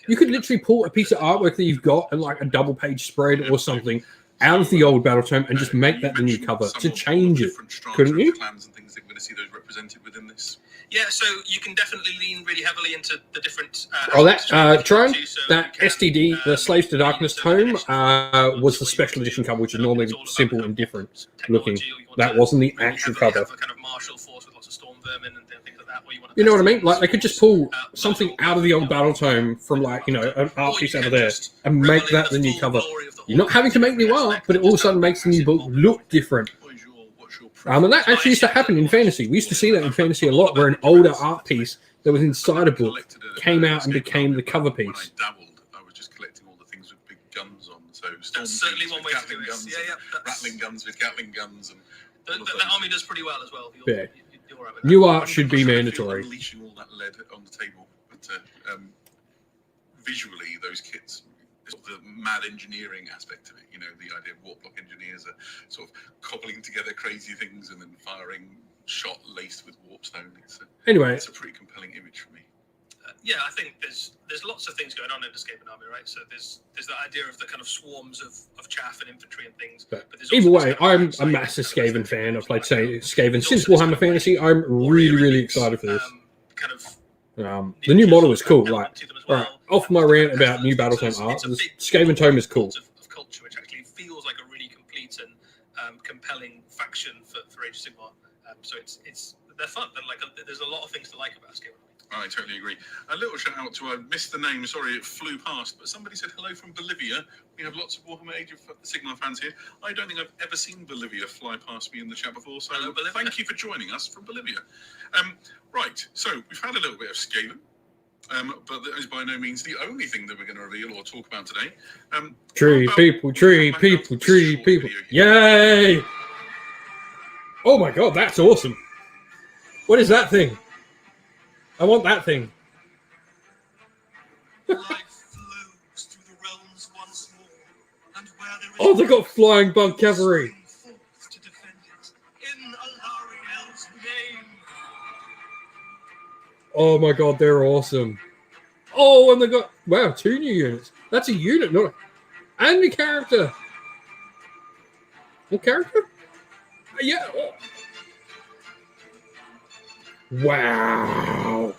You could literally pull a piece of artwork that you've got and a double-page spread or something out of the old Battletome and just make that the new cover to change it, couldn't you? Yeah, so you can definitely lean really heavily into the different... Tron, that STD, the Slaves to Darkness tome, was the special edition cover, which is normally simple and different looking. That wasn't the actual cover. A kind of martial force with lots of storm vermin and things like that. Or you want You know what I mean? Like they could just pull something out of the old battletome from like, you know, an art piece out of there and make that the new cover. You're not having to make new art, but it all of a sudden makes the new book look different. And that actually used to happen in fantasy. We used to see that in fantasy a lot, where an older art piece that was inside a book came out and became the cover piece. When I dabbled, I was just collecting all the things with big guns on. So That's certainly one way to do it. guns, rattling guns with Gatling guns, and the army does pretty well as well. Yeah. You're right with that. New art should be mandatory. Unleashing all that lead on the table, but visually, those kits, the mad engineering aspect of it. You know, the idea of warp block engineers are sort of cobbling together crazy things and then firing shot laced with warpstone. Anyway, it's a pretty compelling image for me. Yeah, I think there's lots of things going on in the Skaven army, right? So there's that idea of the kind of swarms of chaff and infantry and things. But there's either also way, I'm a massive Skaven fan. I've played Skaven since Warhammer Fantasy. I'm really excited for this. The new model is cool. Like, right, off my rant about new battletome art, the Skaven tome is cool. Of culture, which actually feels like a really complete and compelling faction for Age of Sigmar. So they're fun. There's a lot of things to like about Skaven. I totally agree. A little shout out to, I missed the name, sorry, it flew past, but somebody said hello from Bolivia. We have lots of Warhammer Age of Sigmar fans here. I don't think I've ever seen Bolivia fly past me in the chat before, so thank you for joining us from Bolivia. Right, so we've had a little bit of Skaven, but that is by no means the only thing that we're going to reveal or talk about today. Tree people. Yay! Oh my god, that's awesome. What is that thing? I want that thing. Oh, they got flying bug cavalry. Oh my god, they're awesome. Oh, and they got, wow, 2 new units. That's a unit, not and a character. A character? Yeah. Oh. Wow.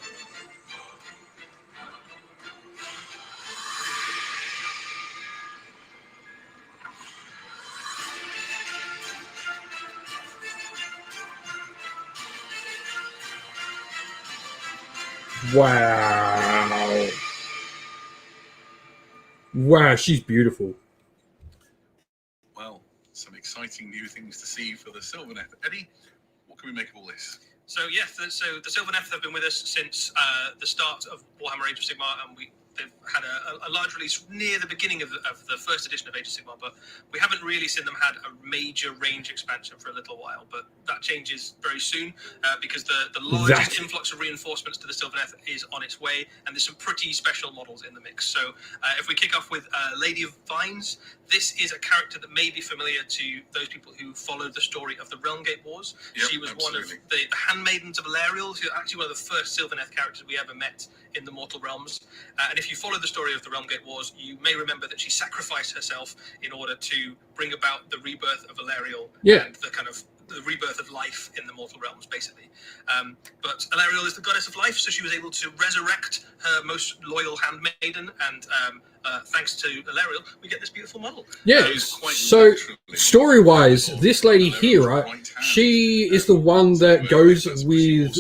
Wow. Wow, she's beautiful. Well, some exciting new things to see for the Sylvaneth. Eddie, what can we make of all this? So so the Sylvaneth have been with us since the start of Warhammer Age of Sigmar, and they've had a large release near the beginning of the first edition of Age of Sigmar, but we haven't really seen them had a major range expansion for a little while. But that changes very soon because the largest influx of reinforcements to the Sylvaneth is on its way, and there's some pretty special models in the mix. So if we kick off with Lady of Vines, this is a character that may be familiar to those people who followed the story of the Realmgate Wars. Yep, she was one of the handmaidens of Alariel, who actually one of the first Sylvaneth characters we ever met in the Mortal Realms. And if you follow the story of the Realmgate Wars, you may remember that she sacrificed herself in order to bring about the rebirth of Alariel and the kind of the rebirth of life in the Mortal Realms, basically. But Alariel is the goddess of life, so she was able to resurrect her most loyal handmaiden, and thanks to Alariel, we get this beautiful model. Yeah, so story-wise, this lady here, right, she is the one that goes with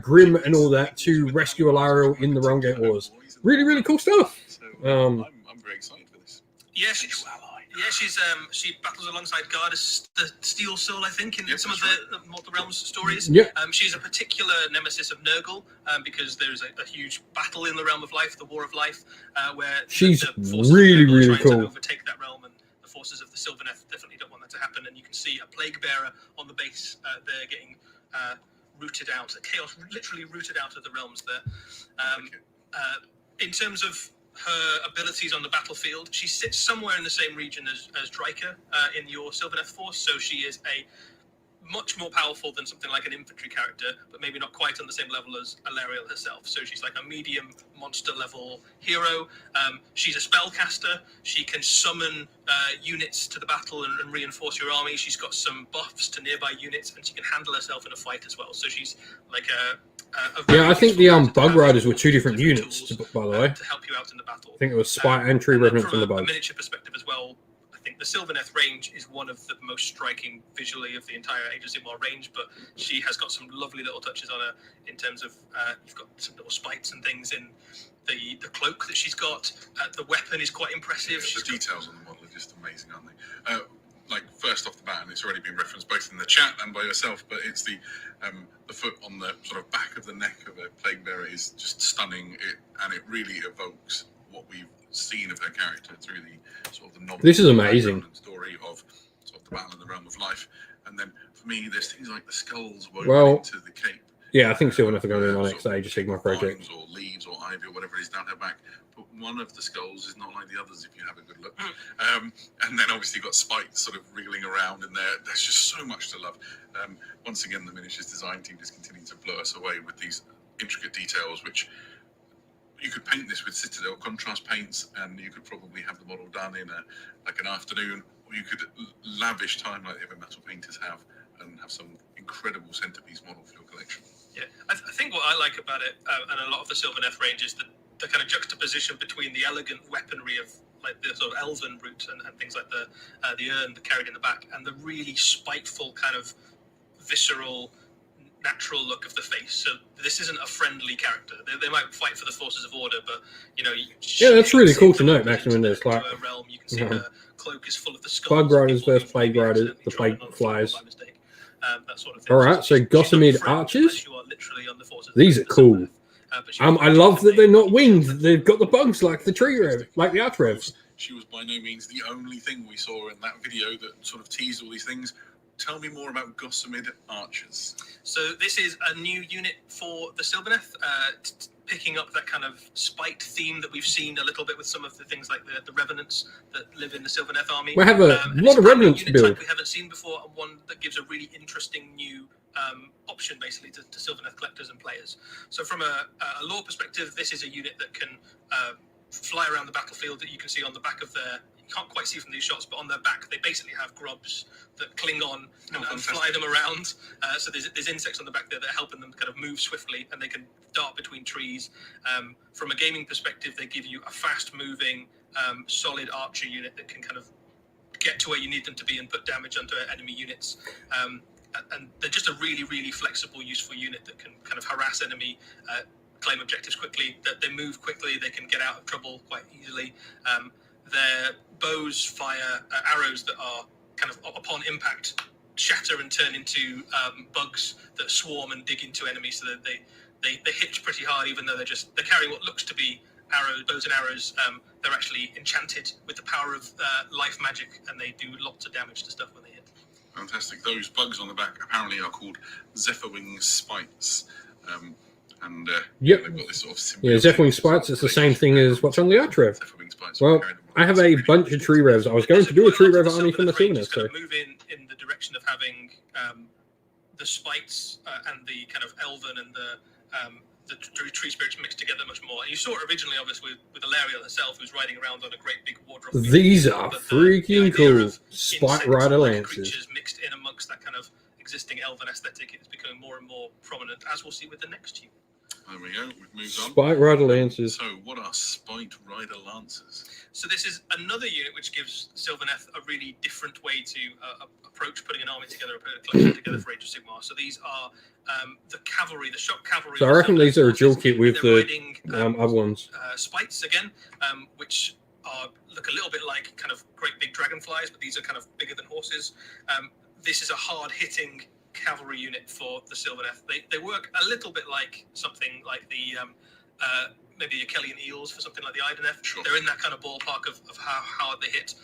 Grimm and all that to rescue Alariel in the Realmgate Wars. Really cool stuff. I'm very excited for this. Yeah, she battles alongside Gardas the Steel Soul, I think, in some of the Mortal Realms stories. Yeah. She's a particular nemesis of Nurgle because there's a huge battle in the Realm of Life, the War of Life, where she's the forces really of cool. to overtake that realm, and the forces of the Sylvaneth definitely don't want that to happen. And you can see a Plague Bearer on the base there getting rooted out, chaos literally rooted out of the realms there. In terms of her abilities on the battlefield, she sits somewhere in the same region as Dryker in your Sylvaneth force, so she is a much more powerful than something like an infantry character, but maybe not quite on the same level as Alariel herself. So she's like a medium monster level hero. She's a spellcaster. She can summon units to the battle and reinforce your army. She's got some buffs to nearby units, and she can handle herself in a fight as well. So she's like yeah, I think the Bug Riders were 2 different units, by the way. To help you out in the battle. I think it was Spite and Tree Revenant from the Bug. From a miniature perspective as well, I think the Sylvaneth range is one of the most striking visually of the entire Age of Sigmar range, but she has got some lovely little touches on her in terms of you've got some little spikes and things in the cloak that she's got. The weapon is quite impressive. Yeah, the details on the model are just amazing, aren't they? Like first off the bat, and it's already been referenced both in the chat and by yourself, but it's the foot on the sort of back of the neck of a plague bearer is just stunning. It really evokes what we've seen of her character through the sort of the novel. This is amazing Story of sort of the battle in the realm of life, and then for me, there's things like the skulls woven into the cape. Yeah, I think Sylvaneth are going to be my next Age of Sigmar project. Or leaves or ivy or whatever it is down her back. But one of the skulls is not like the others if you have a good look. And then obviously you've got spikes sort of wriggling around in there. There's just so much to love. Once again, the miniatures design team just continue to blow us away with these intricate details, which you could paint this with Citadel contrast paints and you could probably have the model done in an afternoon, or you could lavish time like the other metal painters have and have some incredible centerpiece model for your collection. Yeah, I think what I like about it, and a lot of the Sylvaneth range, is the kind of juxtaposition between the elegant weaponry of like the sort of elven route and things like the urn carried in the back, and the really spiteful kind of visceral, natural look of the face. So this isn't a friendly character. They might fight for the forces of order, but you know. Yeah, that's really cool to note, Maximum. There's like realm, you can see her cloak is full of the skulls. Bug Riders versus Plague Riders, the Plague Flies. That sort of thing. All right, so Gossamer Archers. These are cool. I love that they're not winged. They've got the bugs like the tree rev, like the arch revs. She was by no means the only thing we saw in that video that sort of teased all these things. Tell me more about Gossamer Archers. So this is a new unit for the Sylvaneth, picking up that kind of spite theme that we've seen a little bit with some of the things like the Revenants that live in the Sylvaneth army. We have a lot of Revenants to build. We haven't seen before, and one that gives a really interesting new option basically to Sylvaneth collectors and players. So from a lore perspective, this is a unit that can fly around the battlefield that you can see on the back of their. You can't quite see from these shots, but on their back they basically have grubs that cling on and fly them around. So there's insects on the back there that are helping them kind of move swiftly, and they can dart between trees. From a gaming perspective, they give you a fast-moving, solid archer unit that can kind of get to where you need them to be and put damage onto enemy units. And they're just a really, really flexible, useful unit that can kind of harass enemy, claim objectives quickly. That they move quickly, they can get out of trouble quite easily. Their bows fire arrows that are kind of upon impact shatter and turn into bugs that swarm and dig into enemies, so that they hit pretty hard, even though they're carrying what looks to be bows and arrows. They're actually enchanted with the power of life magic, and they do lots of damage to stuff when they hit. Fantastic. Those bugs on the back apparently are called Zephyrwing Spites. Yep. They've got this sort of Zephyrwing Spites. It's the same thing as what's on the arch rev. Well, I have a bunch of tree revs. I was going to do a tree rev army from the Sylvaneth. So move in the direction of having the spites and the kind of elven and the tree spirits mixed together much more. And you saw it originally, obviously, with Ilariel herself, who's riding around on a great big wardrobe. These are freaking cool. Spite Rider Lances. Creatures mixed in amongst that kind of existing elven aesthetic is becoming more and more prominent, as we'll see with the next tune. There we go. We've moved on. Spite Rider Lances. So, what are Spite Rider Lances? So this is another unit which gives Sylvaneth a really different way to approach putting an army together, putting a collection together for Age of Sigmar. So these are the cavalry, the shock cavalry. So I reckon these are a dual kit with the other ones. Spites again, which look a little bit like kind of great big dragonflies, but these are kind of bigger than horses. This is a hard-hitting cavalry unit for the Sylvaneth. They work a little bit like something like the maybe the Achillean eels for something like the Ideneth. Sure. They're in that kind of ballpark of how hard they hit,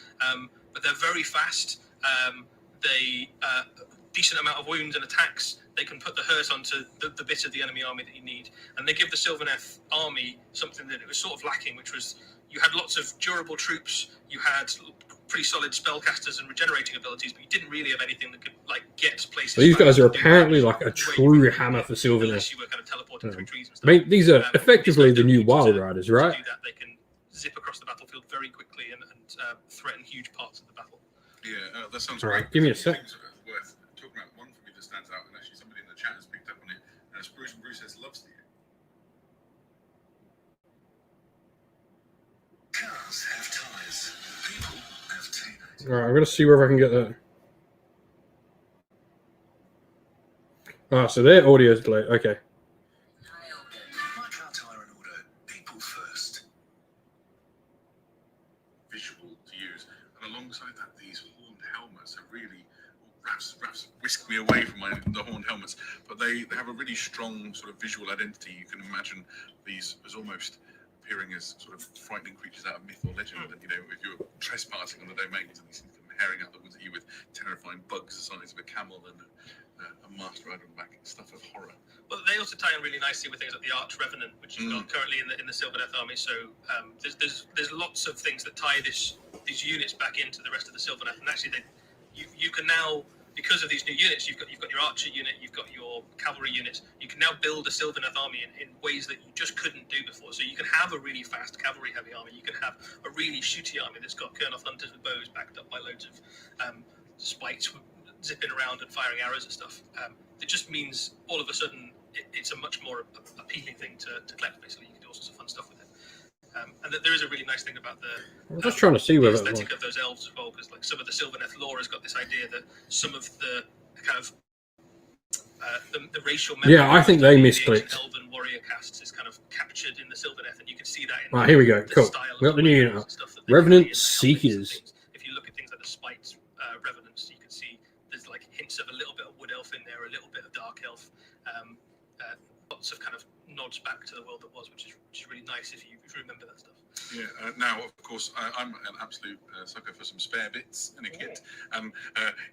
but they're very fast. They decent amount of wounds and attacks. They can put the hurt onto the bit of the enemy army that you need, and they give the Sylvaneth army something that it was sort of lacking, which was you had lots of durable troops, you had pretty solid spellcasters and regenerating abilities, but you didn't really have anything that could like get places. So these guys are apparently like a true hammer for Sylvaneth. You were kind of teleporting through trees and stuff. I mean, these are effectively the new Wild Riders, right? To do that, they can zip across the battlefield very quickly and threaten huge parts of the battle. Yeah, that sounds All right, great. give me a sec. Worth talking about. One for me that stands out, and actually somebody in the chat has picked up on it. And it's Bruce, and Bruce says loves the Cars have tires. People have taillights. All right, I'm gonna see whether I can get that. Ah, so their audio is delayed. Okay. My car tire and auto. People first. Visual to use, and alongside that, these horned helmets are really. Raps whisk me away from the horned helmets, but they have a really strong sort of visual identity. You can imagine these as almost appearing as sort of frightening creatures out of myth or legend. And, you know, if you're trespassing on the domains and these things come herring out the woods at you with terrifying bugs the size of a camel and a master rider on the back, stuff of horror. Well, they also tie in really nicely with things like the Arch Revenant, which you've got currently in the Sylvaneth army. So there's lots of things that tie these units back into the rest of the Sylvaneth, and actually you can now, because of these new units, you've got your archer unit, you've got your cavalry units. You can now build a Sylvaneth army in ways that you just couldn't do before. So you can have a really fast cavalry-heavy army. You can have a really shooty army that's got Kurnoth hunters with bows backed up by loads of spikes zipping around and firing arrows and stuff. It just means all of a sudden it's a much more appealing thing to collect. Basically, you can do all sorts of fun stuff with it. And there is a really nice thing about I'm just trying to see whether the aesthetic of those elves as well, because like some of the Sylvaneth lore has got this idea that some of the kind of the racial Yeah, I think they the misclicked. Elven warrior castes is kind of captured in the Sylvaneth, and you can see that in Right, here we go. the Cool. style of We got the new unit up. stuff that they Revenant do in the helmets and Seekers. things. If you look at things like the spiked revenants, you can see there's like hints of a little bit of wood elf in there, a little bit of dark elf. Lots of kind of nods back to the world that was, which is really nice if you remember that stuff. Yeah. Now, of course, I'm an absolute sucker for some spare bits in a kit, and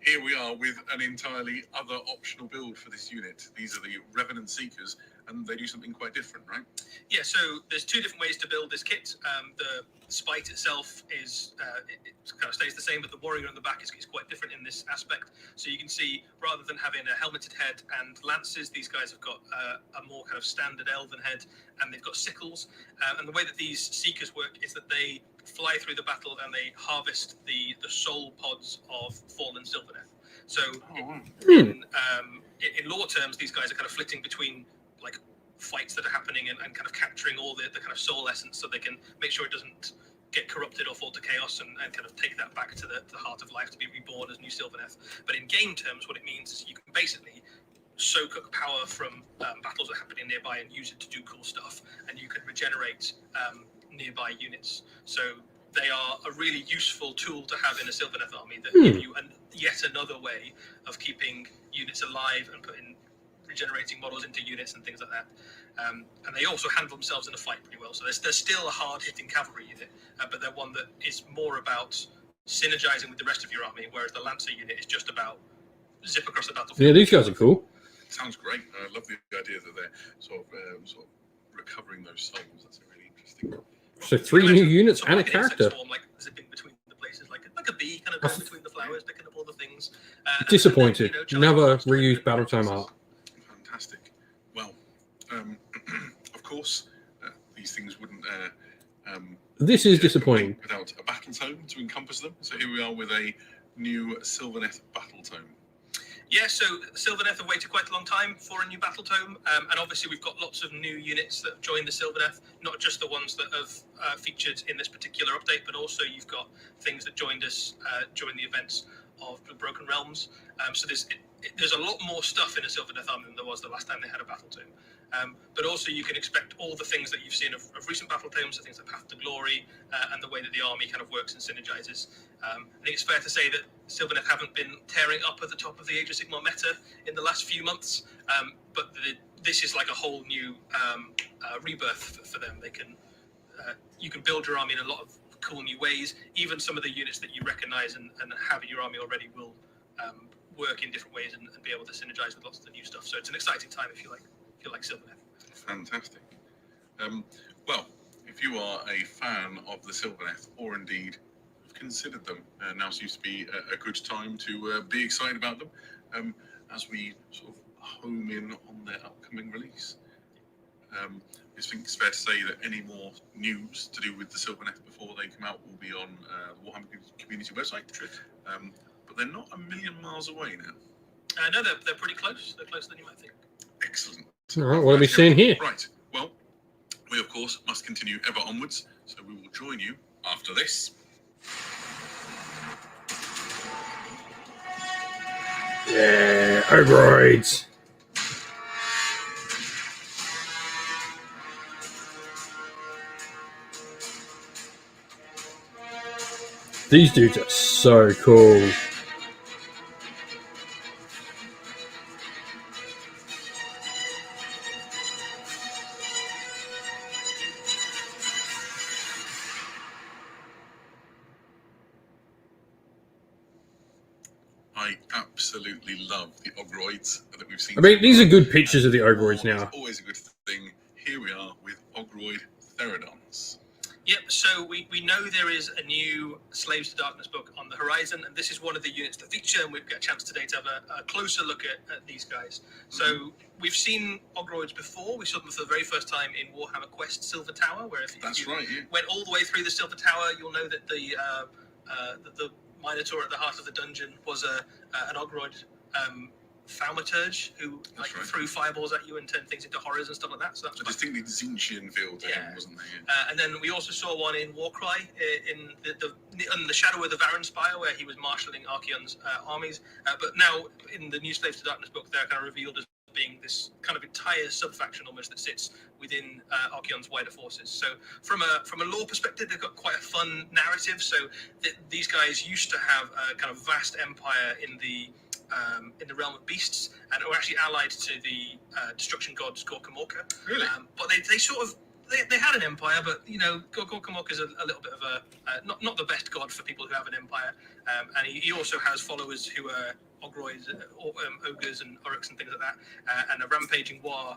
here we are with an entirely other optional build for this unit. These are the Revenant Seekers, and they do something quite different, right? Yeah, so there's two different ways to build this kit. The spite itself is it kind of stays the same, but the warrior on the back is quite different in this aspect. So you can see, rather than having a helmeted head and lances, these guys have got a more kind of standard elven head, and they've got sickles. And the way that these seekers work is that they fly through the battle and they harvest the soul pods of fallen Sylvaneth. So in lore terms, these guys are kind of flitting between like fights that are happening and kind of capturing all the kind of soul essence, so they can make sure it doesn't get corrupted or fall to chaos, and kind of take that back to the heart of life to be reborn as new Sylvaneth. But in game terms, what it means is you can basically soak up power from battles that are happening nearby and use it to do cool stuff, and you can regenerate nearby units. So they are a really useful tool to have in a Sylvaneth army that give you yet another way of keeping units alive and regenerating models into units and things like that. And they also handle themselves in a fight pretty well. So they're still a hard-hitting cavalry unit, but they're one that is more about synergizing with the rest of your army, whereas the Lancer unit is just about zip across the battlefield. Yeah, these guys are cool. Sounds great. I love the idea that they're sort of recovering those souls. That's a really interesting. So 3 new units and a character. Storm, like zipping between the places, like a bee, kind of going between the flowers, picking up all the things. Disappointed. And then, Another reused battletome art. Fantastic. Well, of course, these things wouldn't. This is disappointing. Without a battletome to encompass them. So here we are with a new Sylvaneth battletome. Yeah, so Sylvaneth have waited quite a long time for a new battletome, and obviously we've got lots of new units that have joined the Sylvaneth, not just the ones that have featured in this particular update, but also you've got things that joined us during the events of the Broken Realms. So there's a lot more stuff in a Sylvaneth army than there was the last time they had a battletome. But also you can expect all the things that you've seen of recent battletomes, so things like Path to Glory, and the way that the army kind of works and synergizes. I think it's fair to say that Sylvaneth haven't been tearing up at the top of the Age of Sigmar meta in the last few months, but this is like a whole new rebirth for them. They can you can build your army in a lot of cool new ways. Even some of the units that you recognize and have in your army already will work in different ways and be able to synergize with lots of the new stuff. So it's an exciting time if you like Sylvaneth. Fantastic. Well, if you are a fan of the Sylvaneth, or indeed have considered them, now seems to be a good time to be excited about them as we sort of home in on their upcoming release. I think it's fair to say that any more news to do with the Sylvaneth before they come out will be on the Warhammer community website. But they're not a million miles away now. No, they're pretty close. They're closer than you might think. Excellent. All right, what are we seeing here? Right. Well, we of course must continue ever onwards, so we will join you after this. Yeah, Ogroids. These dudes are so cool. I absolutely love the Ogroids that we've seen. I mean, these are good pictures of the Ogroids now. It's always a good thing. Here we are with Ogroid Therodons. Yep, so we know there is a new Slaves to Darkness book on the horizon, and this is one of the units to feature, and we've got a chance today to have a closer look at these guys. So we've seen Ogroids before. We saw them for the very first time in Warhammer Quest Silver Tower, where if you went all the way through the Silver Tower, you'll know that the Minotaur at the heart of the dungeon was an Ogroid thaumaturge who threw fireballs at you and turned things into horrors and stuff like that. So that's a distinctly Tzeentchian feel to him, wasn't there? And then we also saw one in Warcry in the shadow of the Varanspire, where he was marshalling Archaon's armies. But now in the new Slaves to Darkness book, they're kind of revealed as being this kind of entire sub-faction almost that sits within Archaon's wider forces. So from a lore perspective, they've got quite a fun narrative. So these guys used to have a kind of vast empire in the realm of beasts, and were actually allied to the destruction gods Gorkamorka. Really? But they sort of they had an empire, but you know, Gorkamorka is a little bit of a not the best god for people who have an empire. And he also has followers who are Ogroids, ogres, and Uruks and things like that. And a rampaging war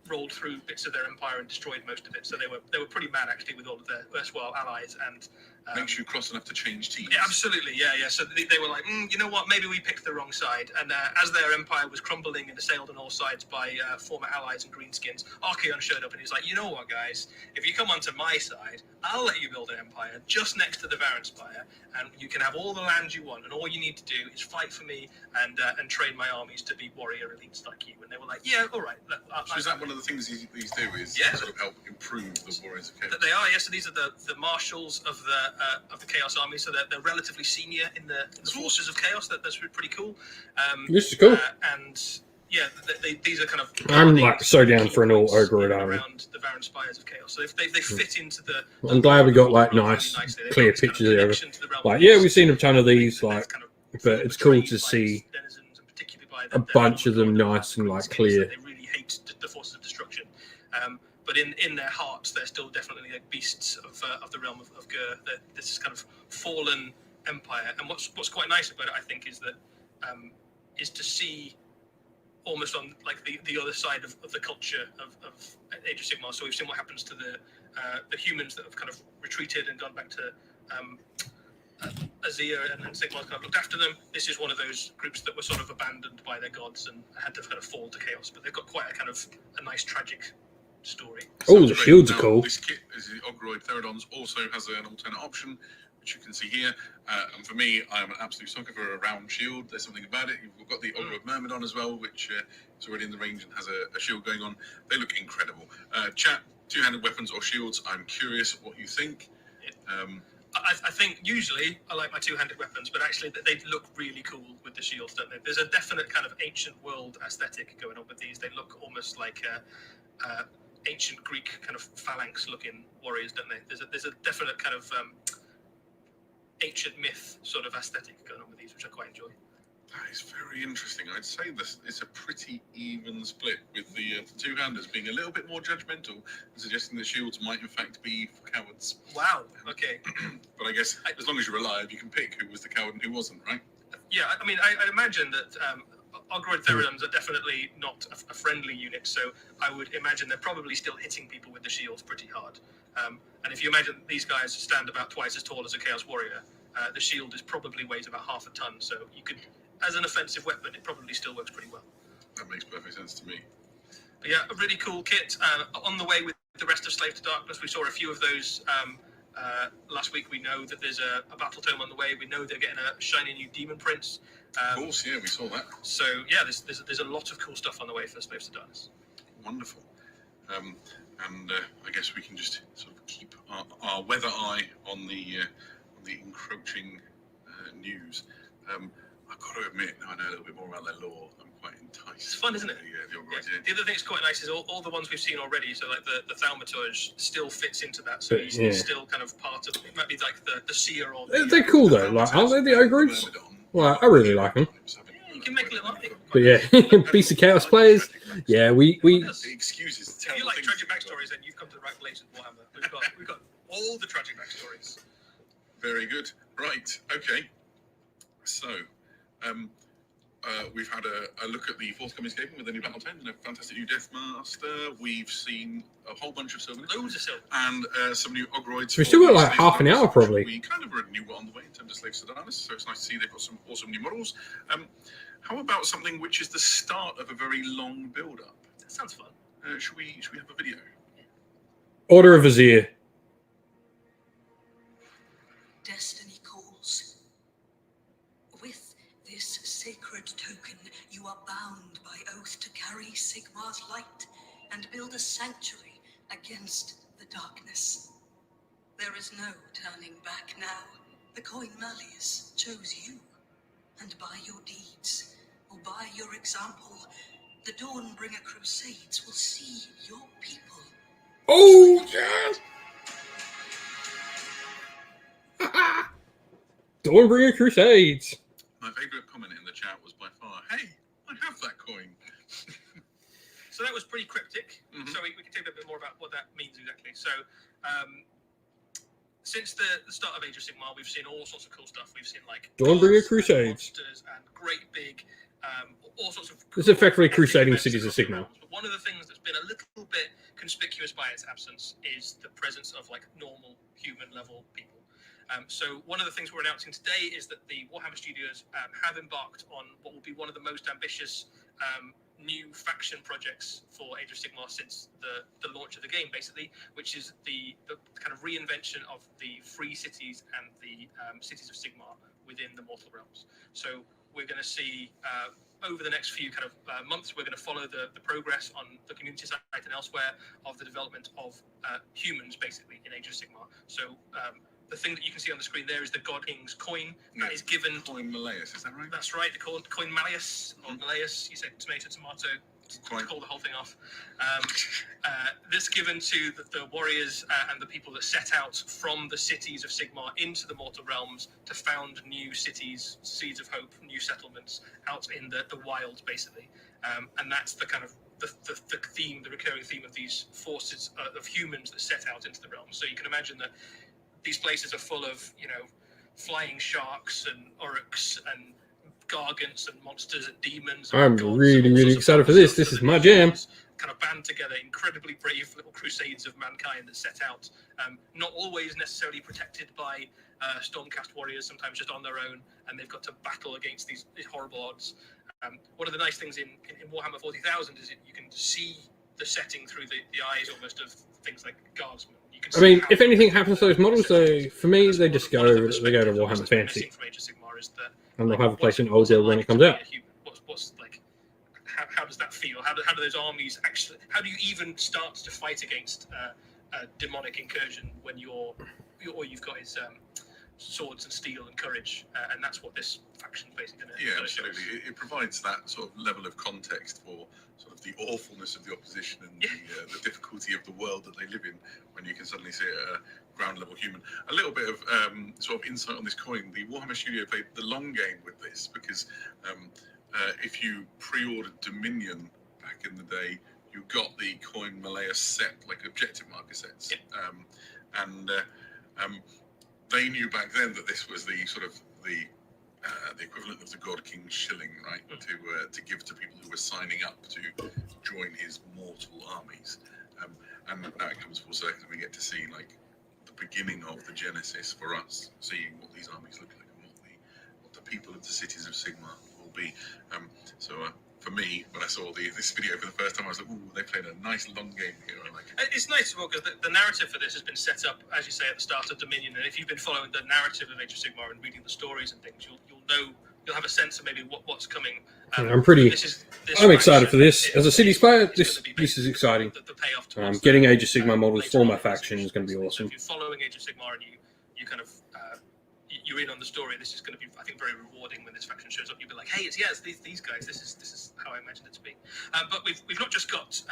rolled through bits of their empire and destroyed most of it. So they were pretty mad actually with all of their erstwhile allies. And makes you cross enough to change teams. Yeah, absolutely, yeah. So they were like, you know what? Maybe we picked the wrong side. And as their empire was crumbling and assailed on all sides by former allies and greenskins, Archaon showed up and he's like, you know what, guys? If you come onto my side, I'll let you build an empire just next to the Varanspire, and you can have all the land you want, and all you need to do is fight for me and train my armies to be warrior elites like you. And they were like, yeah, all right. So is that one of the things these do is sort of help improve the warriors of chaos? They are, yes. So these are the marshals of the Chaos Army. So they're relatively senior in the forces of Chaos. That's pretty cool. This is cool. And yeah, these are kind of. I'm like so down for an all Ogroid army. Around the Varanspires of Chaos. So if they fit into the. I'm glad we got like nice, clear pictures of it. Like, yeah, we've seen a ton of these, like, but it's cool to see a bunch of them nice and like clear. They really hate the forces of destruction. But in their hearts, they're still definitely like beasts of the realm of Gur. This is kind of fallen empire. And what's quite nice about it, I think, is that is to see almost on like the other side of the culture of Age of Sigmar. So we've seen what happens to the humans that have kind of retreated and gone back to Azir, and Sigmar's kind of looked after them. This is one of those groups that were sort of abandoned by their gods and had to kind of fall to chaos. But they've got quite a nice tragic story. Oh, the shields are cool. This kit, is the Ogroid Therodons, also has an alternate option, which you can see here. And for me, I'm an absolute sucker for a round shield. There's something about it. You've got the Ogroid Myrmidon as well, which is already in the range and has a shield going on. They look incredible. Chat, two-handed weapons or shields? I'm curious what you think. I think usually I like my two-handed weapons, but actually they look really cool with the shields, don't they? There's a definite kind of ancient world aesthetic going on with these. They look almost like ancient Greek kind of phalanx-looking warriors, don't they? There's a definite kind of ancient myth sort of aesthetic going on with these, which I quite enjoy. That is very interesting. I'd say this is a pretty even split, with the two-handers being a little bit more judgmental and suggesting the shields might in fact be for cowards. Wow, okay. But I guess as long as you're alive, you can pick who was the coward and who wasn't, right? Yeah, I mean, I imagine that Ogroid Therodons are definitely not a friendly unit, so I would imagine they're probably still hitting people with the shields pretty hard. And if you imagine these guys stand about twice as tall as a Chaos Warrior, the shield is probably weighs about half a ton, so you could, as an offensive weapon, it probably still works pretty well. That makes perfect sense to me. But yeah, a really cool kit. On the way with the rest of Slave to Darkness, we saw a few of those last week. We know that there's a battletome on the way. We know they're getting a shiny new Demon Prince. Of course, yeah, we saw that. So yeah, there's a lot of cool stuff on the way for Slaves to Darkness. Wonderful. And I guess we can just sort of keep our weather eye on the encroaching news. I've got to admit, now I know a little bit more about their lore, I'm quite enticed. It's fun, isn't it? The Ogroid, Yeah. The other thing that's quite nice is all the ones we've seen already. So like the thaumaturge still fits into that. So he's still kind of part of it. Might be like the seer or the, They're cool though. Like, aren't they the Ogroids? Well, I really like them. Yeah, you can make a little army. But yeah, Beast of Chaos players. Yeah, we The excuses to tell If you like things tragic to backstories, then you've come to the right place with Warhammer. We've got all the tragic backstories. Very good. Right. Okay. So, we've had a look at the forthcoming Skaven with the new battletome and a fantastic new Deathmaster. We've seen a whole bunch of Sylvaneth Loads of silver. and some new Ogroids. We still got like half an hour probably. We kind of already knew what on the way in terms of Slave Sedanis, so it's nice to see they've got some awesome new models. How about something which is the start of a very long build-up? That sounds fun. Should we have a video? Order of Vizier. Destiny calls. With this sacred token, you are bound by oath to carry Sigmar's light and build a sanctuary against the darkness. There is no turning back now. The coin Malleus chose you, and by your deeds, or by your example, the Dawnbringer Crusades will see your people. Oh yes! Dawnbringer Crusades. My favourite comment in the chat was by far, "Hey, I have that coin." So that was pretty cryptic. Mhm. So we can talk a bit more about what that means exactly. So since the start of Age of Sigmar, we've seen all sorts of cool stuff. We've seen like Dawnbringer gods and Crusades. monsters and great big, all sorts of. It's effectively epic crusading events cities of across the Sigmar. realms. But one of the things that's been a little bit conspicuous by its absence is the presence of like normal human level people. So one of the things we're announcing today is that the Warhammer Studios have embarked on what will be one of the most ambitious new faction projects for Age of Sigmar since the launch of the game, basically, which is the kind of reinvention of the free cities and the cities of Sigmar within the Mortal Realms. So we're going to see over the next few kind of months, we're going to follow the progress on the community site and elsewhere of the development of humans, basically, in Age of Sigmar. So the thing that you can see on the screen there is the God King's coin that is given. Coin Malleus, is that right? That's right. They call it coin Malleus or Malleus. You said tomato, Coin. to call the whole thing off. This given to the warriors and the people that set out from the cities of Sigmar into the mortal realms to found new cities, seeds of hope, new settlements out in the wilds, basically. And that's the kind of the theme, the recurring theme of these forces of humans that set out into the realms. So you can imagine that these places are full of, flying sharks and oryx and gargants and monsters and demons. And I'm gods really, and all really sorts of excited for fun this. stuff This is that my the jam. humans kind of band together, incredibly brave little crusades of mankind that set out, not always necessarily protected by Stormcast warriors, sometimes just on their own, and they've got to battle against these horrible odds. One of the nice things in Warhammer 40,000 is that you can see the setting through the eyes almost of things like guardsmen. You can I mean, see if how- anything happens to those models, they, for me, Because they just one of the go to perspectives Warhammer that's been Fantasy, missing from Age of Sigmar is that, and they'll like, have a place in what's Old when like it comes to be out. a human? What's like? How does that feel? How do those armies actually? How do you even start to fight against a demonic incursion when all you've got is swords and steel and courage, and that's what this faction's basically going to Yeah, show us. absolutely. It provides that sort of level of context for sort of the awfulness of the opposition and the difficulty of the world that they live in when you can suddenly see a ground level human. A little bit of sort of insight on this coin. The Warhammer Studio played the long game with this because if you pre-ordered Dominion back in the day, you got the coin Malleus set, like objective marker sets. And they knew back then that this was the sort of the equivalent of the God King's shilling, right? To give to people who were signing up to join his mortal armies. And now it comes full circle. We get to see like the beginning of the genesis for us, seeing what these armies look like and what the people of the cities of Sigmar will be. For me, when I saw this video for the first time, I was like, "Ooh, they played a nice long game here." I like it. It's nice as well because the narrative for this has been set up, as you say, at the start of Dominion. And if you've been following the narrative of Age of Sigmar and reading the stories and things, you'll know you'll have a sense of maybe what's coming. I'm pretty. I'm excited for this. As a cities player, this is exciting. The payoff towards Getting Age of Sigmar models later for my on faction is going to be So awesome. if you're following Age of Sigmar and you kind of you're in on the story, this is going to be, I think, very rewarding when this faction shows up. You'll be like, hey, it's these guys. This is how I imagined it to be. But we've not just got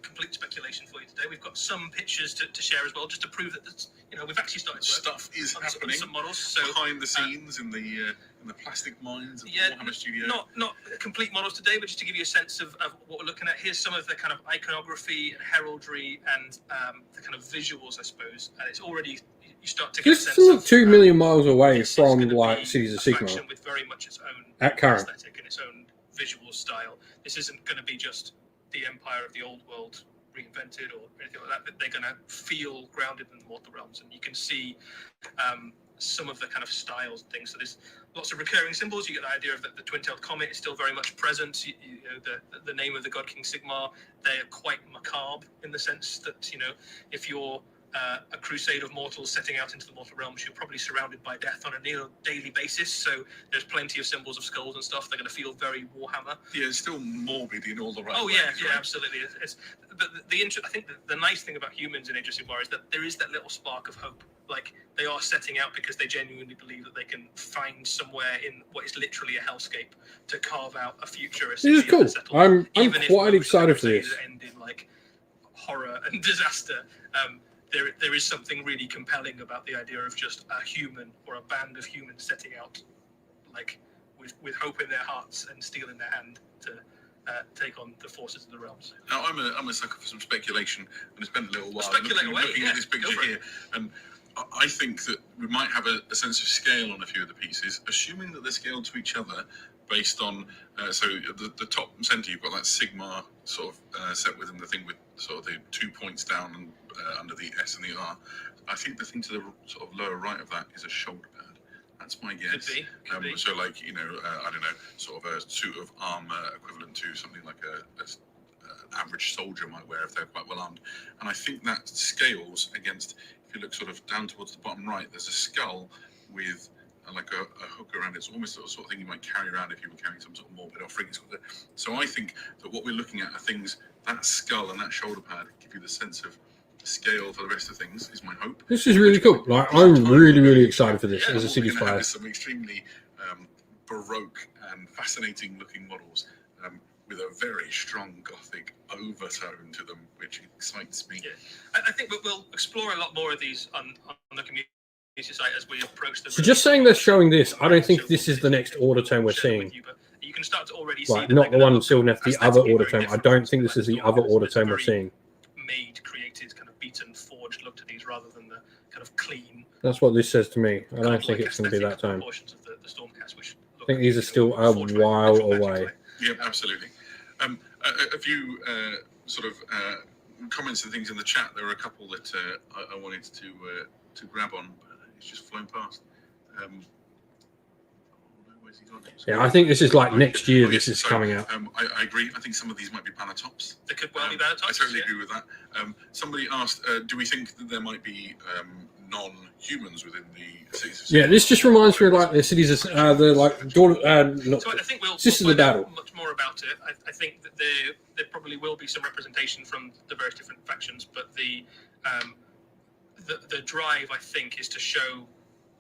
complete speculation for you today. We've got some pictures to share as well, just to prove that we've actually started work Stuff is on happening some models. So behind the scenes in the plastic mines of the Warhammer studio. not complete models today, but just to give you a sense of what we're looking at. Here's some of the kind of iconography and heraldry and the kind of visuals, I suppose. And it's already, you start to get a This sense is of 2 million miles away this is from gonna like be Cities of a Sigmar faction with very much its own at current. aesthetic and its own visual style. This isn't going to be just the Empire of the Old World reinvented or anything like that. But they're going to feel grounded in the Mortal Realms, and you can see some of the kind of styles and things. So there's lots of recurring symbols. You get the idea of the twin-tailed comet is still very much present. You know, the name of the god King Sigmar, they're quite macabre in the sense that, if you're a crusade of mortals setting out into the mortal realms, you're probably surrounded by death on a near daily basis. So there's plenty of symbols of skulls and stuff. They're going to feel very Warhammer. Yeah, it's still morbid in all the right ways. Yeah, absolutely. But I think the nice thing about humans in Age of Sigmar is that there is that little spark of hope. Like, they are setting out because they genuinely believe that they can find somewhere in what is literally a hellscape to carve out a future. This is cool. I'm quite excited for this. End in like horror and disaster. There is something really compelling about the idea of just a human or a band of humans setting out, like with hope in their hearts and steel in their hand to take on the forces of the realms. Now, I'm a sucker for some speculation, and it's been a little while Looking at this picture here, and I think that we might have a sense of scale on a few of the pieces, assuming that they're scaled to each other based on, so the top center, you've got that Sigmar sort of set within the thing with sort of the 2 points down and under the S and the R. I think the thing to the sort of lower right of that is a shoulder pad. That's my guess. Could be. So like, I don't know, sort of a suit of armor equivalent to something like an average soldier might wear if they're quite well armed. And I think that scales against, if you look sort of down towards the bottom right, there's a skull with like a hook around it. It's almost the sort of thing you might carry around if you were carrying some sort of morbid offering. So I think that what we're looking at are things, that skull and that shoulder pad give you the sense of scale for the rest of things, is my hope. This is really cool. Like, I'm really excited for this as a cities player. player. Some extremely baroque and fascinating looking models with a very strong gothic overtone to them, which excites me. Yeah, I think we'll explore a lot more of these on the community site as we approach the. So just saying they're showing this, I don't think this is the next order tome we're seeing. You can start to already see Like, not the one in Sylvaneth, the other order tome. I don't think this is the other order tome we're seeing. Created, kind of beaten, forged look to these rather than the kind of clean. That's what this says to me. I don't think it's going to be that tome. I think these are still a while away. Yeah, absolutely. A few sort of comments and things in the chat. There were a couple that I wanted to grab on, but it's just flown past. Where's he gone? Yeah, I think this is like next year. This is coming out. I agree. I think some of these might be banner tops. They could well be banner tops. I totally agree with that. Somebody asked, do we think that there might be non-humans within the cities? Yeah, this just reminds me of like the cities, the like daughter, So I think we'll Sisters of Battle. Much more about it. I think that there probably will be some representation from the various different factions, but the drive, I think, is to show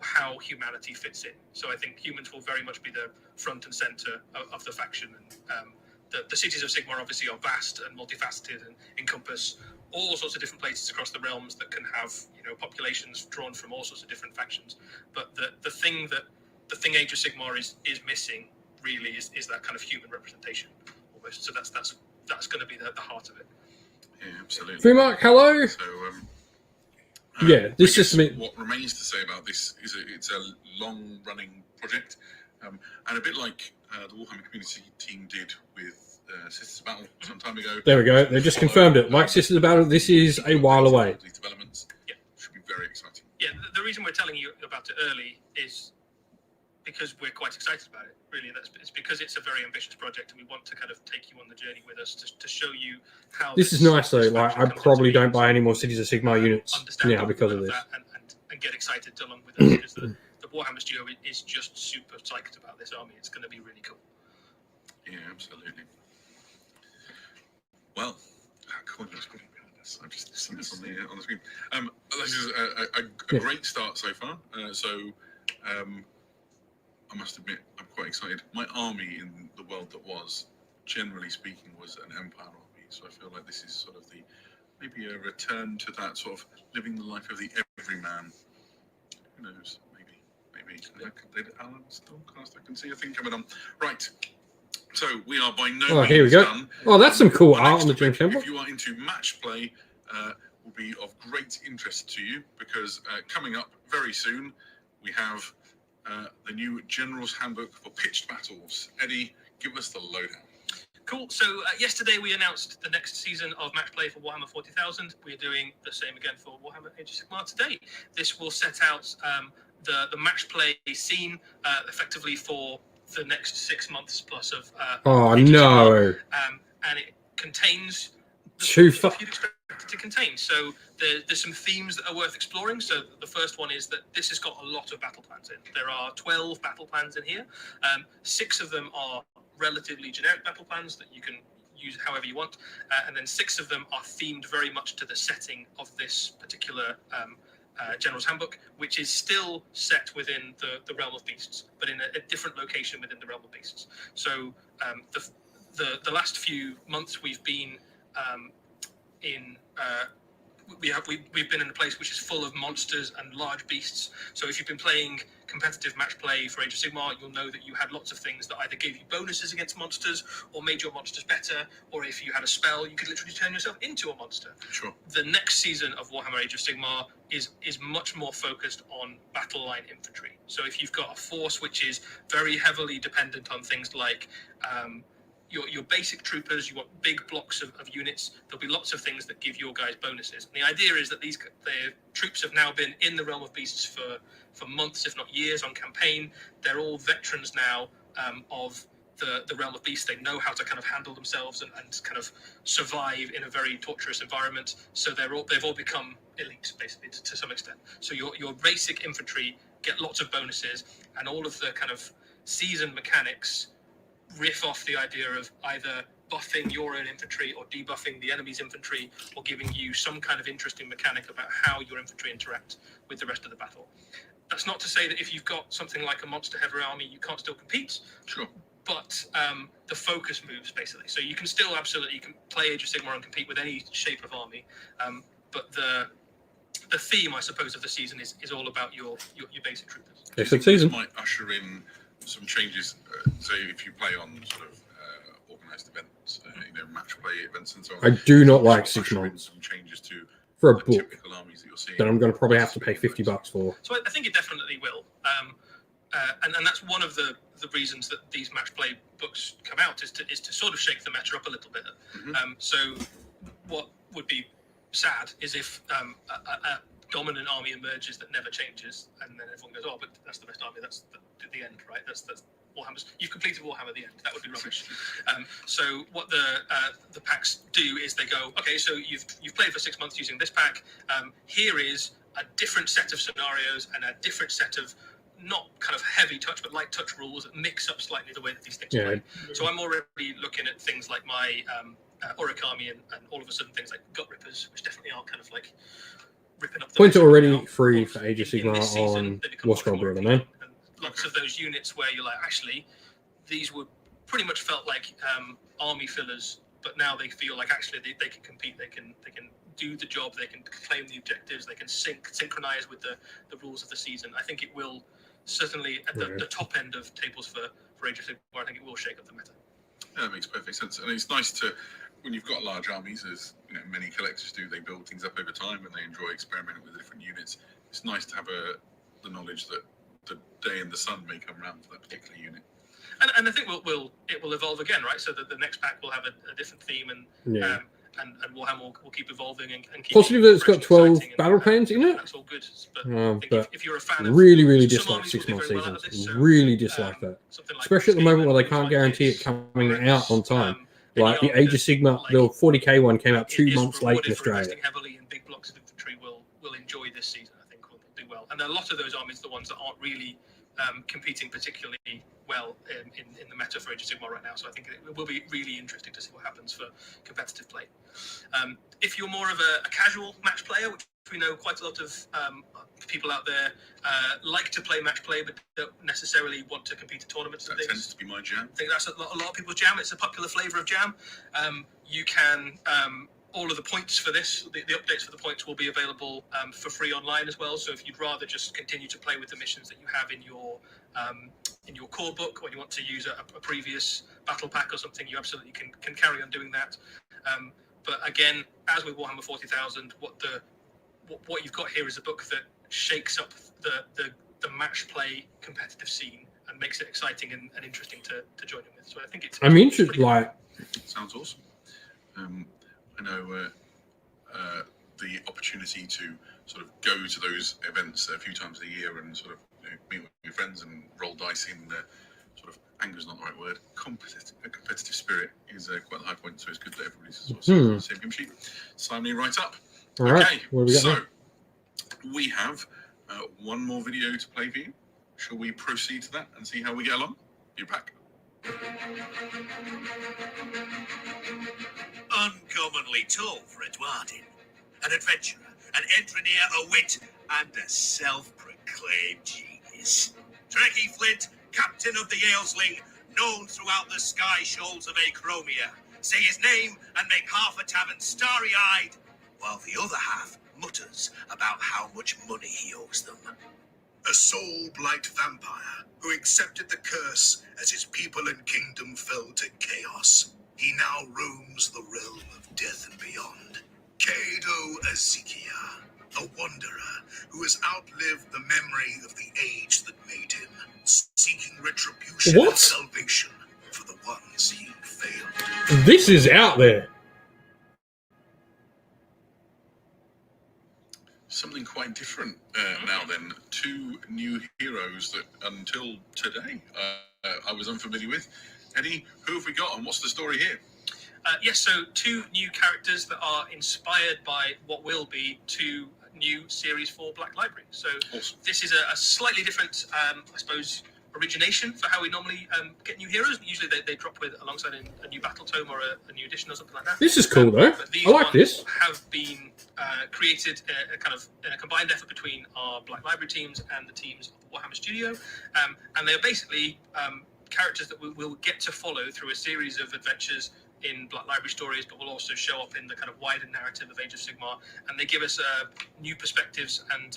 how humanity fits in. So I think humans will very much be the front and center of the faction, and the cities of Sigmar obviously are vast and multifaceted and encompass all sorts of different places across the realms that can have populations drawn from all sorts of different factions. But the thing Age of Sigmar is missing really is that kind of human representation almost. So that's going to be the heart of it. Yeah, absolutely. Freemark, hello. So yeah, this is what remains to say about this is it's a long-running project, and a bit like the Warhammer community team did with Sisters of Battle some time ago. There we go. They just confirmed it. Like Sisters of Battle, this is a while away. These developments, should be very exciting. Yeah, the reason we're telling you about it early is because we're quite excited about it. Really, it's because it's a very ambitious project, and we want to kind of take you on the journey with us to show you how. This is nice though. Like, I probably don't buy any more Cities of Sigmar units now because of this. And get excited along with us because the the Warhammer Studio is just super psyched about this army. It's going to be really cool. Yeah, absolutely. Well, cool. I've just seen this on the screen. This is a great start so far. I must admit, I'm quite excited. My army in the world that was, generally speaking, was an Empire army. So I feel like this is sort of maybe a return to that sort of living the life of the everyman. Who knows? Maybe. Did Alan still cast? I can see a thing coming on. Right. So we are by no means here we go. done. Oh, that's some cool art on the James Handbook. If you are into match play, will be of great interest to you because coming up very soon, we have the new General's Handbook for pitched battles. Eddie, give us the lowdown. Cool. So yesterday we announced the next season of match play for Warhammer 40,000. We're doing the same again for Warhammer Age of Sigmar today. This will set out the match play scene effectively for the next 6 months plus of. Oh Age of no! Sigmar. And it contains the Too stuff you'd expect it to contain. So there's some themes that are worth exploring. So the first one is that this has got a lot of battle plans in. There are 12 battle plans in here. 6 of them are relatively generic battle plans that you can use however you want, and then 6 of them are themed very much to the setting of this particular General's Handbook, which is still set within the realm of beasts, but in a different location within the realm of beasts. So the last few months we've been we've been in a place which is full of monsters and large beasts. So if you've been playing competitive match play for Age of Sigmar, you'll know that you had lots of things that either gave you bonuses against monsters or made your monsters better, or if you had a spell, you could literally turn yourself into a monster. Sure. The next season of Warhammer Age of Sigmar is much more focused on battle line infantry. So if you've got a force which is very heavily dependent on things like your basic troopers, you want big blocks of units, there'll be lots of things that give your guys bonuses. And the idea is that the troops have now been in the realm of beasts for months, if not years, on campaign. They're all veterans now of the realm of beasts. They know how to kind of handle themselves and kind of survive in a very torturous environment. So they've all become elites, basically, to some extent. So your basic infantry get lots of bonuses, and all of the kind of season mechanics riff off the idea of either buffing your own infantry or debuffing the enemy's infantry, or giving you some kind of interesting mechanic about how your infantry interact with the rest of the battle. That's not to say that if you've got something like a monster-heavy army, you can't still compete. Sure. But the focus moves, basically. So you can still absolutely play Age of Sigmar and compete with any shape of army. But the theme, I suppose, of the season is all about your basic troopers. Excellent season. This might usher in some changes. So if you play on sort of organised events, match play events and so on. I do not like usher 6 in months some changes to for a the book typical armies that you're seeing. that I'm going to probably have to pay $50 for. So I think it definitely will. And that's one of the reasons that these match play books come out is to sort of shake the meta up a little bit. Mm-hmm. So what would be sad is if a dominant army emerges that never changes, and then everyone goes, "Oh, but that's the best army. That's the end, right? That's Warhammer's. You've completed Warhammer. The end. That would be rubbish." So what the packs do is they go, "Okay, so you've played for 6 months using this pack. Here is a different set of scenarios and a different set of not kind of heavy touch but light touch rules that mix up slightly the way that these things play." So I'm already looking at things like my Auric army and all of a sudden things like Gut Rippers, which definitely are kind of like ripping up the Points are meta already now. free for Age of In this Sigmar season, on they become War much Scroll more Builder, man. and lots of those units where you're like, actually, these were pretty much felt like army fillers, but now they feel like actually they can compete, they can do the job, they can claim the objectives, they can synchronize with the rules of the season. I think it will certainly at the top end of tables for Age of Sigmar. I think it will shake up the meta. Yeah, that makes perfect sense, and it's nice to, when you've got large armies, as many collectors do, they build things up over time and they enjoy experimenting with different units. It's nice to have the knowledge that the day in the sun may come around for that particular unit. And I think it will evolve again, right? So that the next pack will have a different theme, and Warhammer will keep evolving and keep. Possibly that it's got 12 exciting battle plans in it. That's all good. But if you're a fan of really some dislike armies 6 will do month very well out seasons. of this, so, Really dislike that. something like Especially at the moment Skaven, where they can't like guarantee this, it coming horrendous, out on time. any Like the army Age of that, Sigmar, like, the 40k one came out 2 is months late rewarded in for Australia. investing heavily in big blocks of infantry will enjoy this season. I think will do well. And a lot of those armies are the ones that aren't really competing particularly well in the meta for Age of Sigmar right now. So I think it will be really interesting to see what happens for competitive play. If you're more of a casual match player, which we know quite a lot of people out there like to play match play, but don't necessarily want to compete in tournaments and That things. tends to be my jam. I think that's a lot of people's jam. It's a popular flavour of jam. You can all of the points for this, the updates for the points will be available for free online as well. So if you'd rather just continue to play with the missions that you have in your core book, or you want to use a previous battle pack or something, you absolutely can carry on doing that. But again, as with Warhammer 40,000, what you've got here is a book that shakes up the match play competitive scene and makes it exciting and interesting to join in with. So I think it's. I'm interested. Like, sounds awesome. I know the opportunity to sort of go to those events a few times a year and sort of meet with your friends and roll dice in sort of anger is not the right word. Competitive spirit is quite the high point, so it's good that everybody's sort of on the same hymn sheet. Sign me right up. all right, Okay, what do we got so now? we have one more video to play for you. Shall we proceed to that and see how we get along? You're back. Uncommonly tall for a Dwarden, an adventurer, an engineer, a wit, and a self-proclaimed genius. Trekkie Flint, captain of the Ailsling, known throughout the sky shoals of Acromia. Say his name and make half a tavern starry-eyed, while the other half mutters about how much money he owes them. A soul-blight vampire who accepted the curse as his people and kingdom fell to chaos. He now roams the realm of death and beyond. Kado Ezekiah, a wanderer who has outlived the memory of the age that made him, seeking retribution What? and salvation for the ones he failed. This is out there. Something quite different now then. Two new heroes that until today I was unfamiliar with. Eddie, who have we got and what's the story here? Yes, so two new characters that are inspired by what will be two new series for Black Library. So Awesome. this is a slightly different, I suppose, origination for how we normally get new heroes. Usually they drop with alongside a new battletome or a new edition or something like that. This is cool though. But these I like ones this. have been created kind of in a combined effort between our Black Library teams and the teams of the Warhammer Studio, and they're basically characters that we'll get to follow through a series of adventures in Black Library stories, but will also show up in the kind of wider narrative of Age of Sigmar, and they give us new perspectives and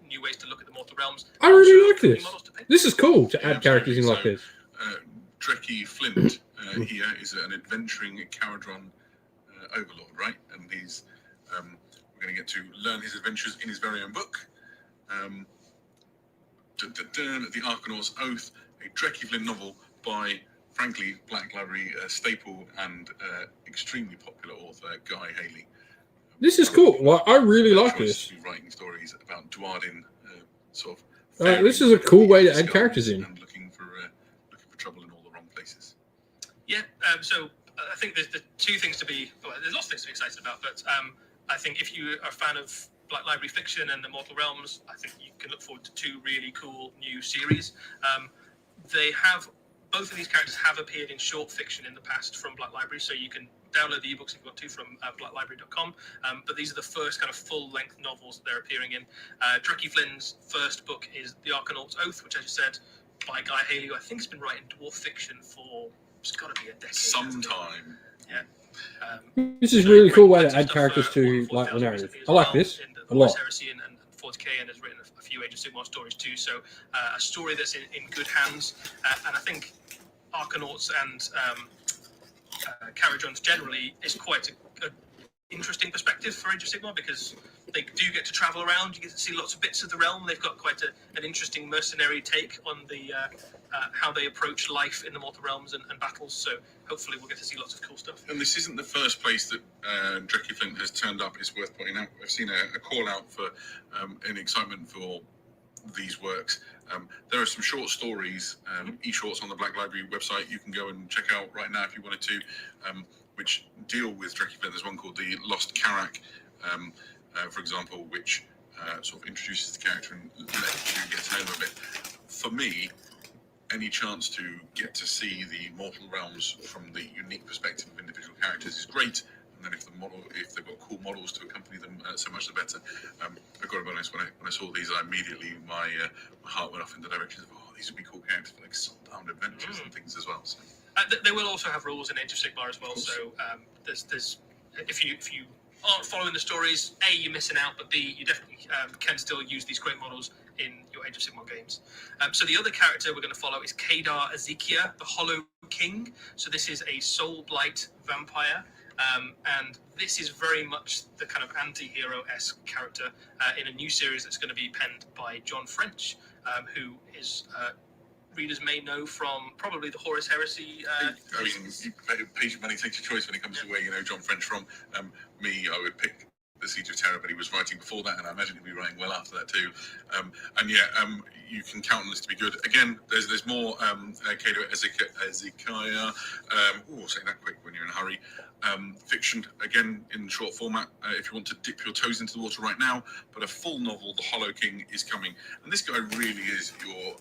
new ways to look at the Mortal Realms. I really like New this. models to pick. This is cool to add Yeah, characters in like absolutely. this. Trekkie Flint here is an adventuring Caradron overlord, right? And he's we're going to get to learn his adventures in his very own book. The Archonauts Oath, a Trekkie Flint novel by, frankly, Black Library staple and extremely popular author Guy Haley. This is cool. Like, I really like Choice this. to be writing stories about Dwarden, sort of. This is a cool way to add skulls characters in. and looking for trouble in all the wrong places. Yeah, so I think there's the two things to be, well, there's lots of things to be excited about, but I think if you are a fan of Black Library fiction and the Mortal Realms, I think you can look forward to two really cool new series. Both of these characters have appeared in short fiction in the past from Black Library, so you can download the ebooks if you want to from blacklibrary.com. But these are the first kind of full-length novels that they're appearing in. Trekkie Flynn's first book is The Archonauts Oath, which, as you said, by Guy Haley, who I think has been writing dwarf fiction for, it's got to be a decade. Sometime. Yeah. This is a really cool way to Plenty of add stuff characters for to Warhammer like the 40,000 narrative. recently as I like well, this in the a lot. Voice Heresy and 40k, and has written a few Age of Sigmar stories too. So a story that's in good hands, and I think Archonauts and Caradrons generally is quite a interesting perspective for Age of Sigmar, because they do get to travel around. You get to see lots of bits of the realm. They've got quite an interesting mercenary take on the how they approach life in the Mortal Realms and battles. So hopefully we'll get to see lots of cool stuff. And this isn't the first place that Trekkie Flint has turned up. It's worth pointing out. I've seen a call out for an excitement for these works. There are some short stories, e-shorts on the Black Library website. You can go and check out right now if you wanted to, which deal with Trekkie Flint. There's one called The Lost Carrack, for example, which sort of introduces the character and lets you get to know them a bit. For me, any chance to get to see the mortal realms from the unique perspective of individual characters is great. And then if they've got cool models to accompany them, so much the better. I've got to be honest, when I saw these, my heart went off in the direction of, these would be cool characters for like Sundown adventures and things as well. So. They will also have rules in Age of Sigmar as well. So there's if you aren't following the stories, A, you're missing out, but B, you definitely can still use these great models in your Age of Sigmar games. So the other character we're going to follow is Kadar Ezekiah, the Hollow King. So this is a soul blight vampire. And this is very much the kind of anti-hero-esque character in a new series that's going to be penned by John French, who is readers may know from probably the Horus Heresy. Page Money takes your choice when it comes to where you know John French from. I would pick the Siege of Terror, but he was writing before that, and I imagine he'll be writing well after that too. You can count on this to be good. Again, there's more Kadar Ezekiah. Say that quick when you're in a hurry. Fiction, again, in short format, if you want to dip your toes into the water right now, but a full novel, The Hollow King, is coming. And this guy really is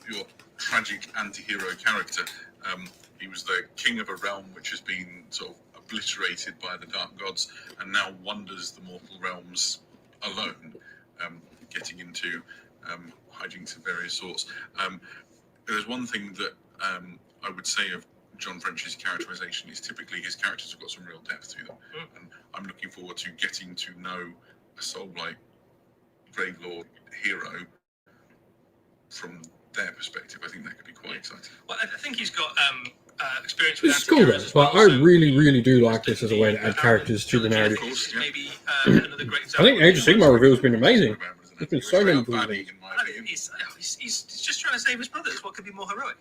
your tragic anti-hero character. He was the king of a realm which has been sort of obliterated by the dark gods, and now wanders the mortal realms alone, getting into hijinks of various sorts. There's one thing that I would say of John French's characterization is typically his characters have got some real depth to them, and I'm looking forward to getting to know a soul-like Gravelord hero from their perspective. I think that could be quite exciting. Well, I think he's got experience with it's cool though. But I really do like this as a way to add characters to the narrative. Maybe another great example. I think Age of Sigmar reveal has been amazing. There's been so many cool things. He's just trying to save his brothers. What could be more heroic?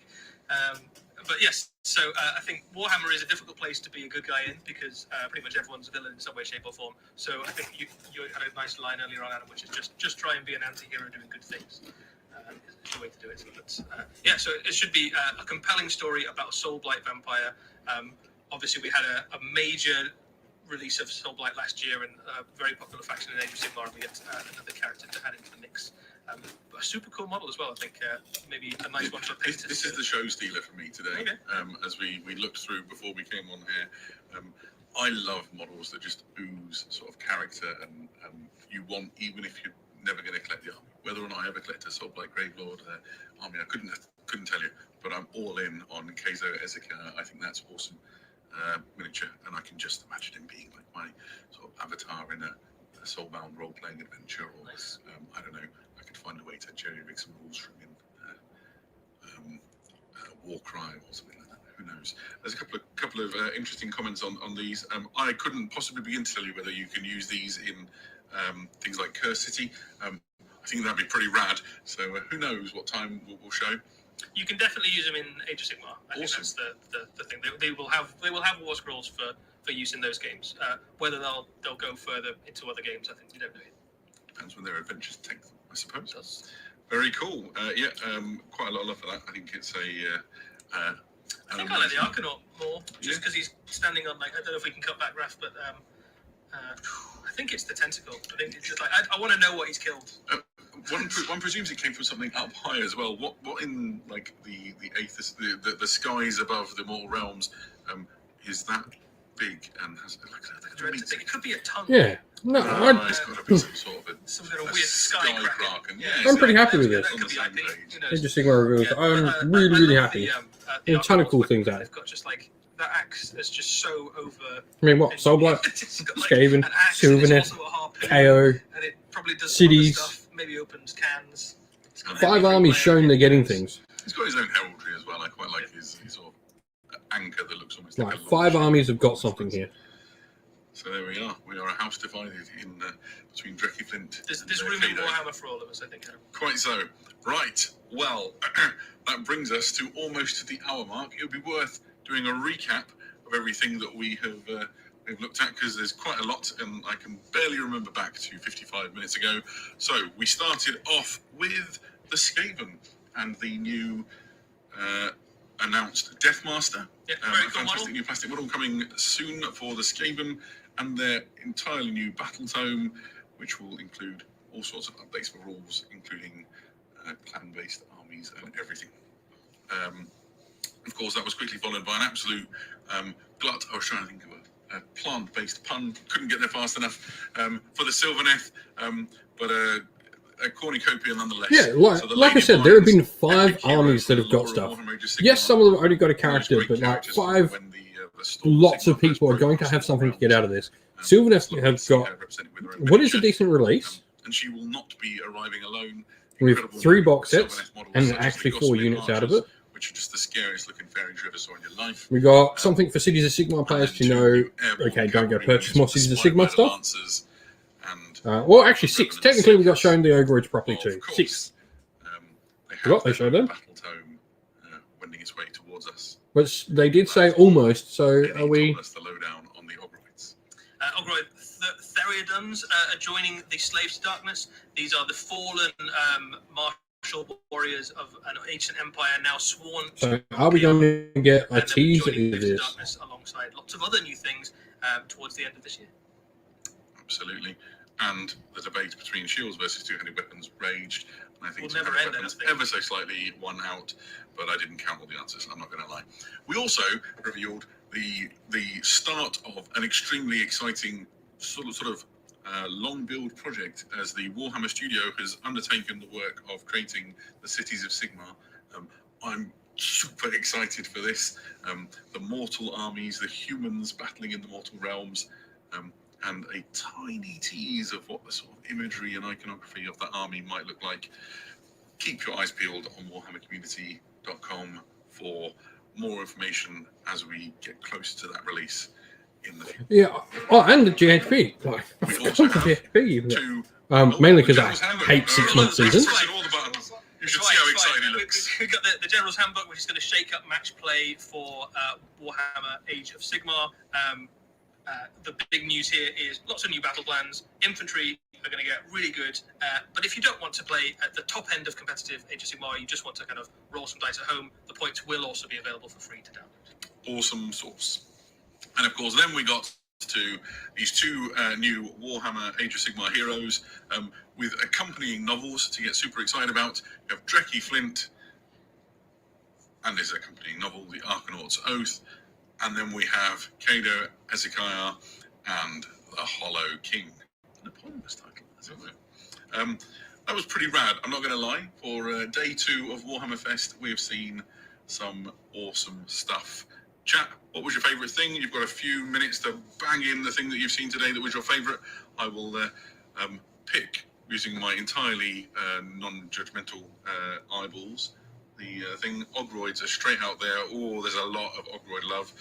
But yes, so I think Warhammer is a difficult place to be a good guy in, because pretty much everyone's a villain in some way, shape, or form. So I think you had a nice line earlier on, Adam, which is just try and be an anti-hero doing good things. It's the way to do it. But so it should be a compelling story about a soul blight vampire. Obviously, we had a major release of Soul Blight last year, and a very popular faction in Age of Sigmar, and we get another character to add into the mix. A super cool model as well. I think maybe a nice one for painters. This is the show stealer for me today. Okay. As we looked through before we came on here, I love models that just ooze sort of character, and you want, even if you're never going to collect the army. Whether or not I ever collect a Soul Blight Gravelord army, I couldn't tell you, but I'm all in on Kadar Ezekiah. I think that's awesome miniature, and I can just imagine him being like my sort of avatar in a soulbound role-playing adventure, or Nice. I don't know. I could find a way to jerry-rig some rules from in Warcry or something like that. Who knows? There's a couple of interesting comments on these. I couldn't possibly begin to tell you whether you can use these in things like Curse City. I think that'd be pretty rad. So who knows what time we'll show. You can definitely use them in Age of Sigmar. I think that's the thing. They will have war scrolls for use in those games. Whether they'll go further into other games, I think you don't know yet. Depends when their adventures take them, I suppose. It does. Very cool. Quite a lot of love for that. I think it's I think I like the Arcanaut more, just because he's standing on, like, I don't know if we can cut back, Raph, but I think it's the tentacle. I think it's just like I want to know what he's killed. One presumes it came from something up high as well. What in like the Aethys, the skies above the mortal realms, is that big and has like It could be a tongue. Yeah. No, it's got to be some sort of some kind of weird sky kraken. Yeah, I'm pretty happy with this. That could be IP. Who knows? Age of Sigmar reveals. I'm really happy. The A ton of cool Arcanauts, things out. They've got just like that axe that's just so over. I mean, what? Soul Blight, It's got, like, Skaven, an axe, and it's Sylvaneth, also a harpoon, KO, and it probably does cities. other stuff, maybe opens cans. It's got 5 everything armies there. showing they're getting things. He's got his own heraldry as well. I quite like his sort of anchor that looks almost like Like a 5 launch. armies have got something here. So there we are. We are a house divided in between Drecky Flint. There's and room in Kato. Warhammer for all of us, I think. Quite so. Right. Well, that brings us to almost to the hour mark. It would be worth doing a recap of everything that we have we've looked at, because there's quite a lot, and I can barely remember back to 55 minutes ago. So we started off with the Skaven and the new announced Deathmaster. Yeah, A very cool fantastic model. new plastic model coming soon for the Skaven, and their entirely new Battletome, which will include all sorts of updates for rules, including clan-based armies and everything. Of course, that was quickly followed by an absolute glut. I was trying to think of a plant-based pun. Couldn't get there fast enough for the Sylvaneth, but a cornucopia nonetheless. Yeah, So like I said, there have been 5 armies that have got stuff. Yes, some of them only got a character, but like 5, lots of people are going to have something to get out of this. Sylvaneth have got, what is a decent release? And she will not be arriving alone. With 3 box sets and actually 4 units out of it. Which are just the scariest looking fairings you ever saw in your life. We got something for Cities of Sigmar players to know, okay, don't go purchase more Cities of Sigmar stuff. Well, actually 6. Technically, we got shown the Ogroids properly too. 6. They showed them. Battletome wending its way towards us. But they did say almost, so are we... That's the lowdown on the Ogroids. Ogroid Theriadons are joining the Slaves to Darkness. These are the fallen martial warriors of an ancient empire now sworn. So are we going to get a tease of this? Darkness alongside lots of other new things towards the end of this year. Absolutely. And the debate between shields versus two-handed weapons raged. And I think Will never end, weapons ever so slightly won out, but I didn't count all the answers, I'm not going to lie. We also revealed the start of an extremely exciting sort of long build project as the Warhammer Studio has undertaken the work of creating the Cities of Sigmar. I'm super excited for this. The mortal armies, the humans battling in the mortal realms, and a tiny tease of what the sort of imagery and iconography of that army might look like. Keep your eyes peeled on warhammercommunity.com for more information as we get closer to that release in the future. Yeah, and the GHP. Like, We also have GHP, mainly because I hate 6-month seasons. All the buttons. You should see how excited he looks. We've got the General's Handbook, which is going to shake up match play for Warhammer Age of Sigmar. The big news here is lots of new battle plans. Infantry are going to get really good. But if you don't want to play at the top end of competitive Age of Sigmar, you just want to kind of roll some dice at home, the points will also be available for free to download. Awesome source. And of course, then we got to these 2 new Warhammer Age of Sigmar heroes with accompanying novels to get super excited about. We have Dreki Flint and his accompanying novel, The Archanaut's Oath. And then we have Kado, Ezekiah, and The Hollow King. An eponymous title, as it were. That was pretty rad, I'm not going to lie. For day 2 of Warhammer Fest, we have seen some awesome stuff. Chat, what was your favourite thing? You've got a few minutes to bang in the thing that you've seen today that was your favourite. I will pick, using my entirely non-judgmental eyeballs, the thing. Ogroids are straight out there. Oh, there's a lot of Ogroid love.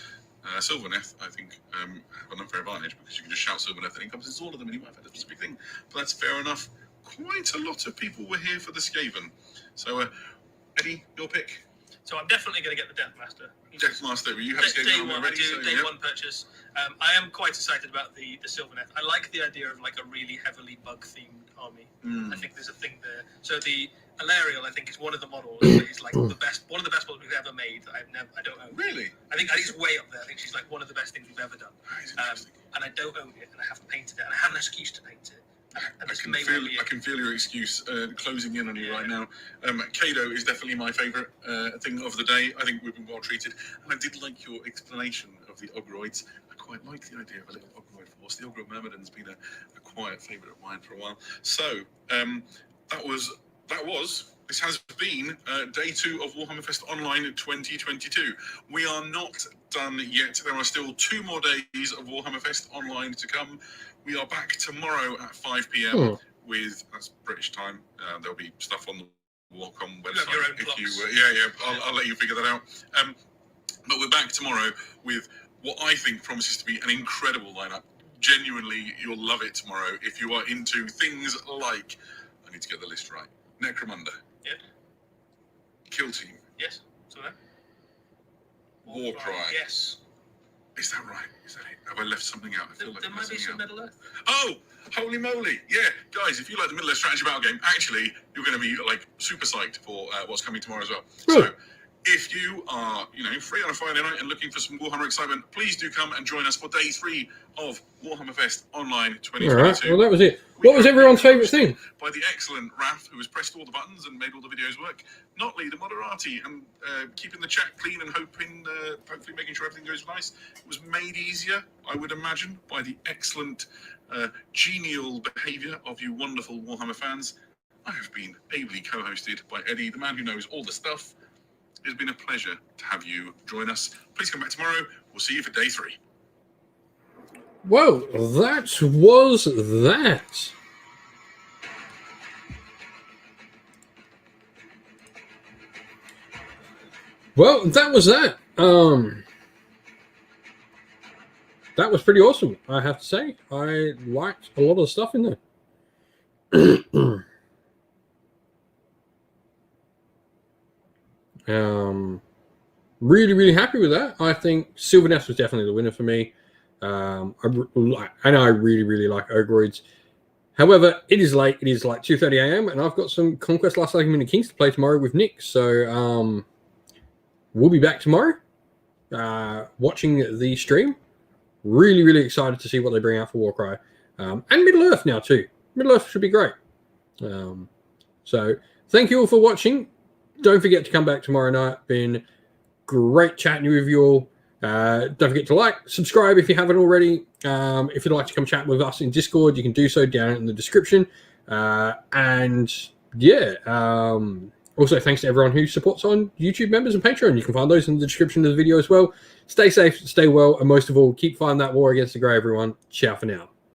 Sylvaneth, I think, have an unfair advantage because you can just shout Sylvaneth and it encompasses all of them anyway for a specific thing. But that's fair enough. Quite a lot of people were here for the Skaven. So, Eddie, your pick? So I'm definitely going to get the Deathmaster. Deathmaster, you have Skaven day one, already? Day one purchase. I am quite excited about the Sylvaneth. I like the idea of like a really heavily bug-themed army. I think there's a thing there. So the Alariel, I think, is one of the models that is like the best, one of the best models we've ever made. That I don't own. Really? I think it's way up there. I think she's like one of the best things we've ever done. And I don't own it, and I haven't painted it, and I have an excuse to paint it. I can feel your excuse closing in on you right now. Kado is definitely my favourite thing of the day. I think we've been well treated. And I did like your explanation of the Ogroids. I quite like the idea of a little Ogroid force. The Ogroid Myrmidon's been a quiet favourite of mine for a while. So, this has been day 2 of Warhammer Fest Online 2022. We are not done yet. There are still 2 more days of Warhammer Fest Online to come. We are back tomorrow at 5 p.m. with, that's British time. There'll be stuff on the Warcom website. I'll let you figure that out. But we're back tomorrow with what I think promises to be an incredible lineup. Genuinely, you'll love it tomorrow if you are into things like, I need to get the list right, Necromunda. Yeah. Kill Team. Yes. So then. Warcry. Yes. Is that right? Is that it? Have I left something out? I feel like there might be some Middle Earth. Oh, holy moly! Yeah, guys, if you like the Middle Earth strategy battle game, actually, you're going to be like super psyched for what's coming tomorrow as well. So, If you are, free on a Friday night and looking for some Warhammer excitement, please do come and join us for day 3 of Warhammer Fest Online 2022. All right, well, that was it. What was everyone's favourite thing? By the excellent Raph, who has pressed all the buttons and made all the videos work. Notley, the Moderati, and keeping the chat clean and hopefully making sure everything goes nice. It was made easier, I would imagine, by the excellent, genial behaviour of you wonderful Warhammer fans. I have been ably co-hosted by Eddie, the man who knows all the stuff. It's been a pleasure to have you join us. Please come back tomorrow. We'll see you for day 3. Well, that was that. Well, that was that. That was pretty awesome, I have to say. I liked a lot of the stuff in there. Really happy with that. I think Sylvaneth was definitely the winner for me. I know I really like Ogroids. However, it is late. It is like 2:30 a.m. and I've got some Conquest Last Argument of Kings to play tomorrow with Nick. So we'll be back tomorrow watching the stream. Really excited to see what they bring out for Warcry. And Middle-earth now too. Middle-earth should be great. So thank you all for watching. Don't forget to come back tomorrow night. Been great chatting with you all. Don't forget to like, subscribe if you haven't already. If you'd like to come chat with us in Discord, you can do so down in the description. And yeah, also thanks to everyone who supports on YouTube members and Patreon. You can find those in the description of the video as well. Stay safe, stay well, and most of all, keep fighting that war against the grey, everyone. Ciao for now.